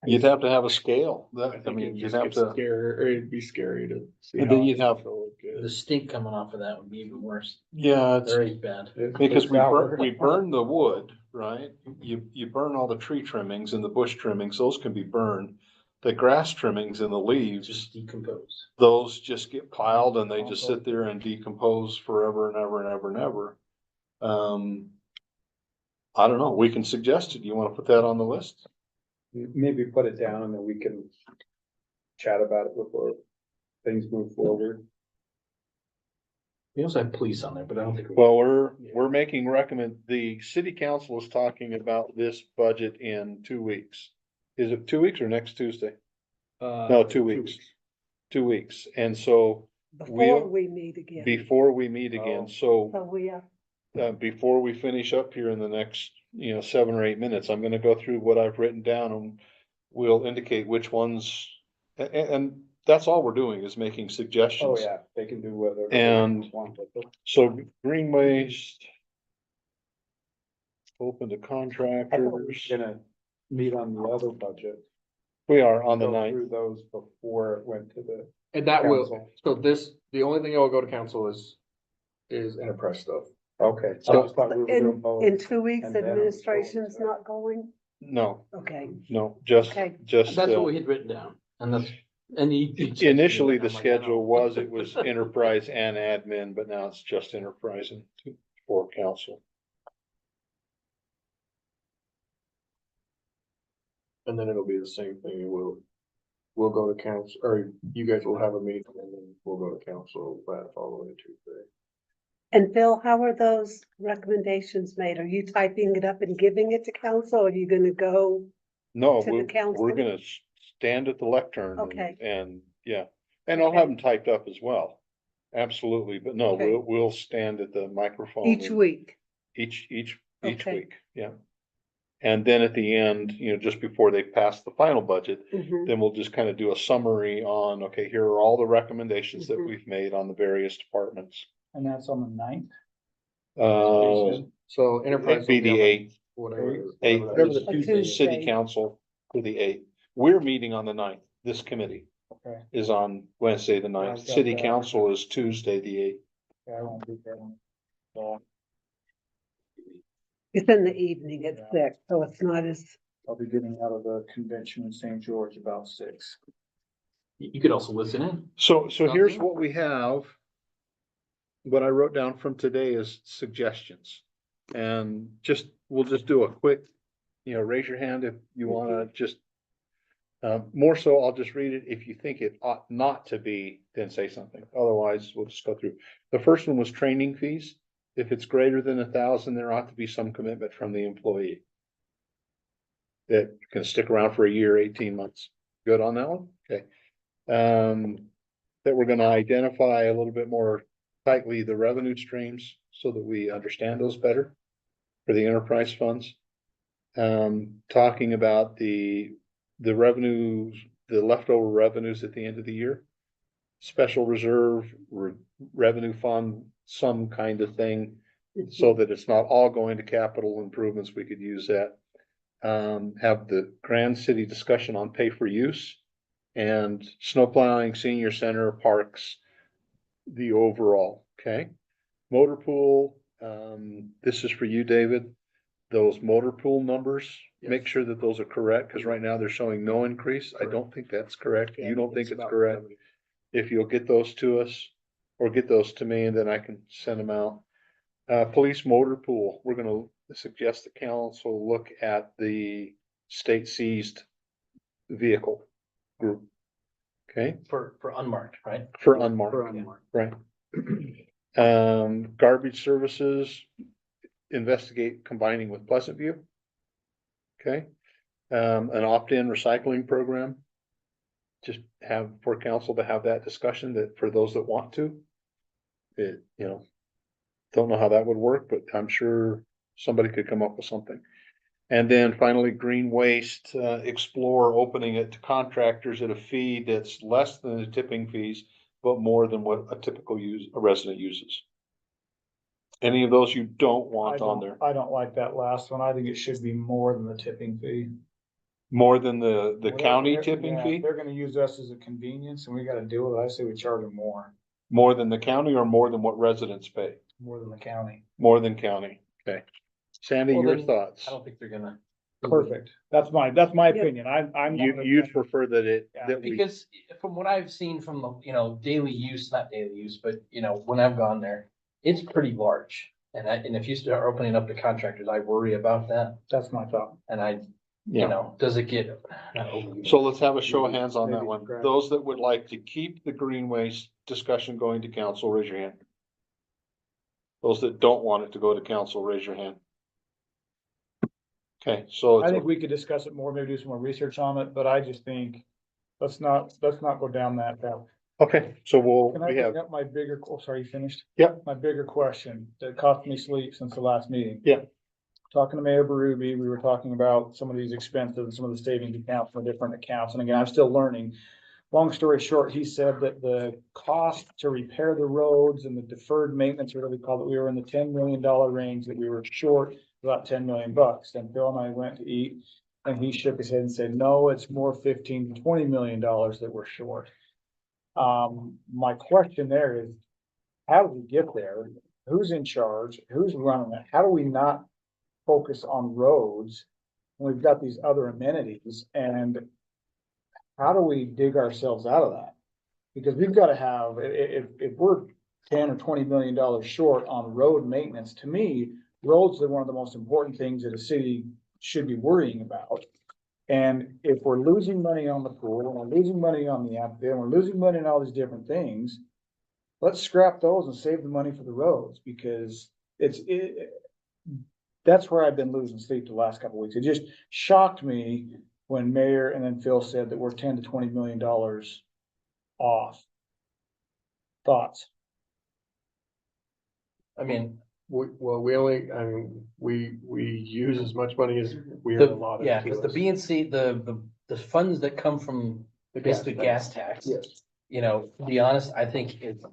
You'd have to have a scale. I I think mean, it you'd just have gets to, scary, or it'd be scary to see. And then how you'd have- it's so good. the stink coming off of that would be even worse, yeah, it's very bad. because we Sour. burn the wood, right? You burn all the tree trimmings and the bush trimmings, those can be burned. The grass trimmings and the leaves, Just decompose. those just get piled and they just sit there and decompose forever and ever and ever and ever. I don't know, we can suggest it. You wanna put that on the list? Maybe put it down and then we can chat about it before things move forward. We also have police on there, but I don't think. Well, we're making the city council is talking about this budget in 2 weeks. Is it 2 weeks or next Tuesday? No, 2 weeks. 2 weeks. And so Before we meet again. before we meet again, so So we are, before we finish up here in the next, 7 or 8 minutes, I'm gonna go through what I've written down and we'll indicate which ones, and that's all we're doing is making Oh, suggestions. yeah, they can do whatever. they And- want with it. So green waste. Open to I thought we were contractors. gonna meet on the other budget. We are on the Go 9th. through those before it went to the And that will, council. so the only thing that will go to council is enterprise stuff. Okay. I So- just thought we were doing in both. 2 weeks, And then- administration's not going? No, Okay, no, just, Okay. just, That's what we had written down, and that's, and initially the schedule was, it was enterprise and admin, but now it's just enterprise and for council. And then it'll be the same thing. We'll go to council, or you guys will have a meeting and then we'll go to council that following Tuesday. and Phil, how are those recommendations made? Are you typing it up and giving it to council, or are you gonna go? No, To the council? we're gonna stand at the lectern. Okay. And, yeah, and I'll have them typed up as well. Absolutely, but no, Okay. we'll stand at the microphone. Each and- week? Each Okay. week, yeah. And then at the end, just before they pass the final budget, Mhm. then we'll just kind of do a summary on, okay, here are all the recommendations that Mhm. we've made on the various departments. And that's on the 9th? So enterprise. It'd be the will be on 8th, Whatever. 8th, whatever the A the Tuesday. city council to the 8th. We're meeting on the 9th. This committee Okay, is on Wednesday, the 9th. I've got City that. council is Tuesday, the 8th. I won't be there. So It's in the evening at Yeah. 6, so it's not as, I'll be getting out of the convention in St. George about 6. You could also listen in. So here's Okay. what we have. What I wrote down from today is suggestions. And we'll just do a quick, raise your hand if you wanna just More so, I'll just read it. If you think it ought not to be, then say something. Otherwise, we'll just go through. The first one was training fees. If it's greater than 1,000, there ought to be some commitment from the employee that can stick around for a year, 18 months. Good on that one? Okay. That we're gonna identify a little bit more tightly the revenue streams so that we understand those better for the enterprise funds. Talking about the revenues, the leftover revenues at the end of the year. Special reserve, revenue fund, some kind of thing, so that it's not all going to capital improvements. We could use that. Have the Grand City discussion on pay for use and snow plowing, senior center, parks, the overall, okay? Motor pool, this is for you, David. Those motor pool numbers, make sure that those are correct, because right now they're showing no increase. I don't think that's correct. You don't think it's correct? If you'll get those to us, or get those to me, and then I can send them out. Police motor pool, we're gonna suggest the council look at the state seized vehicle group. Okay, For unmarked, right? for unmarked, right? Garbage services, investigate combining with Pleasant View. Okay, an opt-in recycling program. Just have for council to have that discussion that for those that want to. It, don't know how that would work, but I'm sure somebody could come up with something. And then finally, green waste, explore opening it to contractors at a fee that's less than the tipping fees, but more than what a resident uses. Any of those you don't want on there? I don't like that last one. I think it should be more than the tipping fee. More than the Whatever county they're- tipping yeah, fee? They're gonna use us as a convenience and we gotta deal with it. I say we charge them more, More than the county or more than what residents pay? more than the county. More than county, okay. Sandy, Well, your then, thoughts? I don't think they're gonna. Perfect. That's my Yeah. opinion. I'm. You'd prefer that Yeah. that we, Because from what I've seen from the, daily use, not daily use, but, when I've gone there, it's pretty large. And if you start opening up to contractors, I worry about that. That's my thought. And yeah. does it get? not overused? So let's have a show of hands on that Maybe one. grab- Those that would like to keep the green waste discussion going to council, raise your hand. Those that don't want it to go to council, raise your hand. Okay, so I it's, think we could discuss it more, maybe do some more research on it, but I just think, let's not go down that path. okay, so Can I we have, bring up my bigger, sorry, you finished? Yep. My bigger question that cost me sleep since the last meeting. Yeah. Talking to Mayor Berube, we were talking about some of these expenses, and some of the savings accounts for different accounts, and again, I'm still learning. Long story short, he said that the cost to repair the roads and the deferred maintenance, whatever we call it, we were in the $10 million range, that we were short about 10 million bucks. And Bill and I went to eat and he shook his head and said, no, it's more 15 to 20 million dollars that we're short. My question there is, how do we get there? Who's in charge? Who's running it? How do we not focus on roads when we've got these other amenities? And how do we dig ourselves out of that? Because we've got to have, if we're 10 or 20 million dollars short on road maintenance, to me, roads are one of the most important things that a city should be worrying about. And if we're losing money on the pool, and we're losing money on the app, and we're losing money on all these different things, let's scrap those and save the money for the roads, because that's where I've been losing sleep the last couple of weeks. It just shocked me when Mayor and then Phil said that we're 10 to 20 million dollars off. Thoughts? I mean, We use as much money as we are allotted. yeah, to because the us. B and C, the funds that come from basically gas tax. Yes. To be honest, I think it's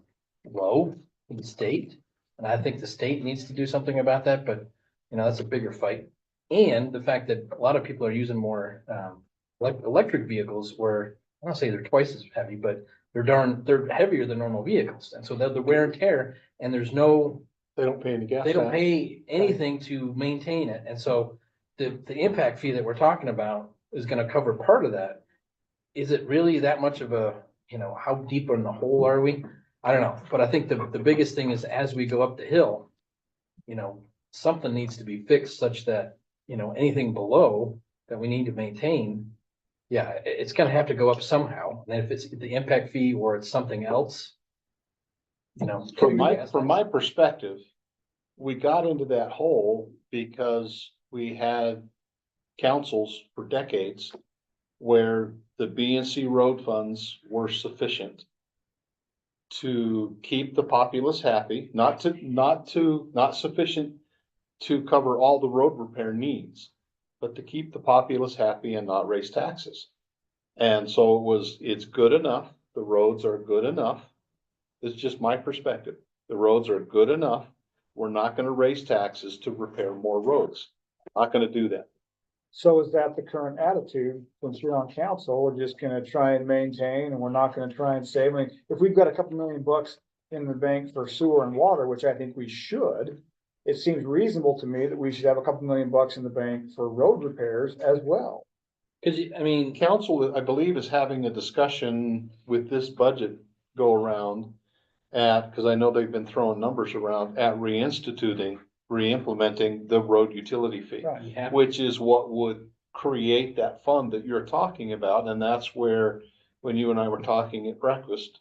low in the state. And I think the state needs to do something about that, but that's a bigger fight. And the fact that a lot of people are using more electric vehicles, where I don't say they're twice as heavy, but they're heavier than normal vehicles. And so the wear and tear, and there's no, they don't pay any gas. they don't tax. pay anything to maintain it. And so the impact fee that we're talking about is gonna cover part of that. Is it really that much of a, how deep in the hole are we? I don't know, but I think the biggest thing is as we go up the hill, something needs to be fixed such that, anything below that we need to maintain, Yeah, it's gonna have to go up somehow, and if it's the impact fee or it's something else. You know. From my perspective, we got into that hole because we had councils for decades where the B and C road funds were sufficient to keep the populace happy, not sufficient to cover all the road repair needs, but to keep the populace happy and not raise taxes. And so it's good enough. The roads are good enough. It's just my perspective. The roads are good enough. We're not gonna raise taxes to repair more roads. Not gonna do that. So is that the current attitude? Since you're on council, we're just gonna try and maintain and we're not gonna try and save. I mean, if we've got a couple $1,000,000 in the bank for sewer and water, which I think we should, it seems reasonable to me that we should have a couple $1,000,000 in the bank for road repairs as well. Cause I mean, Council, I believe, is having a discussion with this budget go around cause I know they've been throwing numbers around at re-implementing the road utility fee. Right. you have, Which is what would create that fund that you're talking about, and that's where, when you and I were talking at breakfast,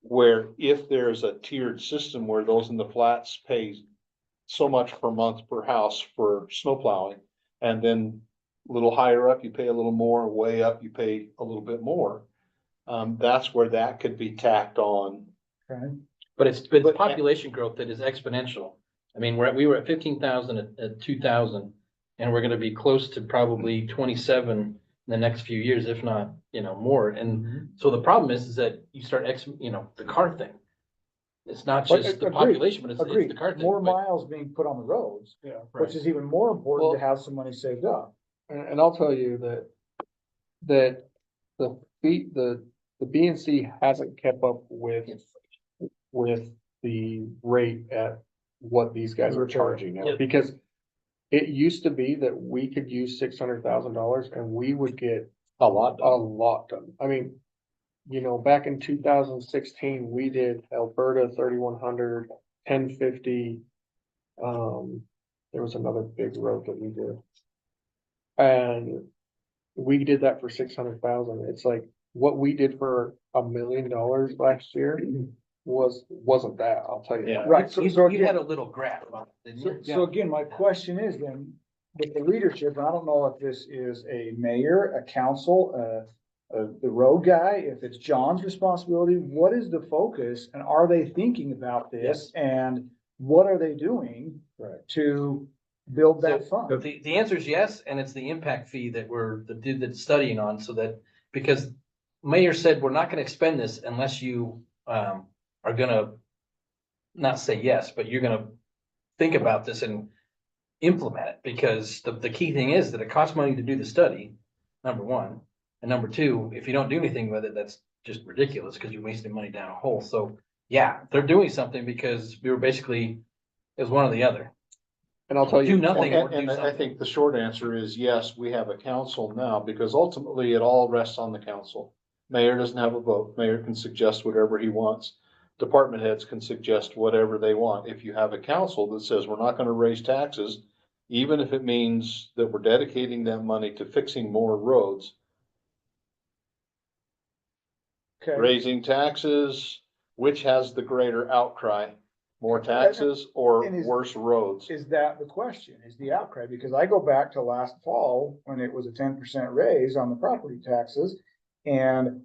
where if there's a tiered system where those in the flats pay so much per month per house for snow plowing, and then a little higher up, you pay a little more, way up, you pay a little bit more. That's where that could be tacked on. Okay. but it's population growth that is exponential. I mean, we were at 15,000 at 2000, and we're gonna be close to probably 27 in the next few years, if not, more. And so the problem is that you start the car thing. It's not But just the agreed, population, but it's Agreed, the car thing. more but- miles being put on the roads, Yeah. Right. which is even more important to have some money saved up. And I'll tell you that the fee, the B and C hasn't kept up with the rate at what these guys are charging now, Yep. because it used to be that we could use $600,000 and we would get A lot. a lot done. I mean, back in 2016, we did Alberta 3,100, 1050. There was another big road that we did. And we did that for 600,000. It's like what we did for $1 million last year wasn't that, I'll tell you. Yeah. that. Right, so You again, had a little graph on it, didn't you? so again, my question is then, with the leadership, and I don't know if this is a mayor, a council, the road guy, if it's John's responsibility, what is the focus? And are they thinking about this? And what are they doing Right. to build that fund? The answer is yes, and it's the impact fee that did the studying on, so that, because mayor said, we're not gonna expend this unless you, are gonna not say yes, but you're gonna think about this and implement it, because the key thing is that it costs money to do the study, number one. And number two, if you don't do anything with it, that's just ridiculous, because you're wasting money down a hole. So, yeah, they're doing something, because we were basically, it was one or the other. And I'll tell you. Do nothing or do And I something. think the short answer is yes, we have a council now, because ultimately it all rests on the council. Mayor doesn't have a vote. Mayor can suggest whatever he wants. Department heads can suggest whatever they want. If you have a council that says we're not gonna raise taxes, even if it means that we're dedicating that money to fixing more roads, Okay, raising taxes, which has the greater outcry? More taxes or And is- worse roads? is that the question, is the outcry? Because I go back to last fall when it was a 10% raise on the property taxes. And,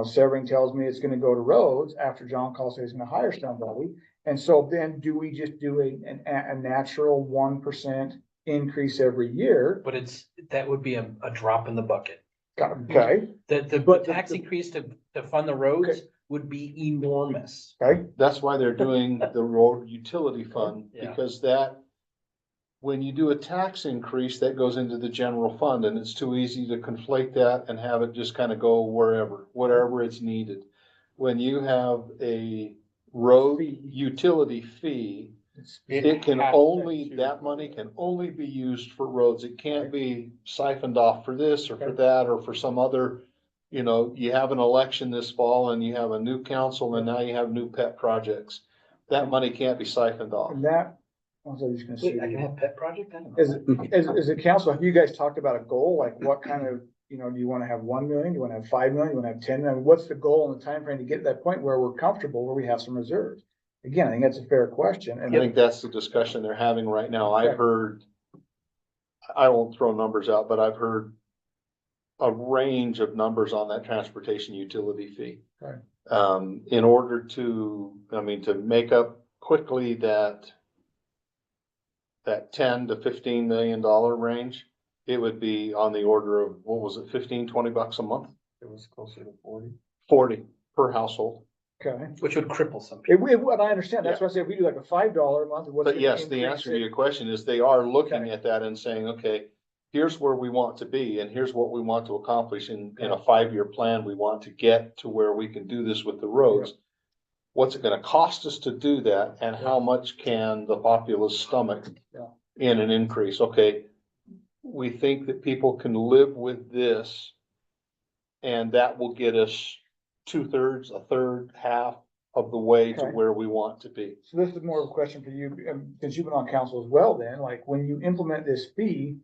Severing tells me it's gonna go to roads after John calls says he's gonna hire somebody. And so then do we just do a natural 1% increase every year? But that would be a drop in the bucket. Okay, The But tax the- increase to fund the roads would be enormous. okay, That's why they're doing the road utility fund, Yeah. because when you do a tax increase, that goes into the general fund, and it's too easy to conflate that and have it just kind of go wherever it's needed. When you have a road utility fee, it can only, that money can only be used for roads. It can't be siphoned off for this or for that, or for some other, you have an election this fall and you have a new council and now you have new pet projects. That money can't be siphoned off. and that I was just gonna Wait, I can see, have pet project? I don't know. as a council, have you guys talked about a goal? Like what kind of, you know, do you wanna have 1 million? Do you wanna have 5 million? Do you wanna have 10 million? What's the goal and the time frame to get to that point where we're comfortable, where we have some reserves? Again, I think that's a fair question. I think that's the discussion they're having right now. I've Okay. heard, I won't throw numbers out, but I've heard a range of numbers on that transportation utility fee. Right. In order to, I mean, to make up quickly that 10 to $15 million range, it would be on the order of, what was it, 15, 20 bucks a month? It was closer to 40. 40 per household. Okay. Which would cripple some people. What I understand, that's why I say if we do like a $5 a month, what's But gonna yes, the increase answer to it? your question is they are looking Okay. at that and saying, okay, here's where we want to be and here's what we want to accomplish in a 5-year plan. We want to get to where we can do this with the roads. What's it gonna cost us to do that and how much can the populace stomach Yeah. in an increase? Okay, we think that people can live with this and that will get us 2/3, a third, half of the way to Okay. where we want to be. So this is more of a question for you, since you've been on council as well then, like when you implement this fee,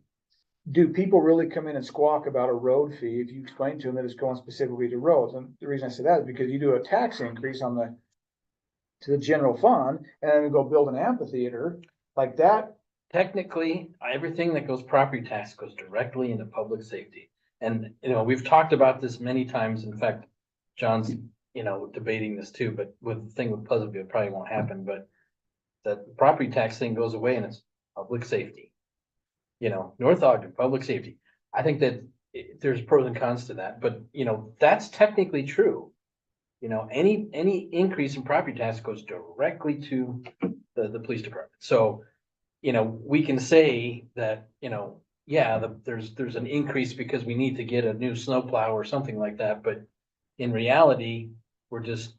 do people really come in and squawk about a road fee if you explain to them that it's going specifically to roads? And the reason I say that is because you do a tax increase to the general fund and then we go build an amphitheater like that. Technically, everything that goes property tax goes directly into public safety. And, you know, we've talked about this many times. In fact, John's, you know, debating this too, but with the thing with Pleasantville, it probably won't happen, but the property tax thing goes away and it's public safety. You know, North Ogden, public safety. I think that there's pros and cons to that, but you know, that's technically true. You know, any increase in property tax goes directly to the police department. So, you know, we can say that, you know, yeah, there's an increase because we need to get a new snowplow or something like that, but in reality, we're just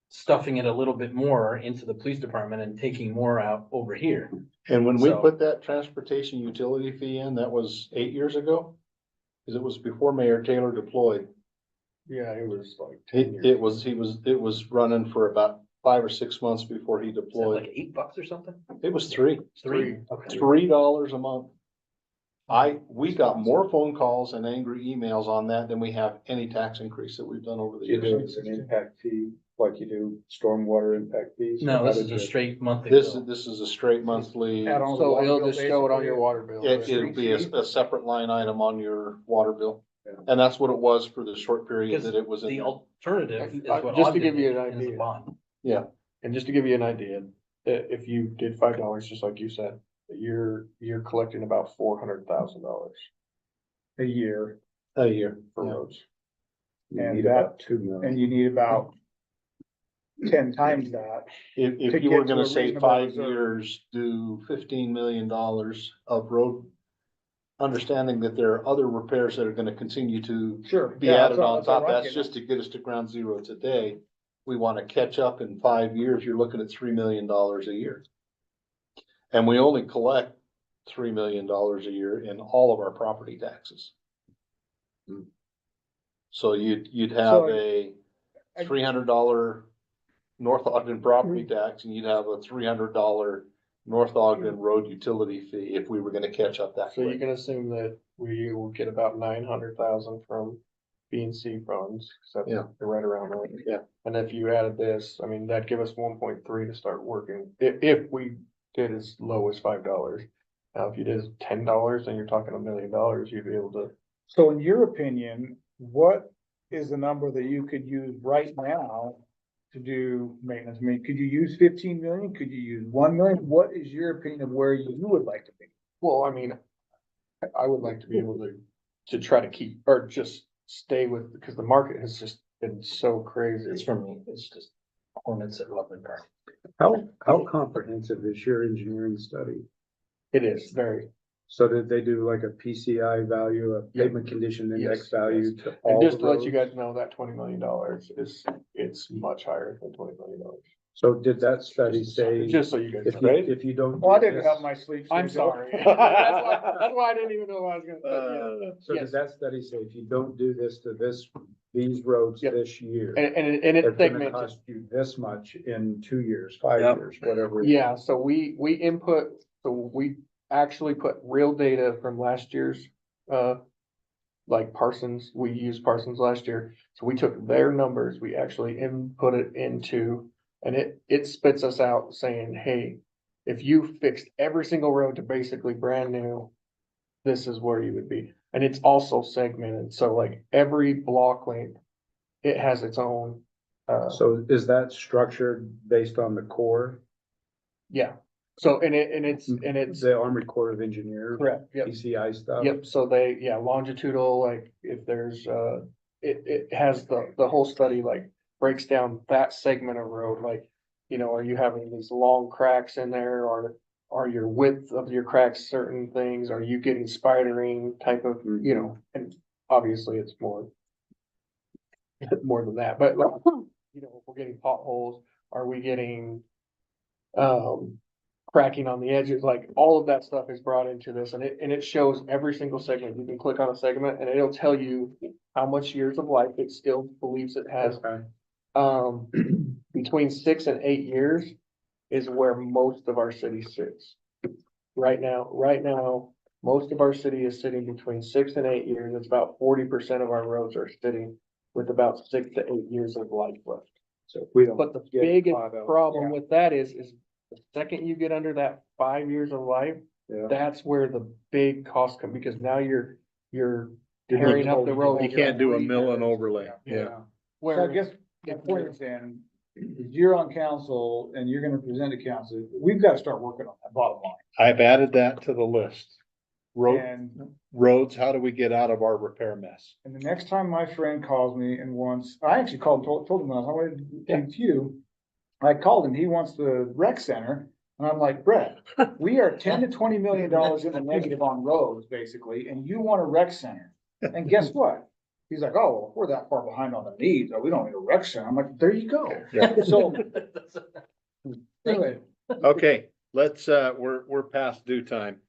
stuffing it a little bit more into the police department and taking more out over here. And when we So- put that transportation utility fee in, that was 8 years ago? Cause it was before Mayor Taylor deployed. Yeah, it was like 10 years. It was running for about 5 or 6 months before he Is that deployed. like $8 or something? It was $3 Okay. $3 a month. We got more phone calls and angry emails on that than we have any tax increase that we've done over the You do it years. as an impact fee, like you do stormwater impact fees? No, How this did is a you- straight monthly This bill. is a straight monthly, Add on to the So water it'll bill, just show it on basically. your water bill. it'll be a separate line item on your water bill. Yeah. And that's what it was for the short period Because that it was in the there. alternative is what Just to Ogden give you an did, and it's a idea. bond. And just to give you an idea, if you did $5, just like you said, you're collecting about $400,000 A year, A year. for Yeah. roads. You And need that- about 2 million. and you need about 10 times that. If To you were get to gonna a say reasonable 5 reserve. years, do $15 million of road, understanding that there are other repairs that are gonna continue to Sure. be Yeah, added on what top. I'm That's getting just to get us to ground zero today. We wanna catch up in 5 years, you're looking at $3 million a year. And we only collect $3 million a year in all of our property taxes. Hmm. So you'd have So, a I- $300 North Ogden property tax and you'd have a $300 North Ogden road utility fee if we were gonna catch up that So you quick. can assume that we will get about 900,000 from B and C funds, so Yeah. they're right around there. Yeah. And if you added this, I mean, that'd give us 1.3 to start working, if we did as low as $5. Now, if you did $10, then you're talking $1 million, you'd be able to. So in your opinion, what is the number that you could use right now to do maintenance? I mean, could you use 15 million? Could you use 1 million? What is your opinion of where you would like to be? Well, I mean, I would like to be able to try to keep, or just stay with, because the market has just been so crazy. It's for me, it's just hornets at Loveland Park. How comprehensive is your engineering study? It is very, So did they do like a PCI value, a Yeah. pavement condition index Yes, value yes. to and all just the to let you roads? guys know that $20 million it's much higher than $20 million. So did that study say Just so you guys if know. you, if you don't? Well, I do didn't this- have my sleep. I'm schedule. sorry. That's why I didn't even know I was gonna. So Yes. does that study say if you don't do this to this these roads Yep. this year. And It's it's gonna segmented. cost you this much in 2 years, 5 Yep. years, whatever. Yeah, so we input, so we actually put real data from last year's, like Parsons, we used Parsons last year. So we took their numbers, we actually input it into, and it spits us out saying, hey, if you fixed every single road to basically brand new, this is where you would be. And it's also segmented, so like every block length, it has its own, So is that structured based on the Corps? yeah. So, and it's The Army Corps of Engineers, correct, yep. PCI stuff? Yep, so they, yeah, longitudinal, like if there's, it has the whole study, like breaks down that segment of road, like, you know, are you having these long cracks in there, or are your width of your cracks certain things, are you getting spidering type of, you know, and obviously it's more than that, but like, you know, if we're getting potholes, are we getting, cracking on the edges, like all of that stuff is brought into this, and it shows every single segment. You can click on a segment and it'll tell you how much years of life it still believes it has. Okay. Between 6 and 8 years is where most of our city sits. Right now, most of our city is sitting between 6 and 8 years. It's about 40% of our roads are sitting with about 6 to 8 years of life left. So if we don't. But the get biggest caught up, problem yeah, with that is the second you get under that 5 years of life, yeah. that's where the big cost come, because now you're tearing up the road. You can't do a mill and overlay, yeah. So I Where, guess the point is then, is you're on council and you're gonna present to council, we've gotta start working on that bottom line. I've added that to the list. And Roads, how do we get out of our repair mess? And the next time my friend calls me and wants, I actually called, told him when I was on my way to you. I called him, he wants the rec center, and I'm like, Brett, we are 10 to 20 million dollars in the negative on roads, basically, and you want a rec center. And guess what? He's like, oh, well, we're that far behind on the needs, we don't need a rec center. I'm like, there you go. Yeah. So, anyway, Okay, let's, we're past due time.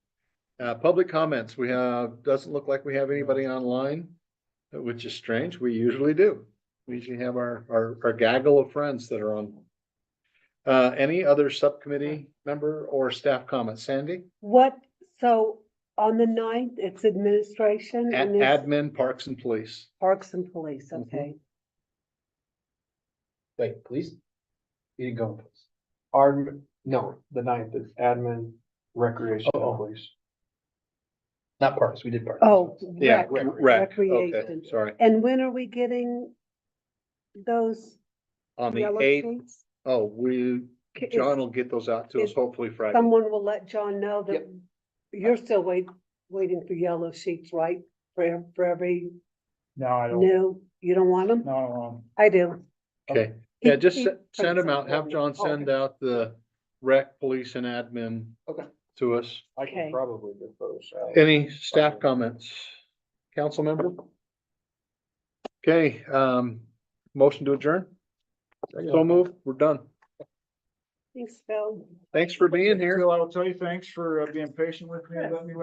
Public comments, doesn't look like we have anybody online, which is strange. We usually do. We usually have our gaggle of friends that are on. Any other subcommittee member or staff comments? Sandy? So on the 9th, it's administration and it's Admin, Parks and Police. Parks and Police, okay. Wait, please? You didn't go, please. no, the 9th is admin, recreation, and Oh. police. Not parks, we did parks. Oh, Yeah, rec, rec, okay, recreation. sorry. And when are we getting those On the yellow 8th, sheets? Is- John will get those out to us is hopefully Friday. Someone will let John know that Yep. you're still waiting for yellow sheets, right? For every no, I don't, new, you don't want them? no, I don't. I do. Okay, yeah, just He send them prints out, them have for me. John Oh, send okay. out the rec, police and admin. Okay. To us. I can Okay. probably get those out. Any staff comments? Council member? Okay, motion to adjourn? So move, we're done. Thanks, Phil. Thanks for being here. Phil, I will tell you, thanks for being patient with me and letting me.